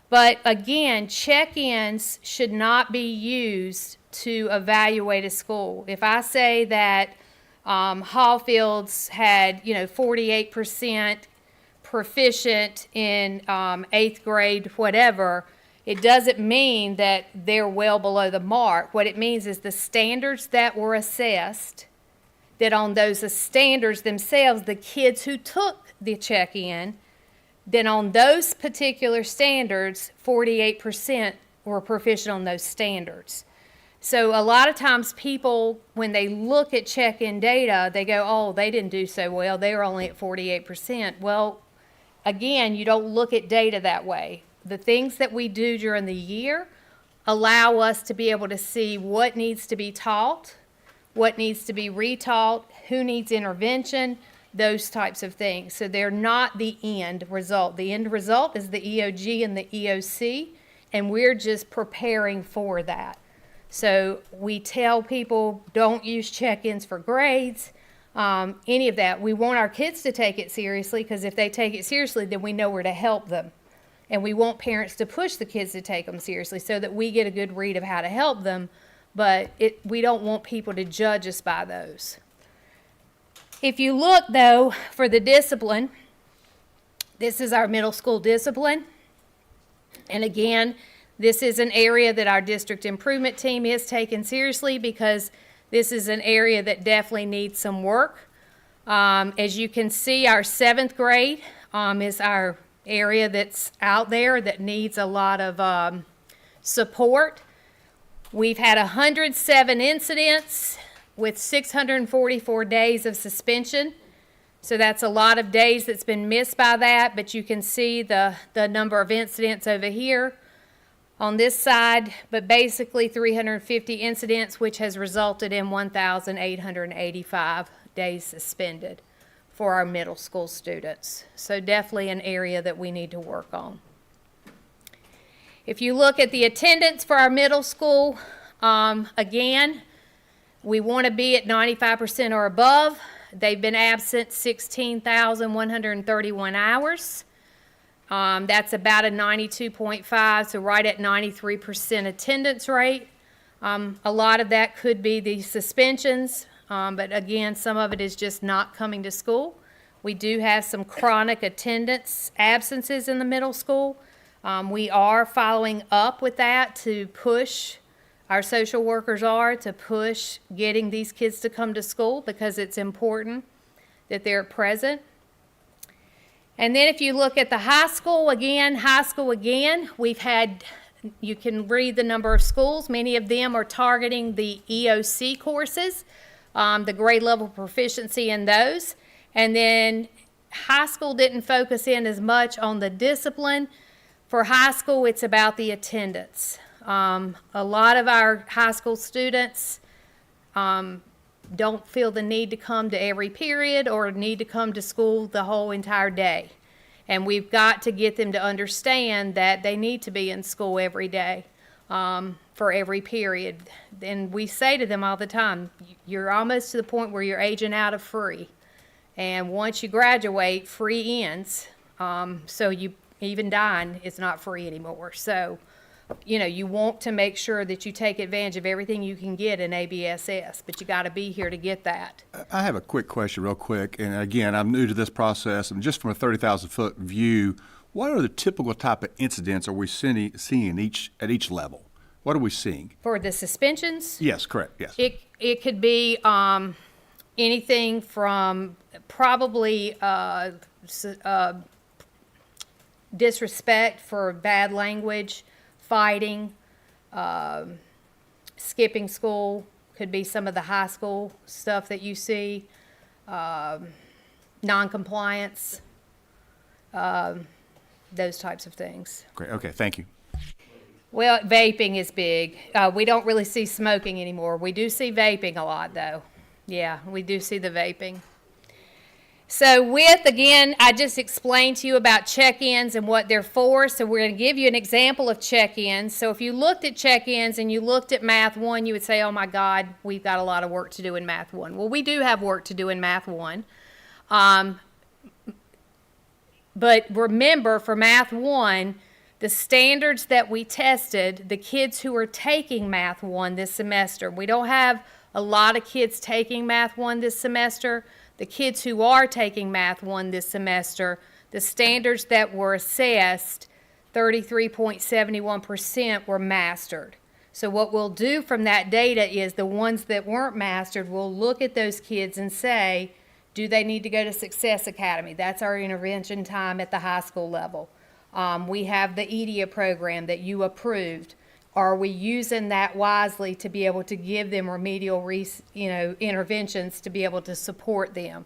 But again, check-ins should not be used to evaluate a school. If I say that Hallfields had 48% proficient in 8th grade, whatever, it doesn't mean that they're well below the mark. What it means is the standards that were assessed, that on those standards themselves, the kids who took the check-in, then on those particular standards, 48% were proficient on those standards. So a lot of times people, when they look at check-in data, they go, oh, they didn't do so well. They were only at 48%. Well, again, you don't look at data that way. The things that we do during the year allow us to be able to see what needs to be taught, what needs to be retaught, who needs intervention, those types of things. So they're not the end result. The end result is the EOG and the EOC, and we're just preparing for that. So we tell people don't use check-ins for grades, any of that. We want our kids to take it seriously, because if they take it seriously, then we know where to help them. And we want parents to push the kids to take them seriously so that we get a good read of how to help them. But we don't want people to judge us by those. If you look, though, for the discipline, this is our middle school discipline. And again, this is an area that our district improvement team is taking seriously, because this is an area that definitely needs some work. As you can see, our 7th grade is our area that's out there that needs a lot of support. We've had 107 incidents with 644 days of suspension. So that's a lot of days that's been missed by that, but you can see the number of incidents over here on this side, but basically 350 incidents, which has resulted in 1,885 days suspended for our middle school students. So definitely an area that we need to work on. If you look at the attendance for our middle school, again, we want to be at 95% or above. They've been absent 16,131 hours. That's about a 92.5, so right at 93% attendance rate. A lot of that could be the suspensions, but again, some of it is just not coming to school. We do have some chronic attendance absences in the middle school. We are following up with that to push, our social workers are, to push getting these kids to come to school because it's important that they're present. And then if you look at the high school again, we've had, you can read the number of schools. Many of them are targeting the EOC courses, the grade level proficiency in those. And then high school didn't focus in as much on the discipline. For high school, it's about the attendance. A lot of our high school students don't feel the need to come to every period or need to come to school the whole entire day. And we've got to get them to understand that they need to be in school every day for every period. And we say to them all the time, you're almost to the point where you're aging out of free. And once you graduate, free ends. So you even dying is not free anymore. So, you know, you want to make sure that you take advantage of everything you can get in ABSS, but you got to be here to get that. I have a quick question real quick, and again, I'm new to this process, and just from a 30,000-foot view, what are the typical type of incidents are we seeing at each level? What are we seeing? For the suspensions? Yes, correct, yes. It could be anything from probably disrespect for bad language, fighting, skipping school, could be some of the high school stuff that you see, non-compliance, those types of things. Great, okay, thank you. Well, vaping is big. We don't really see smoking anymore. We do see vaping a lot, though. Yeah, we do see the vaping. So again, I just explained to you about check-ins and what they're for. So we're going to give you an example of check-ins. So if you looked at check-ins and you looked at Math 1, you would say, oh my God, we've got a lot of work to do in Math 1. Well, we do have work to do in Math 1. But remember, for Math 1, the standards that we tested, the kids who are taking Math 1 this semester, we don't have a lot of kids taking Math 1 this semester. The kids who are taking Math 1 this semester, the standards that were assessed, 33.71% were mastered. So what we'll do from that data is the ones that weren't mastered, we'll look at those kids and say, do they need to go to Success Academy? That's our intervention time at the high school level. We have the EDIA program that you approved. Are we using that wisely to be able to give them remedial interventions to be able to support them?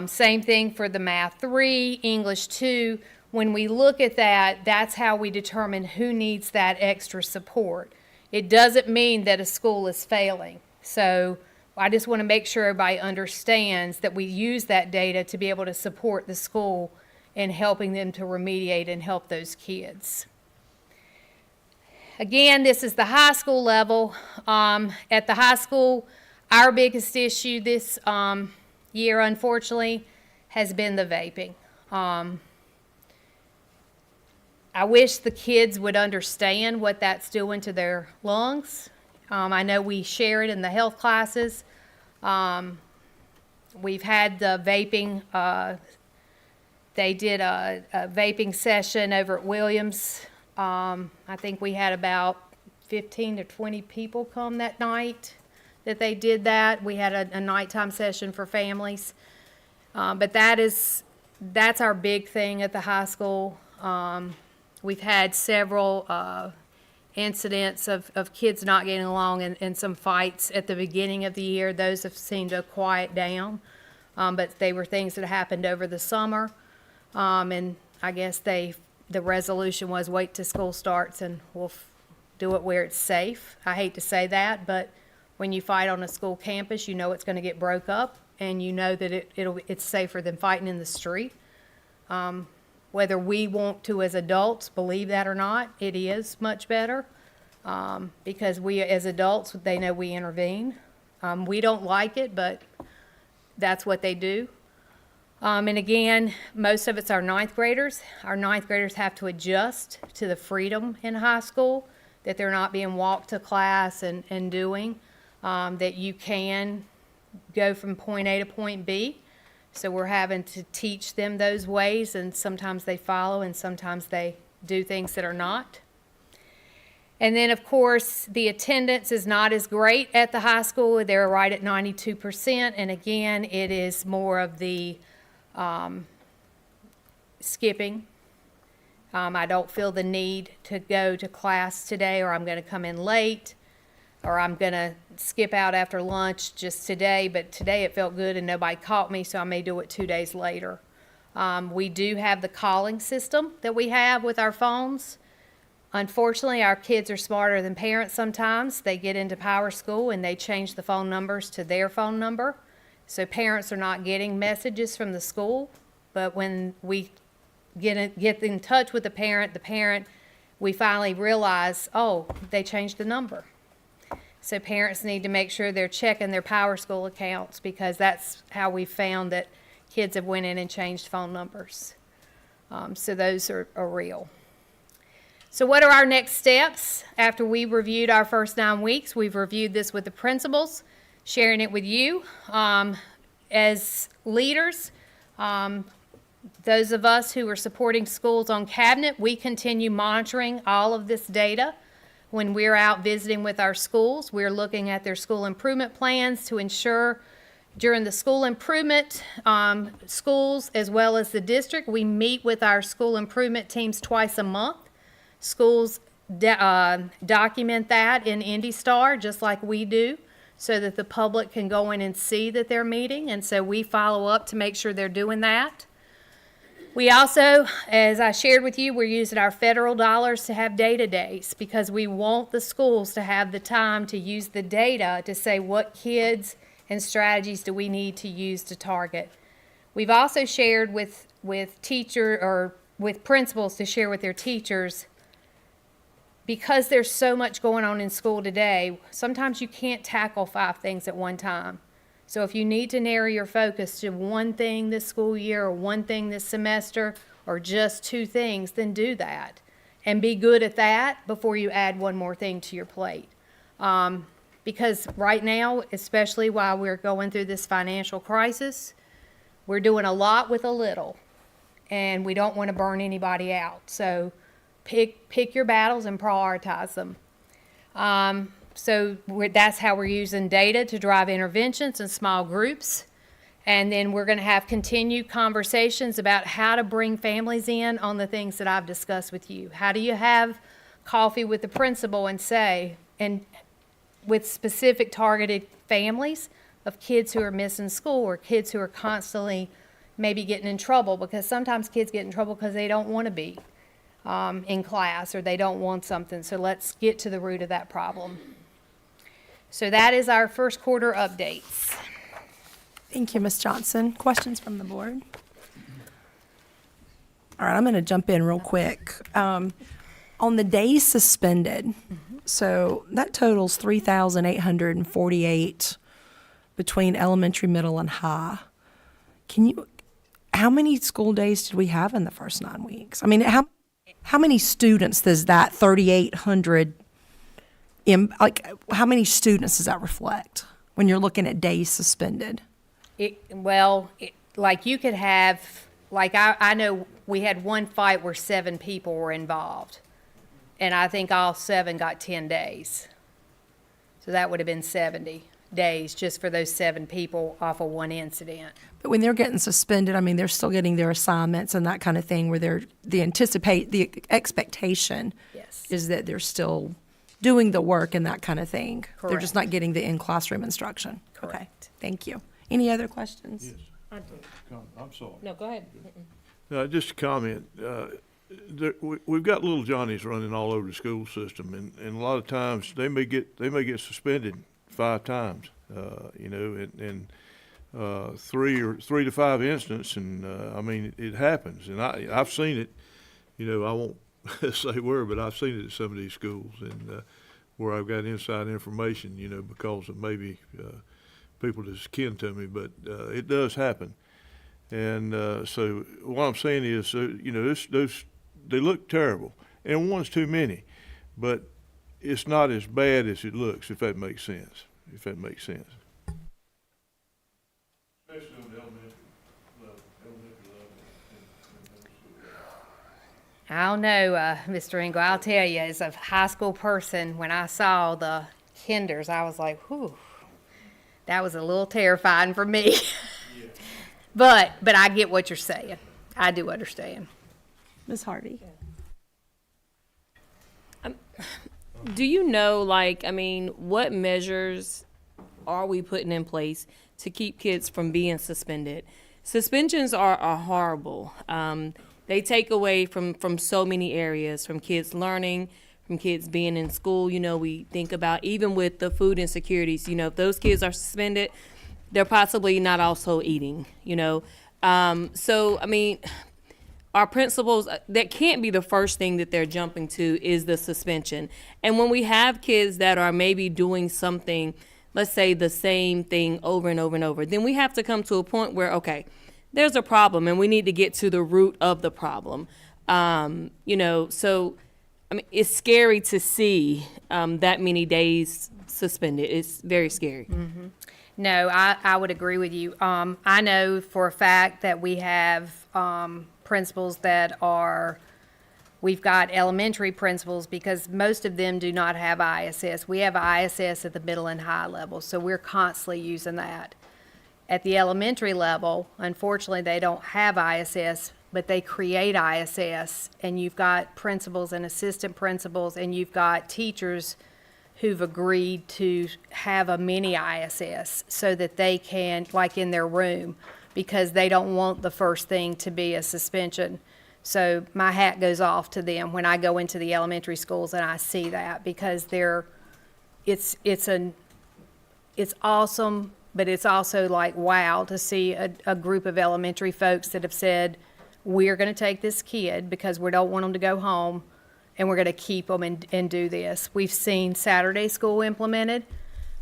Same thing for the Math 3, English 2. When we look at that, that's how we determine who needs that extra support. It doesn't mean that a school is failing. So I just want to make sure everybody understands that we use that data to be able to support the school in helping them to remediate and help those kids. Again, this is the high school level. At the high school, our biggest issue this year, unfortunately, has been the vaping. I wish the kids would understand what that's doing to their lungs. I know we share it in the health classes. We've had the vaping, they did a vaping session over at Williams. I think we had about 15 to 20 people come that night that they did that. We had a nighttime session for families. But that's our big thing at the high school. We've had several incidents of kids not getting along and some fights at the beginning of the year. Those have seemed to quiet down, but they were things that happened over the summer. And I guess the resolution was wait till school starts and we'll do it where it's safe. I hate to say that, but when you fight on a school campus, you know it's going to get broke up and you know that it's safer than fighting in the street. Whether we want to as adults believe that or not, it is much better, because we as adults, they know we intervene. We don't like it, but that's what they do. And again, most of it's our ninth graders. Our ninth graders have to adjust to the freedom in high school, that they're not being walked to class and doing, that you can go from point A to point B. So we're having to teach them those ways, and sometimes they follow and sometimes they do things that are not. And then, of course, the attendance is not as great at the high school. They're right at 92%. And again, it is more of the skipping. I don't feel the need to go to class today, or I'm going to come in late, or I'm going to skip out after lunch just today. But today it felt good and nobody caught me, so I may do it 2 days later. We do have the calling system that we have with our phones. Unfortunately, our kids are smarter than parents sometimes. They get into Power School and they change the phone numbers to their phone number. So parents are not getting messages from the school. But when we get in touch with the parent, we finally realize, oh, they changed the number. So parents need to make sure they're checking their Power School accounts, because that's how we found that kids have went in and changed phone numbers. So those are real. So what are our next steps? After we reviewed our first 9 weeks, we've reviewed this with the principals, sharing it with you. As leaders, those of us who are supporting schools on cabinet, we continue monitoring all of this data. When we're out visiting with our schools, we're looking at their school improvement plans to ensure during the school improvement schools as well as the district, we meet with our school improvement teams twice a month. Schools document that in IndyStar just like we do, so that the public can go in and see that they're meeting, and so we follow up to make sure they're doing that. We also, as I shared with you, we're using our federal dollars to have data days, because we want the schools to have the time to use the data to say what kids and strategies do we need to use to target. We've also shared with principals to share with their teachers, because there's so much going on in school today, sometimes you can't tackle 5 things at one time. So if you need to narrow your focus to one thing this school year or one thing this semester or just 2 things, then do that. And be good at that before you add one more thing to your plate. Because right now, especially while we're going through this financial crisis, we're doing a lot with a little. And we don't want to burn anybody out. So pick your battles and prioritize them. That's how we're using data to drive interventions in small groups. And then we're going to have continued conversations about how to bring families in on the things that I've discussed with you. How do you have coffee with the principal and say, and with specific targeted families of kids who are missing school or kids who are constantly maybe getting in trouble, because sometimes kids get in trouble because they don't want to be in class, or they don't want something. So let's get to the root of that problem. So that is our first quarter updates. Thank you, Ms. Johnson. Questions from the board? All right, I'm going to jump in real quick. On the days suspended, so that totals 3,848 between elementary, middle, and high. How many school days did we have in the first 9 weeks? I mean, how many students does that 3,800, how many students does that reflect when you're looking at days suspended? Like you could have, like I know we had one fight where 7 people were involved, and I think all 7 got 10 days. So that would have been 70 days just for those 7 people off of one incident. But when they're getting suspended, I mean, they're still getting their assignments and that kind of thing, where the expectation is that they're still doing the work and that kind of thing. Correct. They're just not getting the in-classroom instruction. Correct. Okay, thank you. Any other questions? Yes. I'm sorry. No, go ahead. Just a comment. We've got little Johnnies running all over the school system, and a lot of times they may get suspended 5 times. And three to five incidents, and I mean it happens, and I've seen it. You know, I won't say where, but I've seen it at some of these schools, and where I've got inside information. You know, because of maybe people that's kin to me, but it does happen. And so what I'm saying is, you know, those they look terrible, and one's too many, but it's not as bad as it looks, if that makes sense. If that makes sense. Especially on the elementary level. I don't know, Mr. Engel. I'll tell you, as a high school person, when I saw the kinders, I was like, whew, that was a little terrifying for me. But I get what you're saying. I do understand. Ms. Harvey? Do you know, like, I mean, what measures are we putting in place to keep kids from being suspended? Suspensions are horrible. They take away from so many areas, from kids learning, from kids being in school. You know, we think about even with the food insecurities, you know, if those kids are suspended, they're possibly not also eating, you know. So, I mean, our principals, that can't be the first thing that they're jumping to is the suspension. And when we have kids that are maybe doing something, let's say the same thing over and over and over, then we have to come to a point where, okay, there's a problem and we need to get to the root of the problem. You know, so, I mean, it's scary to see that many days suspended. It's very scary. Mm-hmm. No, I would agree with you. I know for a fact that we have principals that are, we've got elementary principals because most of them do not have ISS. We have ISS at the middle and high level, so we're constantly using that. At the elementary level, unfortunately, they don't have ISS, but they create ISS, and you've got principals and assistant principals, and you've got teachers who've agreed to have a mini ISS so that they can, like in their room, because they don't want the first thing to be a suspension. So my hat goes off to them when I go into the elementary schools and I see that, because it's awesome, but it's also like, wow, to see a group of elementary folks that have said, we're gonna take this kid because we don't want them to go home, and we're going to keep them and do this. We've seen Saturday school implemented,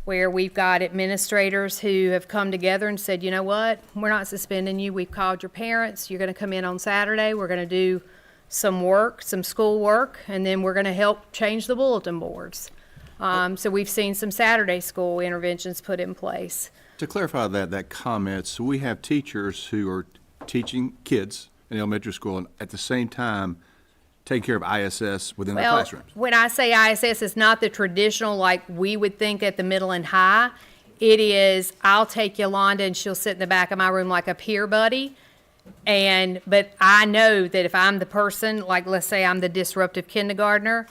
where we've got administrators who have come together and said, you know what, we're not suspending you. We've called your parents. You're going to come in on Saturday. We're going to do some work, some school work, and then we're going to help change the bulletin boards. So we've seen some Saturday school interventions put in place. To clarify that comment, so we have teachers who are teaching kids in elementary school and at the same time taking care of ISS within the classrooms. When I say ISS, it's not the traditional like we would think at the middle and high. It is, I'll take Yolanda and she'll sit in the back of my room like a peer buddy. But I know that if I'm the person, like let's say I'm the disruptive kindergartner,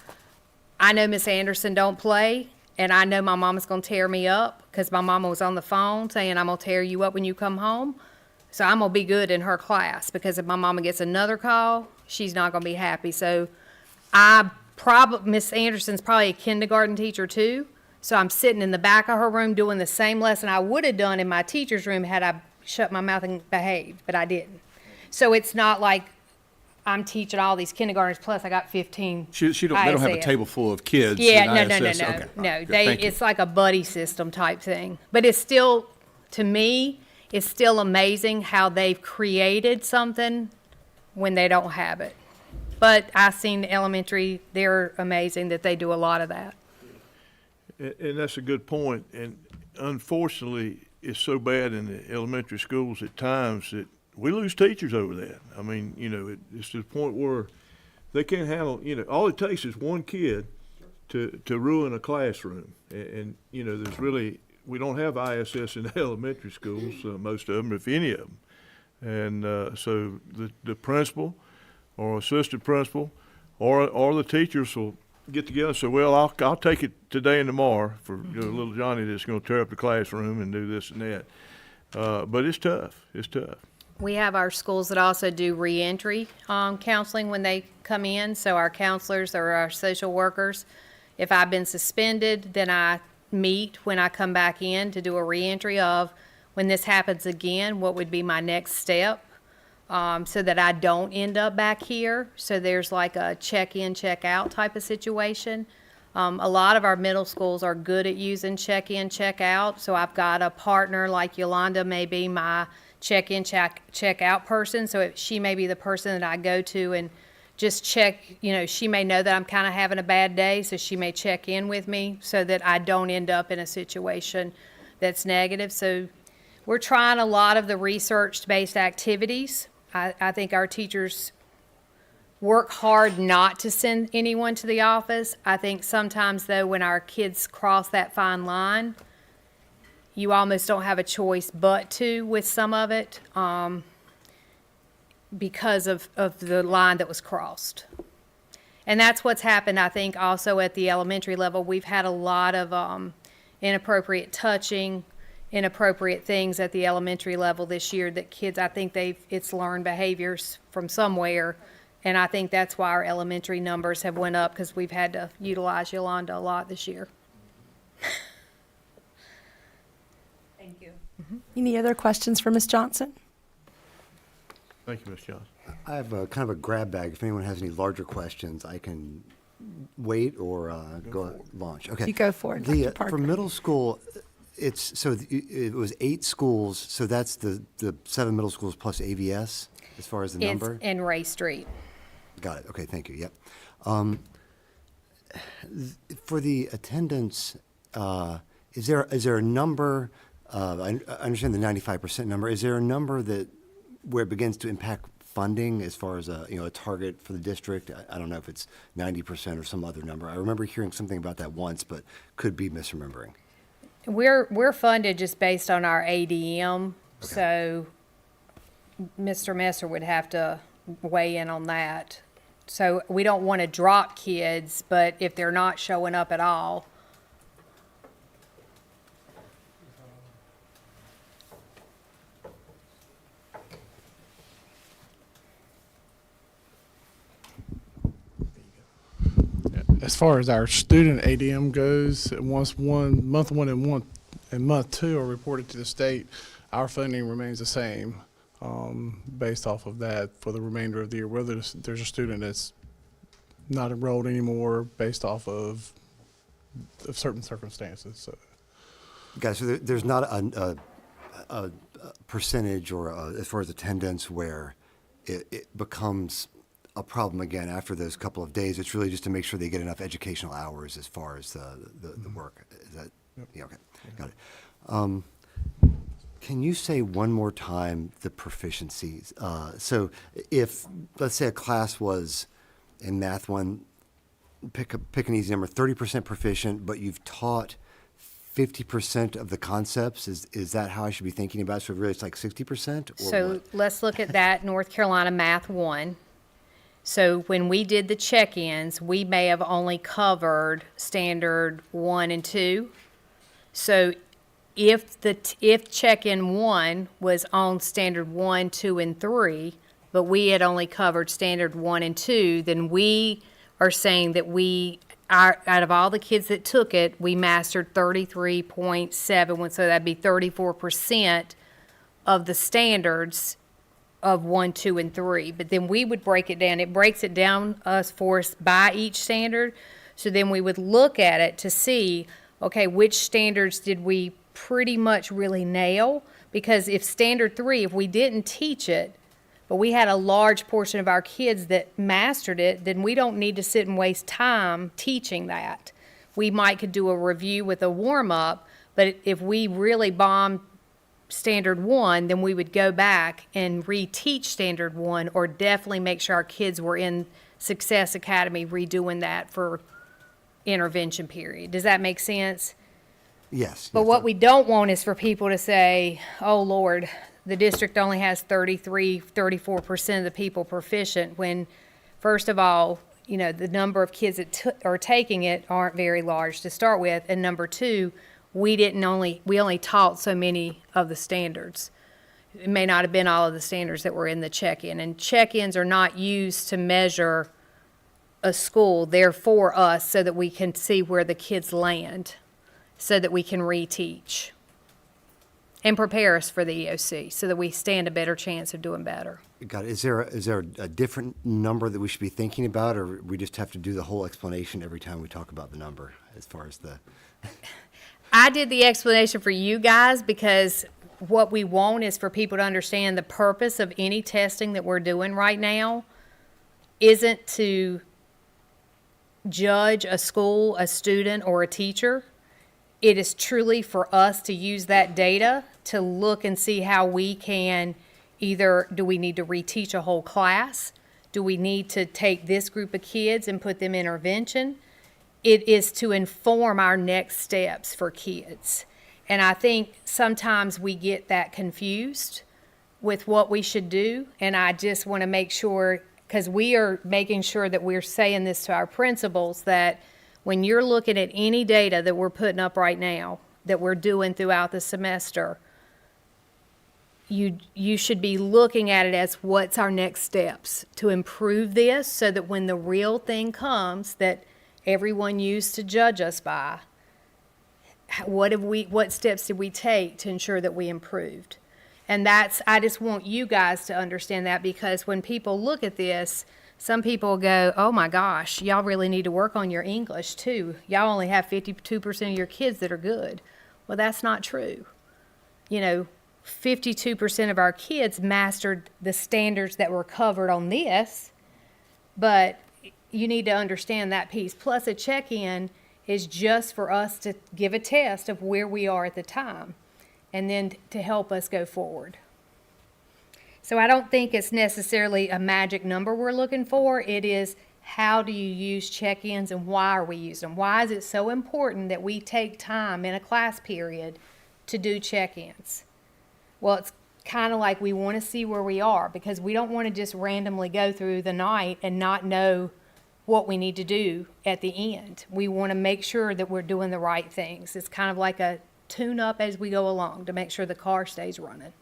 I know Miss Anderson don't play, and I know my mama's gonna tear me up because my mama was on the phone saying I'm gonna tear you up when you come home. So I'm gonna be good in her class, because if my mama gets another call, she's not gonna be happy. So Miss Anderson's probably a kindergarten teacher too. So I'm sitting in the back of her room doing the same lesson I would have done in my teacher's room had I shut my mouth and behaved, but I didn't. So it's not like I'm teaching all these kindergartners, plus I got 15 They don't have a ISS. table full of kids. Yeah, in no. ISS. Okay. No, Good. Thank you. it's like a buddy system type thing. But it's still, to me, it's still amazing how they've created something when they don't have it. But I've seen elementary, they're amazing that they do a lot of that. And that's a good point. And unfortunately, it's so bad in the elementary schools at times that we lose teachers over that. I mean, you know, it's to the point where they can't handle, you know, all it takes is one kid to ruin a classroom. And you know, we don't have ISS in the elementary schools, most of them, if any of them. And so the principal or assistant principal or the teachers will get together and say, well, I'll take it today and tomorrow for little Johnny that's going to tear up the classroom and do this and that. But it's tough. It's tough. We have our schools that also do reentry counseling when they come in. So our counselors or our social workers, if I've been suspended, then I meet when I come back in to do a reentry of when this happens again, what would be my next step, so that I don't end up back here. So there's like a check-in, check-out type of situation. A lot of our middle schools are good at using check-in, check-out. So I've got a partner like Yolanda may be my check-in, check-out person. So she may be the person that I go to and just check, she may know that I'm kind of having a bad day, so she may check in with me so that I don't end up in a situation that's negative. So we're trying a lot of the research-based activities. I think our teachers work hard not to send anyone to the office. I think sometimes, though, when our kids cross that fine line, you almost don't have a choice but to with some of it. Because of the line that was crossed. And that's what's happened, I think, also at the elementary level. We've had a lot of inappropriate touching, inappropriate things at the elementary level this year that kids, I think it's learned behaviors from somewhere. And I think that's why our elementary numbers have went up, because we've had to utilize Yolanda a lot this year. Thank you. Any other questions for Ms. Johnson? Thank you, Ms. Johnson. I have a kind of a grab bag. If anyone has any larger questions, I can wait or go launch. Okay. You go for it, Dr. Parker. For middle school, it was 8 schools, so that's the 7 middle schools plus ABS as far as the number? It's in Ray Street. Got it. Okay, thank you. Yep. For the attendance, is there a number? I understand the 95% number. Is there a number where it begins to impact funding as far as a target for the district? I don't know if it's 90% or some other number. I remember hearing something about that once, but could be misremembering. We're funded just based on our ADM, so Mr. Messer would have to weigh in on that. So we don't want to drop kids, but if they're not showing up at all. As far as our student ADM goes, once month one and month 2 are reported to the state, our funding remains the same based off of that for the remainder of the year, whether there's a student that's not enrolled anymore based off of certain circumstances. So. Guys, so there's not a percentage or as far as attendance where it becomes a problem again after those couple of days. It's really just to make sure they get enough educational hours as far as the work. Is that? Yep. Yeah, okay. Got it. Can you say one more time the proficiencies? So if, let's say a class was in Math 1, pick an easy number, 30% proficient, but you've taught 50% of the concepts, is that how I should be thinking about it? So really it's like 60%? Or So what? let's look at that North Carolina Math 1. So when we did the check-ins, we may have only covered standard 1 and 2. So if check-in 1 was on standard 1, 2, and 3, but we had only covered standard 1 and 2, then we are saying that out of all the kids that took it, we mastered 33.7, so that'd be 34% of the standards of 1, 2, and 3. But then we would break it down. It breaks it down for us by each standard. So then we would look at it to see, okay, which standards did we pretty much really nail? Because if standard 3, if we didn't teach it, but we had a large portion of our kids that mastered it, then we don't need to sit and waste time teaching that. We could do a review with a warm-up, but if we really bombed standard 1, then we would go back and reteach standard 1, or definitely make sure our kids were in Success Academy redoing that for intervention period. Does that make sense? Yes. But what we don't want is for people to say, oh, Lord, the district only has 34% of the people proficient, when, first of all, the number of kids that are taking it aren't very large to start with, and number 2, we only taught so many of the standards. It may not have been all of the standards that were in the check-in, and check-ins are not used to measure a school. They're for us so that we can see where the kids land, so that we can reteach. and prepare us for the EOC so that we stand a better chance of doing better. Got it. Is there a different number that we should be thinking about, or we just have to do the whole explanation every time we talk about the number as far as the? I did the explanation for you guys because what we want is for people to understand the purpose of any testing that we're doing right now isn't to judge a school, a student, or a teacher. It is truly for us to use that data to look and see how we can either, do we need to reteach a whole class? Do we need to take this group of kids and put them in intervention? It is to inform our next steps for kids. And I think sometimes we get that confused with what we should do. And I just want to make sure, because we are making sure that we're saying this to our principals, that when you're looking at any data that we're putting up right now, that we're doing throughout the semester, you should be looking at it as what's our next steps to improve this so that when the real thing comes that everyone used to judge us by, what steps did we take to ensure that we improved? And I just want you guys to understand that, because when people look at this, some people go, oh my gosh, y'all really need to work on your English too. Y'all only have 52% of your kids that are good. Well, that's not true. 52% of our kids mastered the standards that were covered on this, but you need to understand that piece. Plus, a check-in is just for us to give a test of where we are at the time and then to help us go forward. So I don't think it's necessarily a magic number we're looking for. It is, how do you use check-ins and why are we using them? Why is it so important that we take time in a class period to do check-ins? Well, it's kind of like we want to see where we are, because we don't want to just randomly go through the night and not know what we need to do at the end. We want to make sure that we're doing the right things. It's kind of like a tune-up as we go along to make sure the car stays running.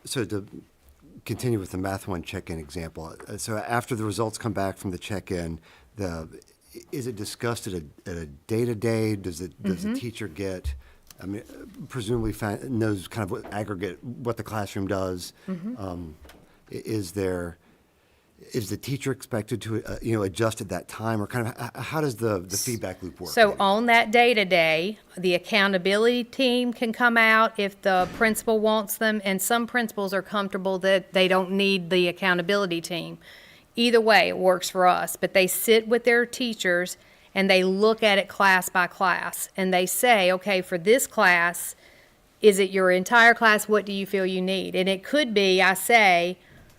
So to continue with the Math 1 check-in example, so after the results come back from the check-in, is it discussed at a day-to-day? Does the teacher get, presumably knows kind of what aggregate, what the classroom does? Is the teacher expected to adjust at that time, or kind of how does the feedback loop work? So on that day-to-day, the accountability team can come out if the principal wants them, and some principals are comfortable that they don't need the accountability team. Either way, it works for us, but they sit with their teachers and they look at it class by class, and they say, okay, for this class, is it your entire class? What do you feel you need? And it could be, I say,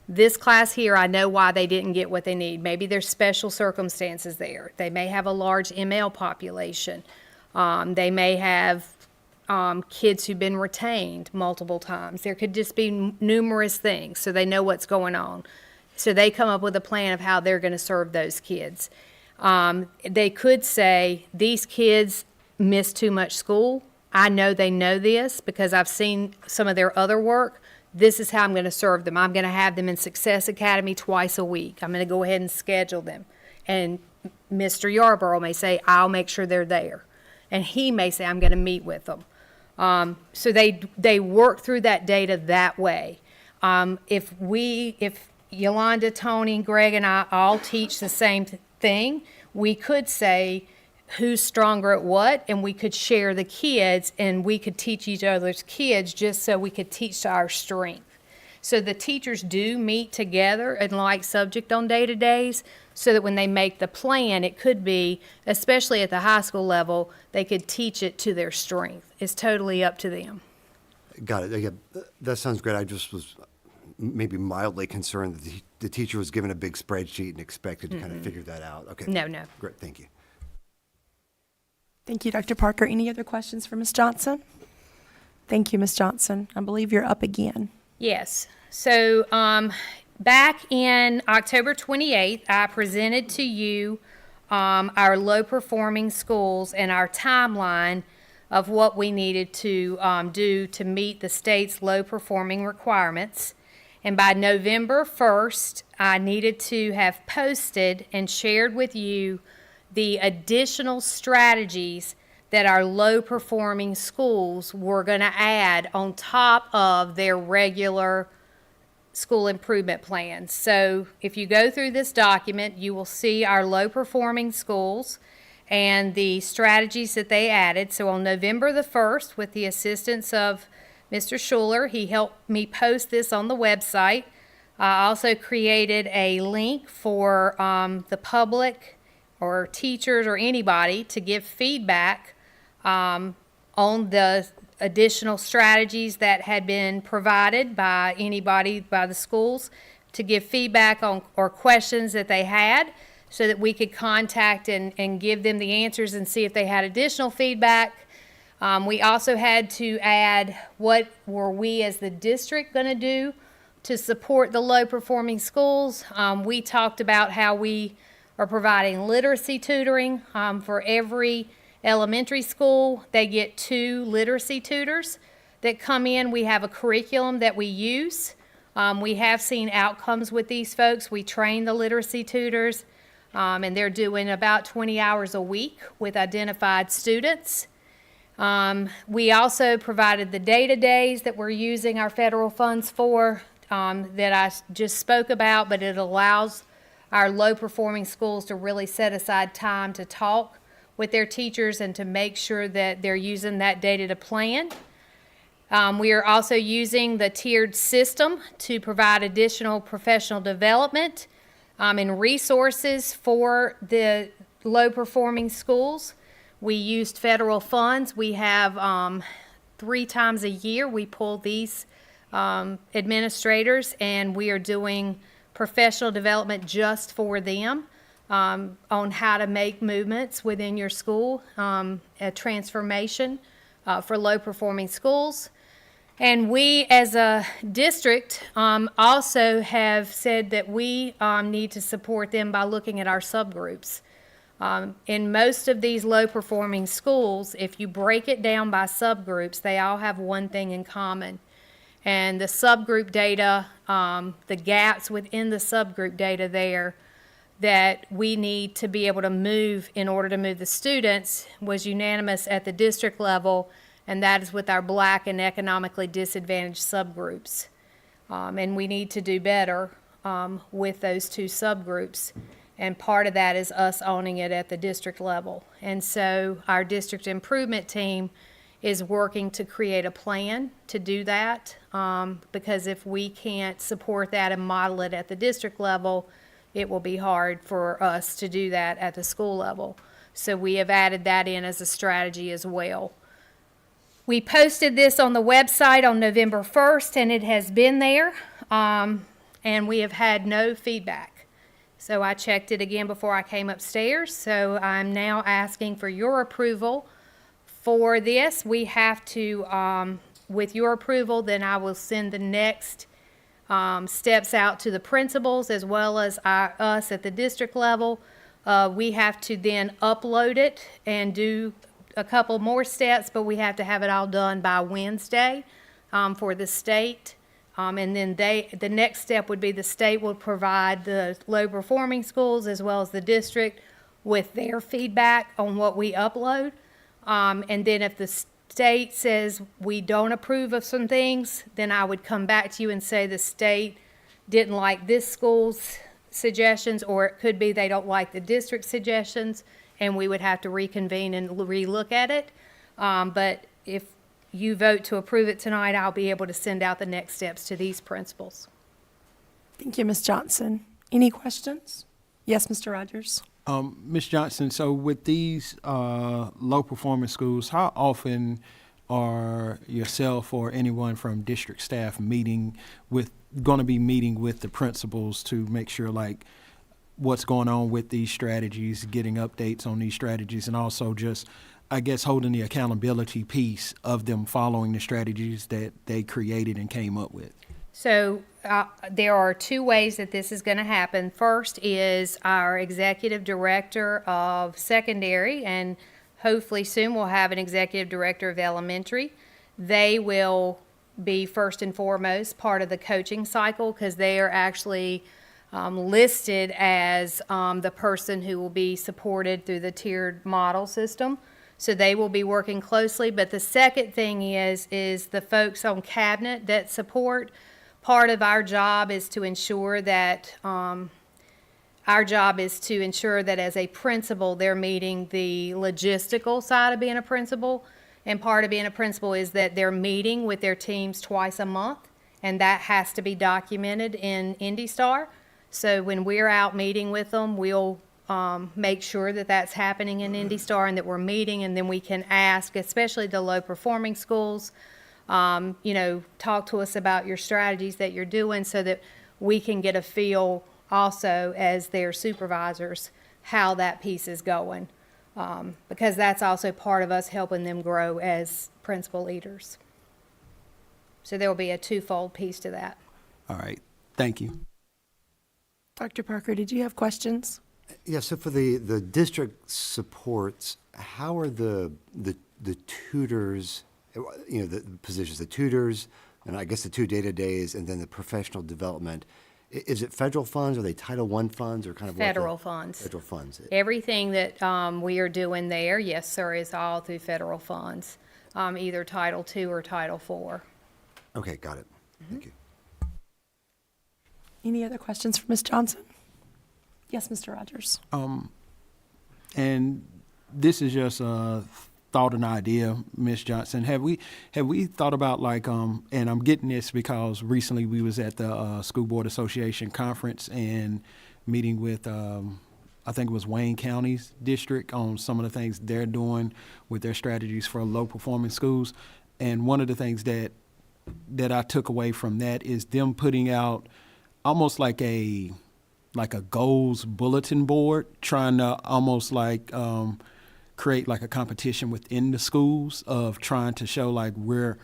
this class here, I know why they didn't get what they need. Maybe there's special circumstances there. They may have a large ML population. They may have kids who've been retained multiple times. There could just be numerous things, so they know what's going on. So they come up with a plan of how they're going to serve those kids. They could say, these kids miss too much school. I know they know this because I've seen some of their other work. This is how I'm going to serve them. I'm going to have them in Success Academy twice a week. I'm going to go ahead and schedule them. And Mr. Yarborough may say, I'll make sure they're there. And he may say, I'm going to meet with them. So they work through that data that way. If Yolanda, Tony, Greg, and I all teach the same thing, we could say who's stronger at what, and we could share the kids, and we could teach each other's kids just so we could teach to our strength. So the teachers do meet together and like subject on day-to-days so that when they make the plan, it could be, especially at the high school level, they could teach it to their strength. It's totally up to them. Got it. Yeah, that sounds great. I just was maybe mildly concerned that the teacher was given a big spreadsheet and expected to kind of figure that out. Okay. No. Great. Thank you. Thank you, Dr. Parker. Any other questions for Ms. Johnson? Thank you, Ms. Johnson. I believe you're up again. Yes. So back in October 28th, I presented to you our low-performing schools and our timeline of what we needed to do to meet the state's low-performing requirements. And by November 1st, I needed to have posted and shared with you the additional strategies that our low-performing schools were going to add on top of their regular school improvement plans. So if you go through this document, you will see our low-performing schools and the strategies that they added. So on November the 1st, with the assistance of Mr. Schuler, he helped me post this on the website. I also created a link for the public or teachers or anybody to give feedback on the additional strategies that had been provided by anybody, by the schools, to give feedback on or questions that they had so that we could contact and give them the answers and see if they had additional feedback. We also had to add what were we as the district going to do to support the low-performing schools. We talked about how we are providing literacy tutoring for every elementary school. They get 2 literacy tutors that come in. We have a curriculum that we use. We have seen outcomes with these folks. We train the literacy tutors, and they're doing about 20 hours a week with identified students. We also provided the data days that we're using our federal funds for that I just spoke about, but it allows our low-performing schools to really set aside time to talk with their teachers and to make sure that they're using that data to plan. We are also using the tiered system to provide additional professional development and resources for the low-performing schools. We used federal funds. We have 3 times a year we pull these administrators, and we are doing professional development just for them on how to make movements within your school, a transformation for low-performing schools. And we, as a district, also have said that we need to support them by looking at our subgroups. In most of these low-performing schools, if you break it down by subgroups, they all have one thing in common. And the subgroup data, the gaps within the subgroup data there that we need to be able to move in order to move the students was unanimous at the district level, and that is with our Black and economically disadvantaged subgroups. And we need to do better with those 2 subgroups. And part of that is us owning it at the district level. And so our district improvement team is working to create a plan to do that, because if we can't support that and model it at the district level, it will be hard for us to do that at the school level. So we have added that in as a strategy as well. We posted this on the website on November 1st, and it has been there, and we have had no feedback. So I checked it again before I came upstairs, so I'm now asking for your approval for this. We have to, with your approval, then I will send the next steps out to the principals as well as us at the district level. We have to then upload it and do a couple more steps, but we have to have it all done by Wednesday for the state. And then the next step would be the state will provide the low-performing schools as well as the district with their feedback on what we upload. And then if the state says we don't approve of some things, then I would come back to you and say the state didn't like this school's suggestions, or it could be they don't like the district suggestions, and we would have to reconvene and relook at it. But if you vote to approve it tonight, I'll be able to send out the next steps to these principals. Thank you, Ms. Johnson. Any questions? Yes, Mr. Rogers. Ms. Johnson, so with these low-performing schools, how often are yourself or anyone from district staff going to be meeting with the principals to make sure, like, what's going on with these strategies, getting updates on these strategies, and also just, I guess, holding the accountability piece of them following the strategies that they created and came up with? So there are 2 ways that this is going to happen. First is our executive director of secondary, and hopefully soon we'll have an executive director of elementary. They will be first and foremost part of the coaching cycle because they are actually listed as the person who will be supported through the tiered model system. So they will be working closely. But the second thing is the folks on cabinet that support. Part of our job is to ensure that, as a principal, they're meeting the logistical side of being a principal. And part of being a principal is that they're meeting with their teams twice a month, and that has to be documented in IndyStar. So when we're out meeting with them, we'll make sure that that's happening in IndyStar and that we're meeting, and then we can ask, especially the low-performing schools, talk to us about your strategies that you're doing so that we can get a feel also as their supervisors how that piece is going, because that's also part of us helping them grow as principal leaders. So there will be a twofold piece to that. All right, thank you. Dr. Parker, did you have questions? Yeah, so for the district supports, how are the tutors, the positions, the tutors, and I guess the 2 data-days, and then the professional development, is it federal funds, are they Title I funds, or kind of Federal funds. Federal funds. Everything that we are doing there, yes, sir, is all through federal funds, either Title II or Title IV. Okay, got it. Thank you. Any other questions for Ms. Johnson? Yes, Mr. Rogers. And this is just a thought and idea, Ms. Johnson. Have we thought about and I'm getting this because recently we was at the School Board Association conference and meeting with I think it was Wayne County's district on some of the things they're doing with their strategies for low performing schools. And one of the things that I took away from that is them putting out almost like a goals bulletin board, trying to almost create like a competition within the schools of trying to show like we're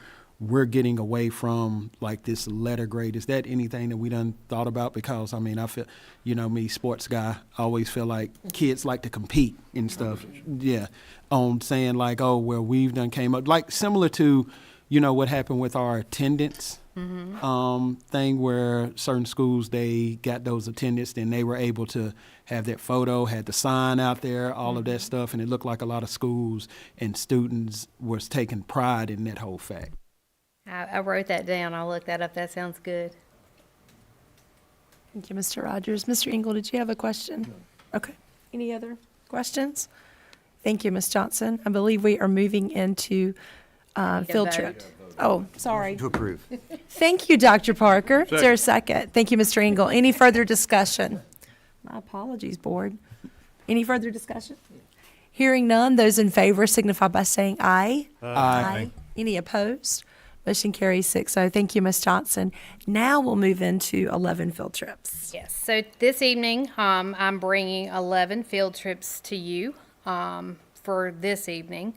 getting away from like this letter grade. Is that anything that we done thought about? Because I mean, I feel, me, sports guy, I always feel like kids like to compete and stuff. Yeah. On saying like, oh, well, we've done came up, like similar to, what happened with our attendance thing where certain schools, they got those attendance and they were able to have that photo, had the sign out there, all of that stuff. And it looked like a lot of schools and students was taking pride in that whole fact. I wrote that down. I'll look that up. That sounds good. Thank you, Mr. Rogers. Mr. Engel, did you have a question? No. Okay. Any other questions? Thank you, Ms. Johnson. I believe we are moving into field trip. Oh, sorry. To approve. Thank you, Dr. Parker. Is there a second? Thank you, Mr. Engel. Any further discussion? My apologies, board. Any further discussion? Hearing none, those in favor signify by saying aye. Aye. Any opposed? Motion carries 6-0. Thank you, Ms. Johnson. Now we'll move into 11 field trips. Yes, so this evening, I'm bringing 11 field trips to you for this evening.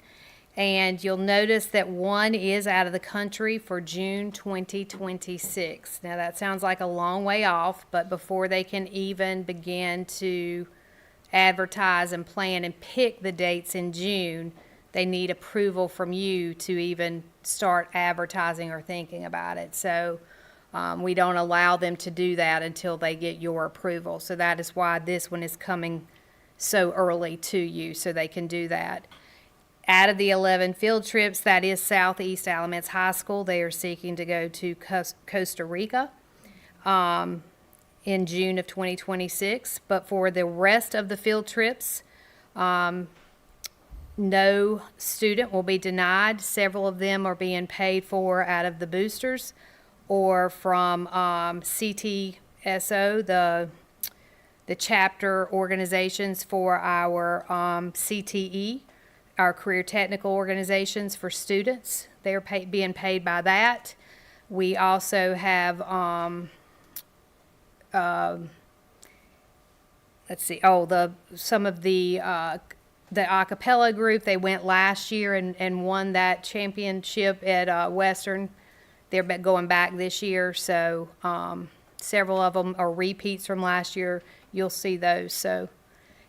And you'll notice that one is out of the country for June 2026. Now, that sounds like a long way off, but before they can even begin to advertise and plan and pick the dates in June, they need approval from you to even start advertising or thinking about it. So we don't allow them to do that until they get your approval. So that is why this one is coming so early to you, so they can do that. Out of the 11 field trips, that is Southeast Alamance High School. They are seeking to go to Costa Rica in June of 2026. But for the rest of the field trips, no student will be denied. Several of them are being paid for out of the boosters or from CTSO, the chapter organizations for our CTE, our career technical organizations for students. They're being paid by that. We also have, some of the a cappella group, they went last year and won that championship at Western. They're going back this year, so several of them are repeats from last year. You'll see those. So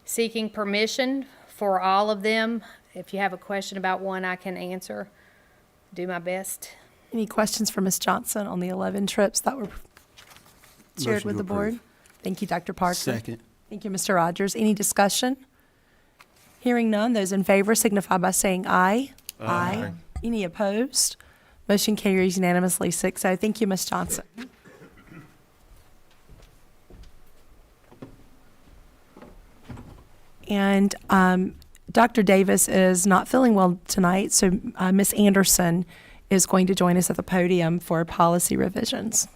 seeking permission for all of them. If you have a question about one, I can answer. Do my best. Any questions for Ms. Johnson on the 11 trips that were shared Motion with to the board? approve. Thank you, Dr. Parker. Second. Thank you, Mr. Rogers. Any discussion? Hearing none, those in favor signify by saying aye. Aye. Any opposed? Motion carries unanimously 6-0. Thank you, Ms. Johnson. And Dr. Davis is not feeling well tonight, so Ms. Anderson is going to join us at the podium for policy revisions.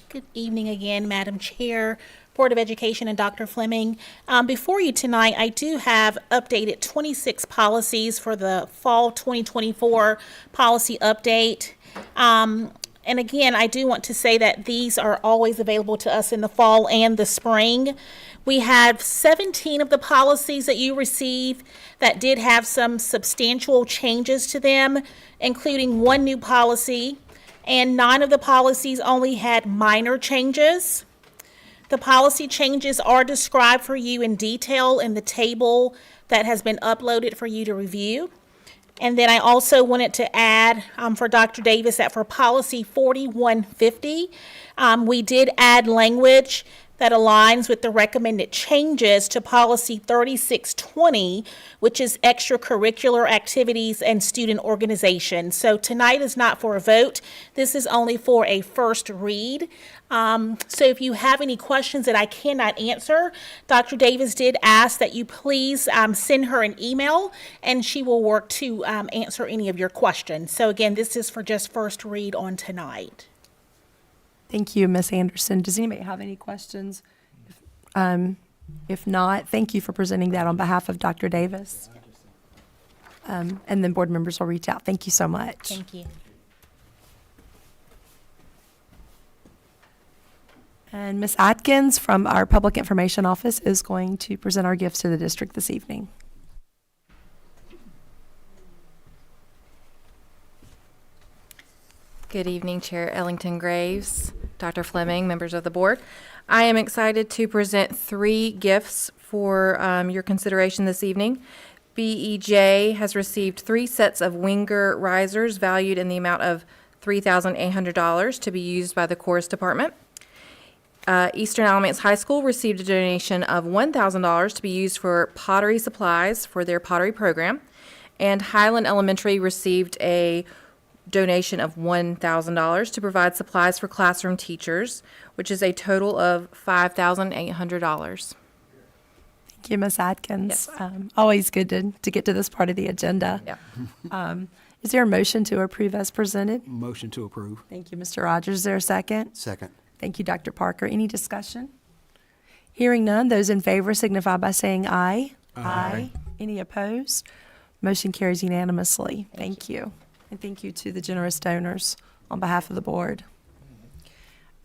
Good evening again, Madam Chair, Board of Education, and Dr. Fleming. Before you tonight, I do have updated 26 policies for the fall 2024 policy update. And again, I do want to say that these are always available to us in the fall and the spring. We have 17 of the policies that you received that did have some substantial changes to them, including one new policy, and 9 of the policies only had minor changes. The policy changes are described for you in detail in the table that has been uploaded for you to review. And then I also wanted to add for Dr. Davis that for policy 4150, we did add language that aligns with the recommended changes to policy 3620, which is extracurricular activities and student organization. So tonight is not for a vote. This is only for a first read. So if you have any questions that I cannot answer, Dr. Davis did ask that you please send her an email, and she will work to answer any of your questions. So again, this is for just first read on tonight. Thank you, Ms. Anderson. Does anybody have any questions? If not, thank you for presenting that on behalf of Dr. Davis. And then board members will reach out. Thank you so much. Thank you. And Ms. Atkins from our Public Information Office is going to present our gifts to the district this evening. Good evening, Chair Ellington Graves, Dr. Fleming, members of the board. I am excited to present 3 gifts for your consideration this evening. BEJ has received 3 sets of Winger risers valued in the amount of $3,800 to be used by the chorus department. Eastern Alamance High School received a donation of $1,000 to be used for pottery supplies for their pottery program. And Highland Elementary received a donation of $1,000 to provide supplies for classroom teachers, which is a total of $5,800. Thank you, Ms. Atkins. Yes. Always good to get to this part of the agenda. Yeah. Is there a motion to approve as presented? Motion to approve. Thank you, Mr. Rogers. Is there a second? Second. Thank you, Dr. Parker. Any discussion? Hearing none, those in favor signify by saying aye. Aye. Any opposed? Motion carries unanimously. Thank you. And thank you to the generous donors on behalf of the board.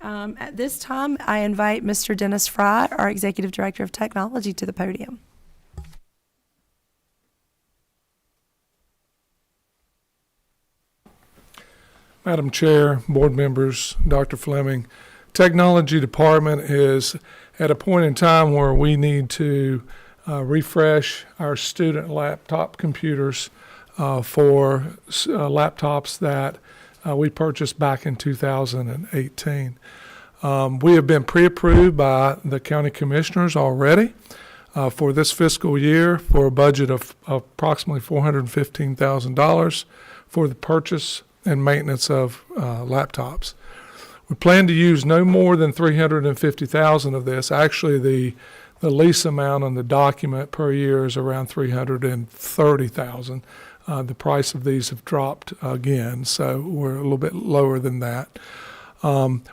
At this time, I invite Mr. Dennis Fry, our Executive Director of Technology, to the podium. Madam Chair, board members, Dr. Fleming, Technology Department is at a point in time where we need to refresh our student laptop computers for laptops that we purchased back in 2018. We have been pre-approved by the county commissioners already for this fiscal year for a budget of approximately $415,000 for the purchase and maintenance of laptops. We plan to use no more than $350,000 of this. Actually, the lease amount on the document per year is around $330,000. The price of these have dropped again, so we're a little bit lower than that.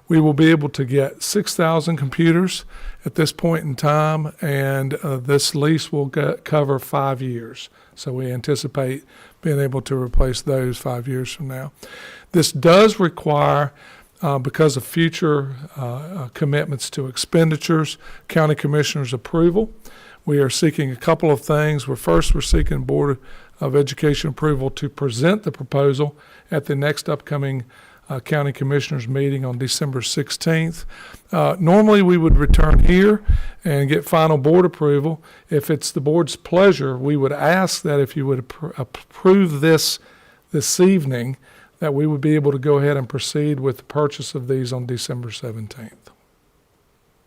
We will be able to get 6,000 computers at this point in time, and this lease will cover 5 years. So we anticipate being able to replace those 5 years from now. This does require, because of future commitments to expenditures, county commissioners' approval. We are seeking a couple of things. We're seeking Board of Education approval to present the proposal at the next upcoming county commissioners meeting on December 16th. Normally we would return here and get final board approval. If it's the board's pleasure, we would ask that if you would approve this evening, that we would be able to go ahead and proceed with the purchase of these on December 17th.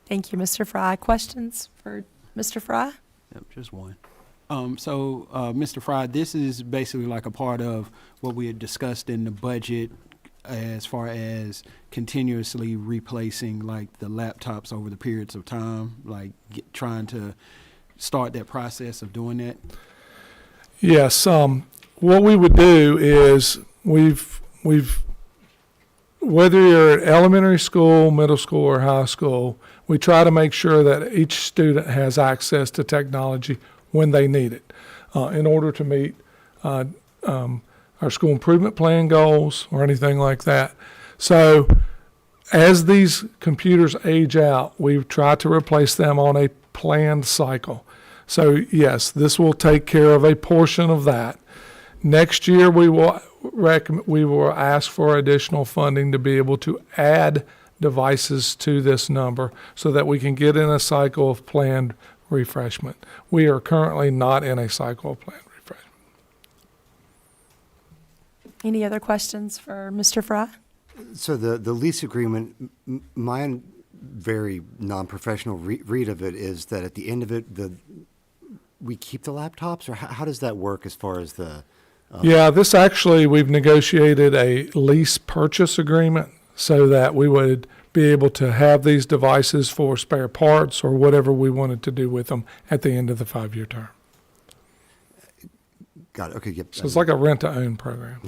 Thank you, Mr. Fry. Questions for Mr. Fry? Yep, just one. Mr. Fry, this is basically like a part of what we had discussed in the budget as far as continuously replacing like the laptops over the periods of time, like trying to start that process of doing that? Yes, what we would do is we've whether you're at elementary school, middle school, or high school, we try to make sure that each student has access to technology when they need it in order to meet our school improvement plan goals or anything like that. So as these computers age out, we've tried to replace them on a planned cycle. So yes, this will take care of a portion of that. Next year, we will ask for additional funding to be able to add devices to this number so that we can get in a cycle of planned refreshment. We are currently not in a cycle of planned refreshment. Any other questions for Mr. Fry? So the lease agreement, my very non-professional read of it is that at the end of it, we keep the laptops, or how does that work as far as the? Yeah, this actually, we've negotiated a lease purchase agreement so that we would be able to have these devices for spare parts or whatever we wanted to do with them at the end of the 5-year term. Got it. Okay. Yep. So it's like a rent-to-own program.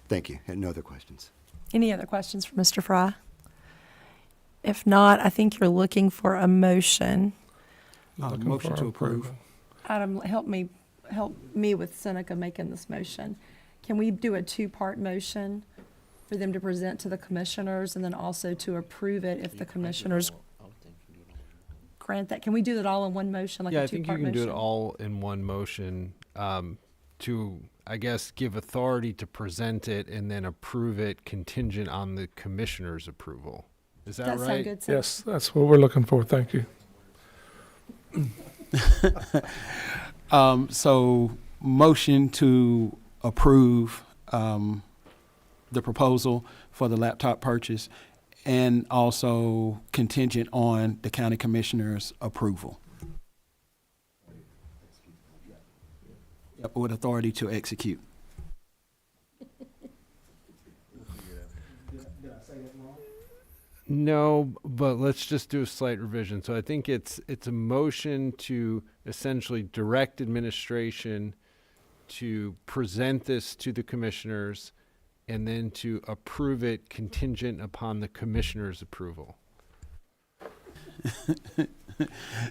Thank you. And no other questions. Any other questions for Mr. Fry? If not, I think you're looking for a motion. Motion to approve. Adam, help me with Seneca making this motion. Can we do a two-part motion for them to present to the commissioners and then also to approve it if the commissioners grant that? Can we do that all in one motion, like Yeah, a I think two-part you can motion? do it all in one motion to, I guess, give authority to present it and then approve it contingent on the commissioner's approval. Is that Does that right? sound good, Senator? Yes, that's what we're looking for. Thank you. So motion to approve the proposal for the laptop purchase and also contingent on the county commissioner's approval. Yep, with authority to execute. No, but let's just do a slight revision. So I think it's a motion to essentially direct administration to present this to the commissioners and then to approve it contingent upon the commissioner's approval.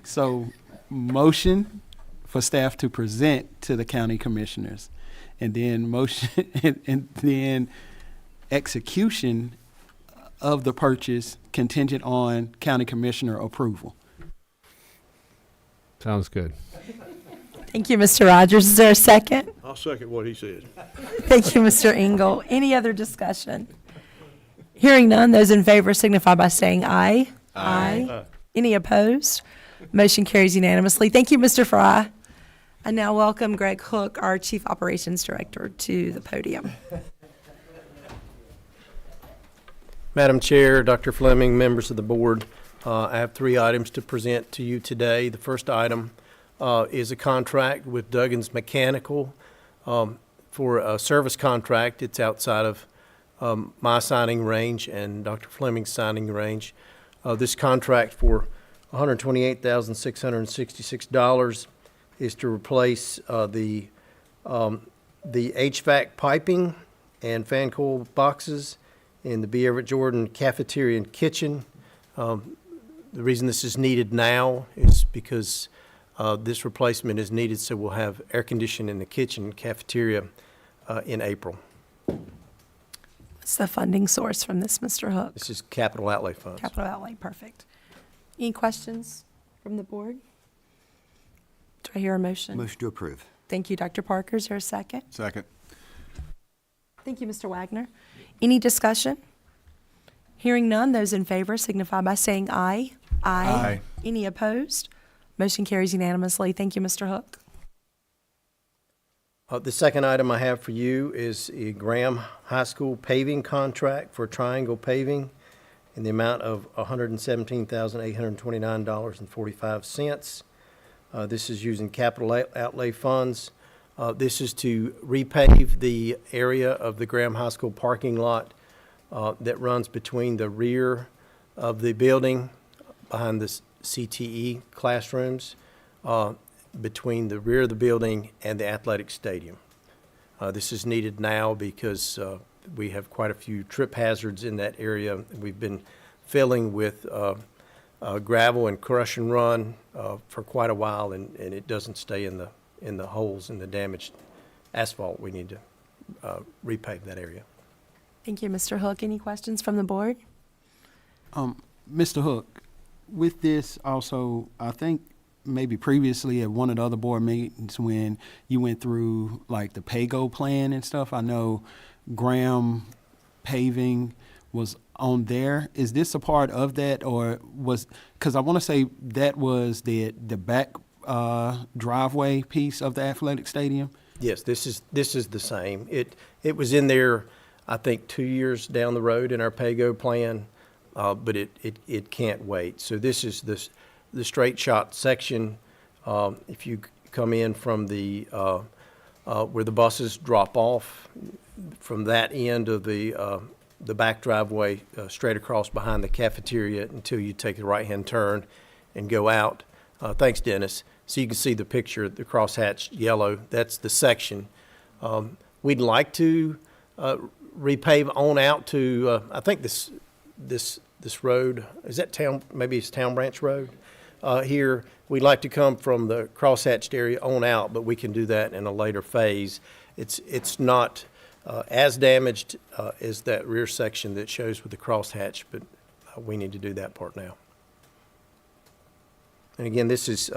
So motion for staff to present to the county commissioners, and then motion and then execution of the purchase contingent on county commissioner approval. Sounds good. Thank you, Mr. Rogers. Is there a second? I'll second what he said. Thank you, Mr. Engel. Any other discussion? Hearing none, those in favor signify by saying aye. Aye. Any opposed? Motion carries unanimously. Thank you, Mr. Fry. I now welcome Greg Hook, our Chief Operations Director, to the podium. Madam Chair, Dr. Fleming, members of the board, I have 3 items to present to you today. The first item is a contract with Duggan's Mechanical for a service contract. It's outside of my signing range and Dr. Fleming's signing range. This contract for $128,666 is to replace the HVAC piping and fan coil boxes in the B. Everett Jordan cafeteria and kitchen. The reason this is needed now is because this replacement is needed so we'll have air conditioning in the kitchen and cafeteria in April. What's the funding source from this, Mr. Hook? This is capital outlay funds. Capital outlay, perfect. Any questions from the board? Do I hear a motion? Motion to approve. Thank you, Dr. Parker. Is there a second? Second. Thank you, Mr. Wagner. Any discussion? Hearing none, those in favor signify by saying aye. Aye. Any opposed? Motion carries unanimously. Thank you, Mr. Hook. The second item I have for you is a Graham High School paving contract for Triangle Paving in the amount of $117,829.45. This is using capital outlay funds. This is to repave the area of the Graham High School parking lot that runs between the rear of the building, behind the CTE classrooms, between the rear of the building and the athletic stadium. This is needed now because we have quite a few trip hazards in that area. We've been filling with gravel and crush and run for quite a while, and it doesn't stay in the holes in the damaged asphalt. We need to repave that area. Thank you, Mr. Hook. Any questions from the board? Mr. Hook, with this also, I think maybe previously at one of the other board meetings when you went through like the pay-go plan and stuff, I know Graham paving was on there. Is this a part of that, or was, because I want to say that was the back driveway piece of the athletic stadium? Yes, this is the same. It was in there, I think, 2 years down the road in our pay-go plan, but it can't wait. So this is the straight shot section. If you come in from the where the buses drop off, from that end of the back driveway straight across behind the cafeteria until you take the right-hand turn and go out. Thanks, Dennis. So you can see the picture, the crosshatched yellow. That's the section. We'd like to repave on out to, I think this road, is that town, maybe it's Town Branch Road here. We'd like to come from the crosshatched area on out, but we can do that in a later phase. It's not as damaged as that rear section that shows with the crosshatch, but we need to do that part now. And again, this is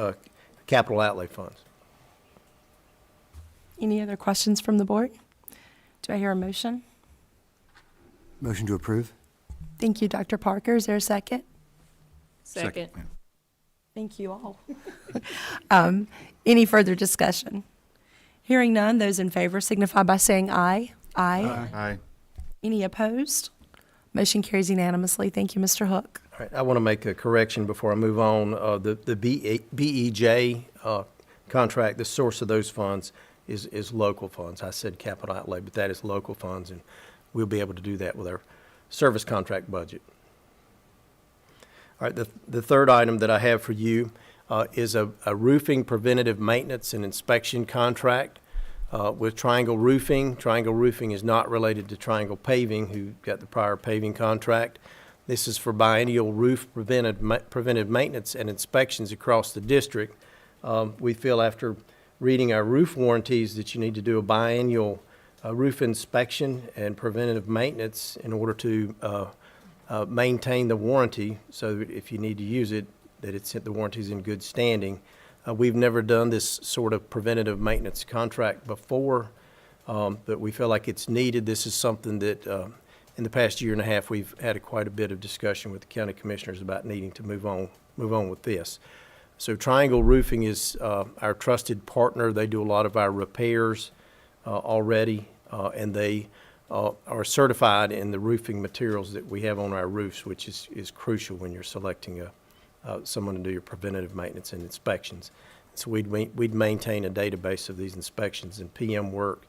capital outlay funds. Any other questions from the board? Do I hear a motion? Motion to approve? Thank you, Dr. Parker. Is there a second? Second. Thank you all. Any further discussion? Hearing none, those in favor signify by saying aye. Aye. Aye. Any opposed? Motion carries unanimously. Thank you, Mr. Hook. All right, I want to make a correction before I move on. The BEJ contract, the source of those funds is local funds. I said capital outlay, but that is local funds, and we'll be able to do that with our service contract budget. All right, the third item that I have for you is a roofing preventative maintenance and inspection contract with Triangle Roofing. Triangle Roofing is not related to Triangle Paving, who got the prior paving contract. This is for biennial roof preventive maintenance and inspections across the district. We feel after reading our roof warranties that you need to do a biennial roof inspection and preventative maintenance in order to maintain the warranty, so that if you need to use it, that the warranty's in good standing. We've never done this sort of preventative maintenance contract before, but we feel like it's needed. This is something that in the past year and a half, we've had quite a bit of discussion with the county commissioners about needing to move on with this. So Triangle Roofing is our trusted partner. They do a lot of our repairs already, and they are certified in the roofing materials that we have on our roofs, which is crucial when you're selecting someone to do your preventative maintenance and inspections. So we'd maintain a database of these inspections and PM work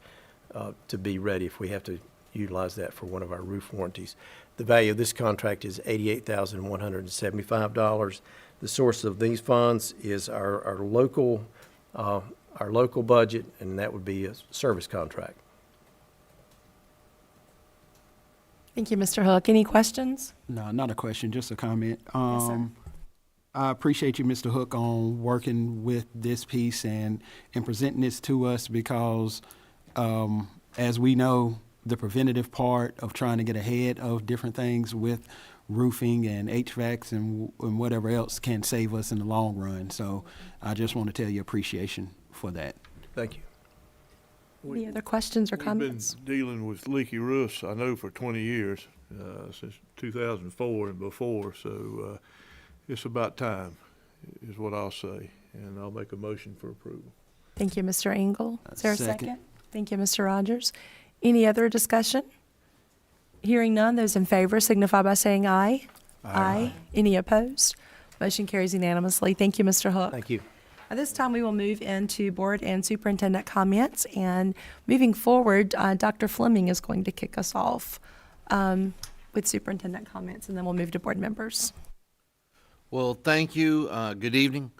to be ready if we have to utilize that for one of our roof warranties. The value of this contract is $88,175. The source of these funds is our local budget, and that would be a service contract. Thank you, Mr. Hook. Any questions? No, not a question, just a comment. Yes, sir. I appreciate you, Mr. Hook, on working with this piece and presenting this to us because, as we know, the preventative part of trying to get ahead of different things with roofing and HVACs and whatever else can save us in the long run. So I just want to tell you appreciation for that. Thank you. Any other questions or comments? We've been dealing with leaky roofs, I know, for 20 years, since 2004 and before, so it's about time, is what I'll say, and I'll make a motion for approval. Thank you, Mr. Engel. Is there a Second. second? Thank you, Mr. Rogers. Any other discussion? Hearing none, those in favor signify by saying aye. Aye. Any opposed? Motion carries unanimously. Thank you, Mr. Hook. Thank you. At this time, we will move into board and superintendent comments. And moving forward, Dr. Fleming is going to kick us off with superintendent comments, and then we'll move to board members. Well, thank you. Good evening.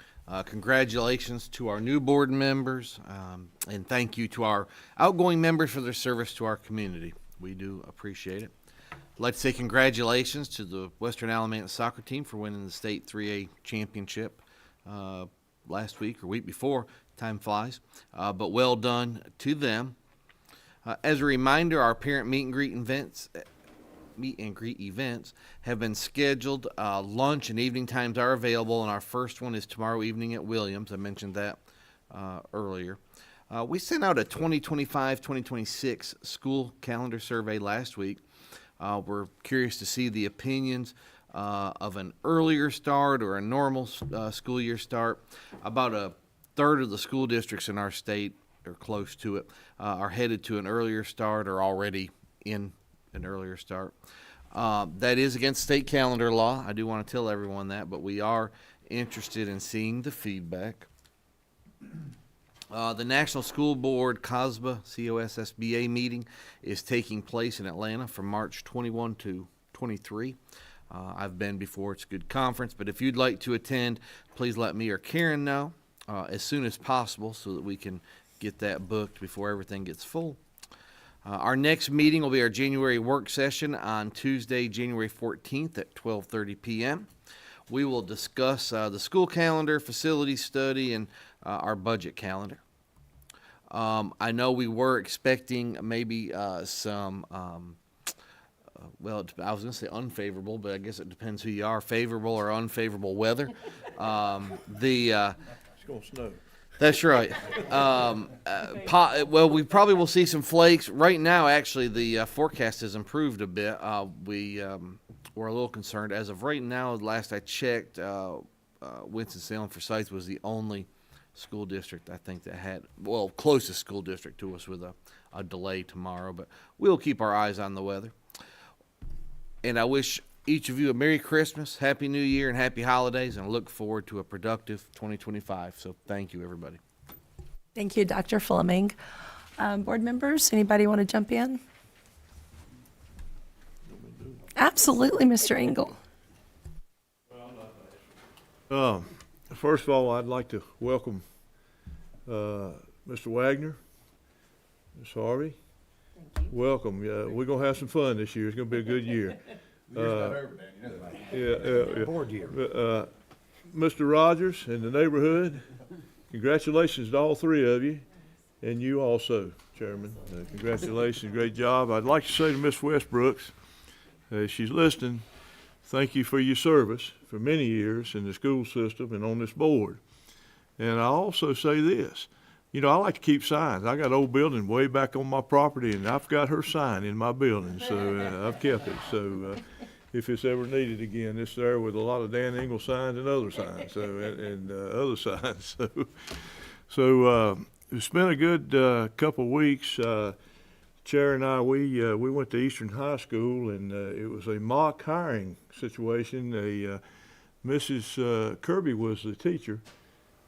Congratulations to our new board members, and thank you to our outgoing members for their service to our community. We do appreciate it. I'd like to say congratulations to the Western Alamance soccer team for winning the state 3A championship last week or week before. Time flies, but well done to them. As a reminder, our parent meet and greet events have been scheduled. Lunch and evening times are available, and our first one is tomorrow evening at Williams. I mentioned that earlier. We sent out a 2025-2026 school calendar survey last week. We're curious to see the opinions of an earlier start or a normal school year start. About a third of the school districts in our state, or close to it, are headed to an earlier start or already in an earlier start. That is against state calendar law. I do want to tell everyone that, but we are interested in seeing the feedback. The National School Board COSBA, COSSBA meeting is taking place in Atlanta from March 21 to 23. I've been before. It's a good conference, but if you'd like to attend, please let me or Karen know as soon as possible so that we can get that booked before everything gets full. Our next meeting will be our January work session on Tuesday, January 14th at 12:30 p.m. We will discuss the school calendar, facility study, and our budget calendar. I know we were expecting maybe some, well, I was going to say unfavorable, but I guess it depends who you are, favorable or unfavorable weather. It's going to snow. That's right. Well, we probably will see some flakes. Right now, actually, the forecast has improved a bit. We were a little concerned. As of right now, last I checked, Winston-Salem Forsyth was the only school district, I think, that had, well, closest school district to us with a delay tomorrow. But we'll keep our eyes on the weather. And I wish each of you a Merry Christmas, Happy New Year, and Happy Holidays, and I look forward to a productive 2025. So thank you, everybody. Thank you, Dr. Fleming. Board members, anybody want to jump in? Absolutely, Mr. Engel. First of all, I'd like to welcome Mr. Wagner, Ms. Harvey. Welcome. We're going to have some fun this year. It's going to be a good year. Board year. Mr. Rogers and the neighborhood, congratulations to all three of you, and you also, Chairman. Congratulations, great job. I'd like to say to Ms. Westbrooks, as she's listening, thank you for your service for many years in the school system and on this board. And I also say this, you know, I like to keep signs. I got an old building way back on my property, and I've got her sign in my building, so I've kept it. So if it's ever needed again, it's there with a lot of Dan Engel signs and other signs, so and other signs. So it's been a good couple of weeks. Chair and I, we went to Eastern High School, and it was a mock hiring situation. Mrs. Kirby was the teacher.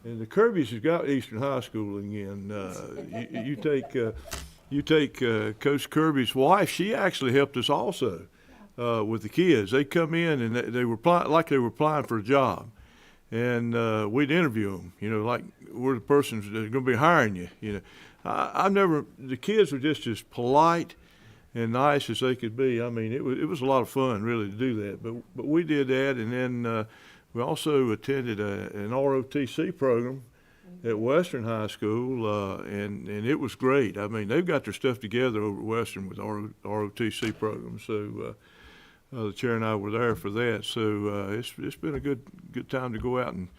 And the Kirbys have got Eastern High School again. You take Coach Kirby's wife. She actually helped us also with the kids. They come in and they were like they were applying for a job, and we'd interview them. You know, like we're the persons that are going to be hiring you. You know, I've never. The kids were just as polite and nice as they could be. I mean, it was a lot of fun really to do that. But we did that, and then. We also attended an ROTC program at Western High School, and it was great. I mean, they've got their stuff together over at Western with ROTC programs. So the chair and I were there for that. So it's been a good time to go out and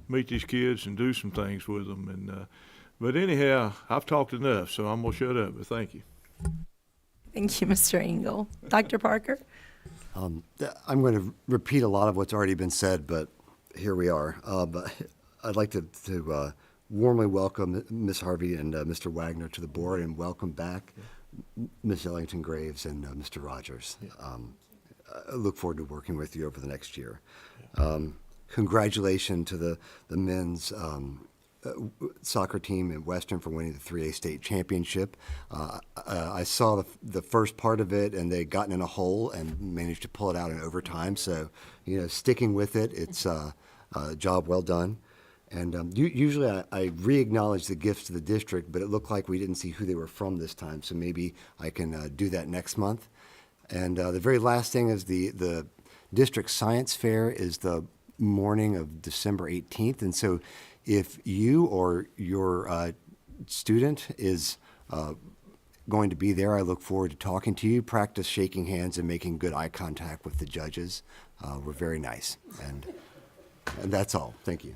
meet these kids and do some things with them. And but anyhow, I've talked enough, so I'm gonna shut up. But thank you. Thank you, Mr. Engel. Dr. Parker. I'm going to repeat a lot of what's already been said, but here we are. But I'd like to warmly welcome Ms. Harvey and Mr. Wagner to the board, and welcome back Ms. Ellington Graves and Mr. Rogers. I look forward to working with you over the next year. Congratulations to the men's soccer team in Western for winning the 3A state championship. I saw the first part of it, and they'd gotten in a hole and managed to pull it out in overtime. So, sticking with it, it's a job well done. And usually I re-acknowledge the gifts to the district, but it looked like we didn't see who they were from this time. So maybe I can do that next month. And the very last thing is the district science fair is the morning of December 18th. And so if you or your student is going to be there, I look forward to talking to you. Practice shaking hands and making good eye contact with the judges. We're very nice. And that's all. Thank you.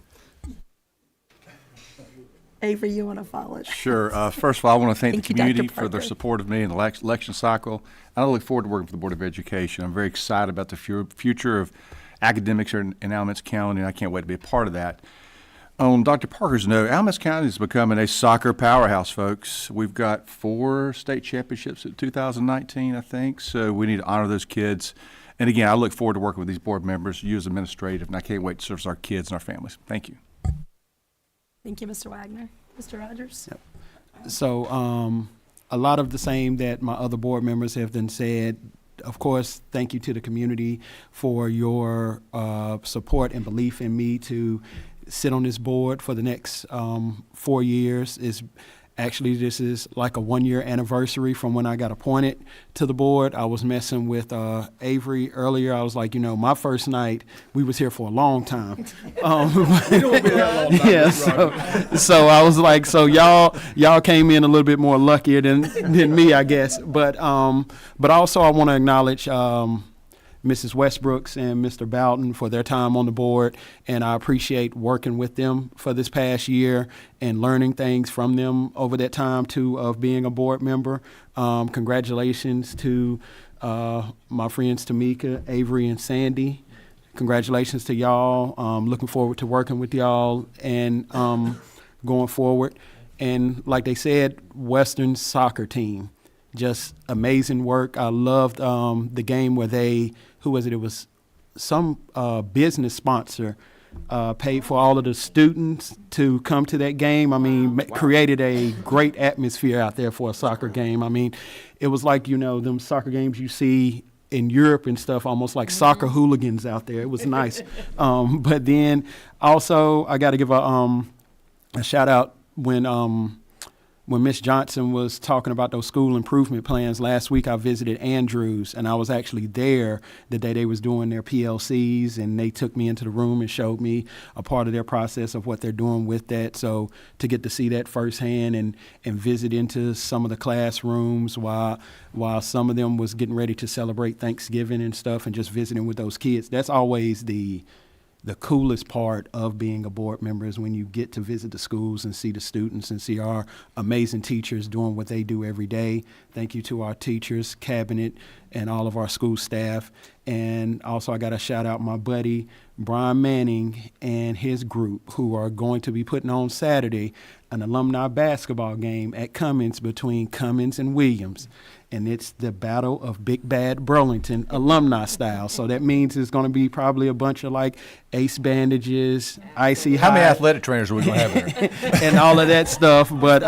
Avery, you want to follow it? Sure. First of all, I want to thank the Thank you, Dr. community for their Parker. support of me in the election cycle. I look forward to working for the Board of Education. I'm very excited about the future of academics here in Alamance County, and I can't wait to be a part of that. On Dr. Parker's note, Alamance County is becoming a soccer powerhouse, folks. We've got 4 state championships in 2019, I think, so we need to honor those kids. And again, I look forward to working with these board members, you as administrative, and I can't wait to serve our kids and our families. Thank you. Thank you, Mr. Wagner. Mr. Rogers? So a lot of the same that my other board members have then said. Of course, thank you to the community for your support and belief in me to sit on this board for the next 4 years. This is like a 1-year anniversary from when I got appointed to the board. I was messing with Avery earlier. I was like, my first night, we was here for a long time. Yeah, so I was like, so y'all came in a little bit more luckier than me, I guess. But also I want to acknowledge Mrs. Westbrooks and Mr. Bowden for their time on the board, and I appreciate working with them for this past year and learning things from them over that time too of being a board member. Congratulations to my friends Tamika, Avery, and Sandy. Congratulations to y'all. Looking forward to working with y'all and going forward. And like they said, Western soccer team, just amazing work. I loved the game where who was it? It was some business sponsor paid for all of the students to come to that game. I mean, created a great atmosphere out there for a soccer game. I mean, it was like, them soccer games you see in Europe and stuff, almost like soccer hooligans out there. It was nice. But then also I got to give a shout out when Ms. Johnson was talking about those school improvement plans last week. I visited Andrews, and I was actually there the day they was doing their PLCs, and they took me into the room and showed me a part of their process of what they're doing with that. So to get to see that firsthand and visit into some of the classrooms while some of them was getting ready to celebrate Thanksgiving and stuff, and just visiting with those kids, that's always the coolest part of being a board member, is when you get to visit the schools and see the students and see our amazing teachers doing what they do every day. Thank you to our teachers, cabinet, and all of our school staff. And also I got to shout out my buddy Brian Manning and his group, who are going to be putting on Saturday an alumni basketball game at Cummins between Cummins and Williams. And it's the Battle of Big Bad Burlington alumni style. So that means it's going to be probably a bunch of like ace bandages, icy hot. How many athletic trainers are we going to have there? And all of that stuff. But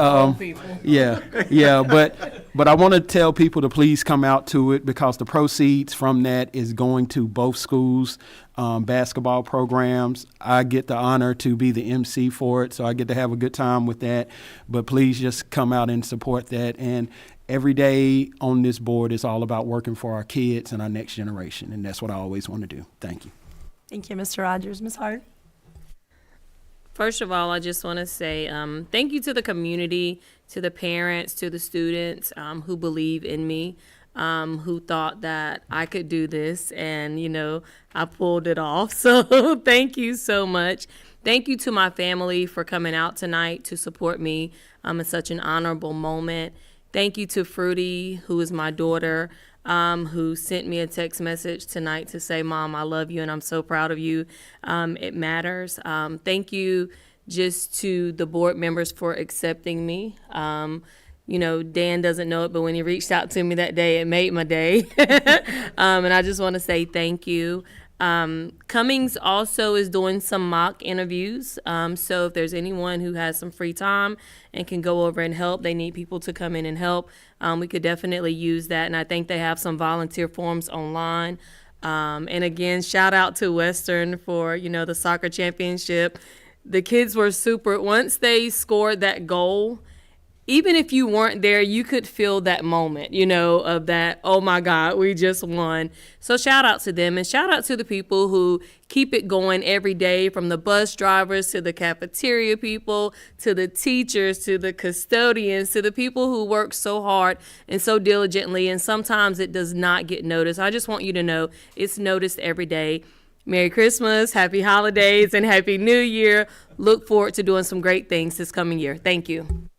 but I want to tell people to please come out to it, because the proceeds from that is going to both schools' basketball programs. I get the honor to be the MC for it, so I get to have a good time with that. But please just come out and support that. And every day on this board is all about working for our kids and our next generation, and that's what I always want to do. Thank you. Thank you, Mr. Rogers. Ms. Hart? First of all, I just want to say thank you to the community, to the parents, to the students who believe in me, who thought that I could do this, and, I pulled it off. So thank you so much. Thank you to my family for coming out tonight to support me in such an honorable moment. Thank you to Fruity, who is my daughter, who sent me a text message tonight to say, Mom, I love you and I'm so proud of you. It matters. Thank you just to the board members for accepting me. Dan doesn't know it, but when he reached out to me that day, it made my day. And I just want to say thank you. Cummings also is doing some mock interviews. So if there's anyone who has some free time and can go over and help, they need people to come in and help. We could definitely use that. And I think they have some volunteer forms online. And again, shout out to Western for, the soccer championship. The kids were super. Once they scored that goal, even if you weren't there, you could feel that moment, of that, oh my God, we just won. So shout out to them, and shout out to the people who keep it going every day, from the bus drivers to the cafeteria people, to the teachers, to the custodians, to the people who work so hard and so diligently, and sometimes it does not get noticed. I just want you to know it's noticed every day. Merry Christmas, Happy Holidays, and Happy New Year. Look forward to doing some great things this coming year. Thank you.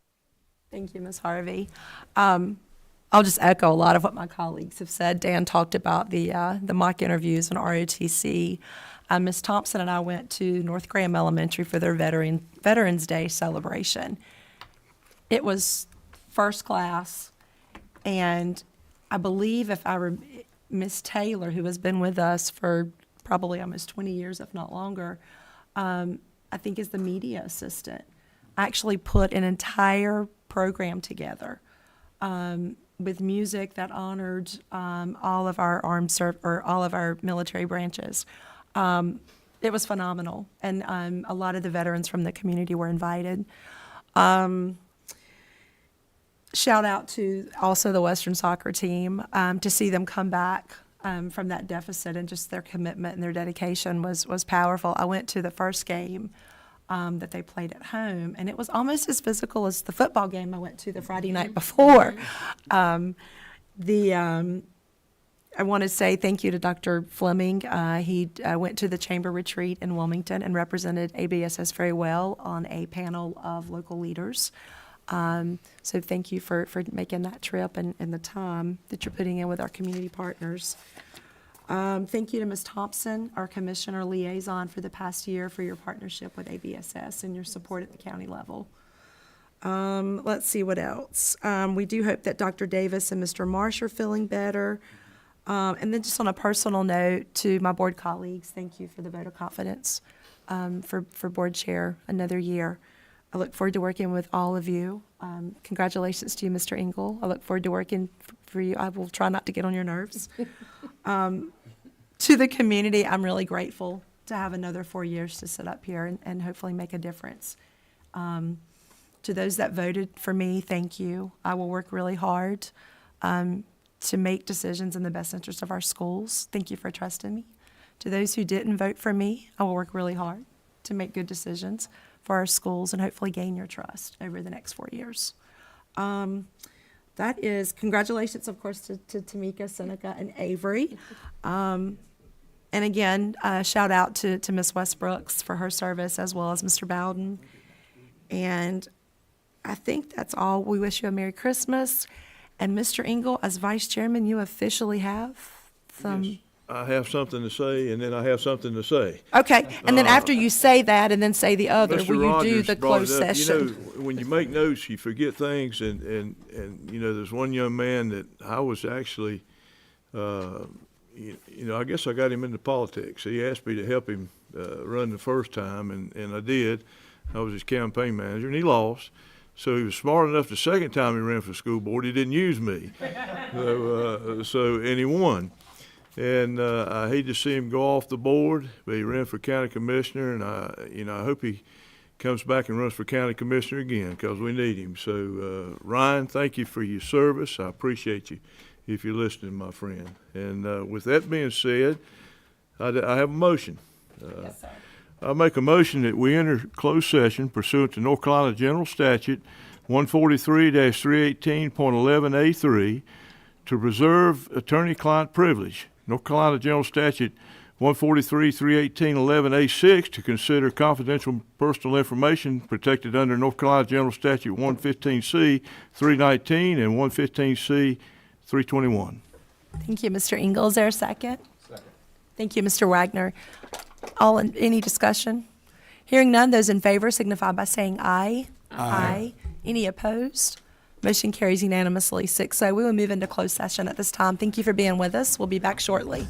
Thank you, Ms. Harvey. I'll just echo a lot of what my colleagues have said. Dan talked about the mock interviews on ROTC. Ms. Thompson and I went to North Graham Elementary for their Veterans Day celebration. It was first class, and I believe Ms. Taylor, who has been with us for probably almost 20 years, if not longer, I think is the media assistant, actually put an entire program together with music that honored all of our all of our military branches. It was phenomenal, and a lot of the veterans from the community were invited. Shout out to also the Western soccer team. To see them come back from that deficit, and just their commitment and their dedication was powerful. I went to the first game that they played at home, and it was almost as physical as the football game I went to the Friday night before. I want to say thank you to Dr. Fleming. He went to the chamber retreat in Wilmington and represented ABSS very well on a panel of local leaders. So thank you for making that trip and the time that you're putting in with our community partners. Thank you to Ms. Thompson, our Commissioner Liaison for the past year, for your partnership with ABSS and your support at the county level. Let's see what else. We do hope that Dr. Davis and Mr. Marsh are feeling better. And then just on a personal note, to my board colleagues, thank you for the vote of confidence for board chair another year. I look forward to working with all of you. Congratulations to you, Mr. Engel. I look forward to working for you. I will try not to get on your nerves. To the community, I'm really grateful to have another 4 years to sit up here and hopefully make a difference. To those that voted for me, thank you. I will work really hard to make decisions in the best interest of our schools. Thank you for trusting me. To those who didn't vote for me, I will work really hard to make good decisions for our schools and hopefully gain your trust over the next 4 years. That is, congratulations, of course, to Tamika, Seneca, and Avery. And again, shout out to Ms. Westbrooks for her service, as well as Mr. Bowden. And I think that's all. We wish you a Merry Christmas. And Mr. Engel, as Vice Chairman, you officially have some... Yes. I have something to say, and then I have something to say. Okay, and then after you say that and then say the other, Mr. will you do Rogers the brought closed it up. session? When you make notes, you forget things, and there's one young man that I was actually, I guess I got him into politics. He asked me to help him run the first time, and I did. I was his campaign manager, and he lost. So he was smart enough the second time he ran for school board, he didn't use me. And he won. And I hate to see him go off the board, but he ran for county commissioner, and I hope he comes back and runs for county commissioner again, because we need him. So Ryan, thank you for your service. I appreciate you if you're listening, my friend. And with that being said, I have a motion. Yes, sir. I make a motion that we enter closed session pursuant to North Carolina General Statute 143-318.11A3 to preserve attorney-client privilege. North Carolina General Statute 143-318.11A6 to consider confidential personal information protected under North Carolina General Statute 115C 319 and 115C 321. Thank you, Mr. Engel. Is there a second? Second. Thank you, Mr. Wagner. Any discussion? Hearing none, those in favor signify by saying aye. Aye. Any opposed? Motion carries unanimously, 6-0. We will move into closed session at this time. Thank you for being with us. We'll be back shortly.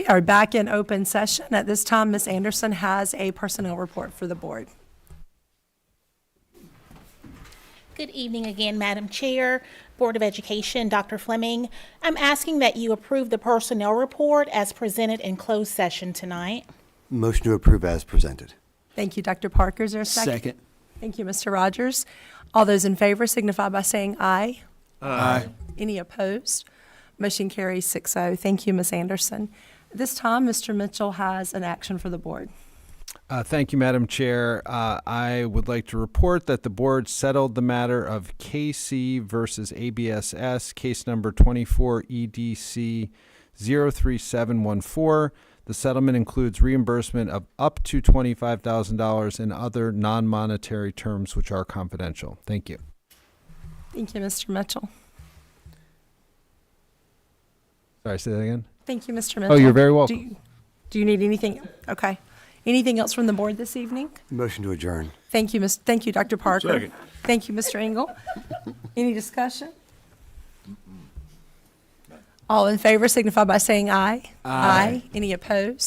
We are back in open session. At this time, Ms. Anderson has a personnel report for the board. Good evening again, Madam Chair, Board of Education, Dr. Fleming. I'm asking that you approve the personnel report as presented in closed session tonight. Motion to approve as presented. Thank you, Dr. Parker. Is there a second? Second. Thank you, Mr. Rogers. All those in favor signify by saying aye. Aye. Any opposed? Motion carries 6-0. Thank you, Ms. Anderson. At this time, Mr. Mitchell has an action for the board. Thank you, Madam Chair. I would like to report that the board settled the matter of KC versus ABSS, case number 24 EDC 03714. The settlement includes reimbursement of up to $25,000 and other non-monetary terms which are confidential. Thank you. Thank you, Mr. Mitchell. Sorry, say that again? Thank you, Mr. Mitchell. Oh, you're very welcome. Do you need anything? Okay. Anything else from the board this evening? Motion to adjourn. Thank you, Thank you, Dr. Parker. Second. Thank you, Mr. Engel. Any discussion? All in favor signify by saying aye. Aye. Any opposed?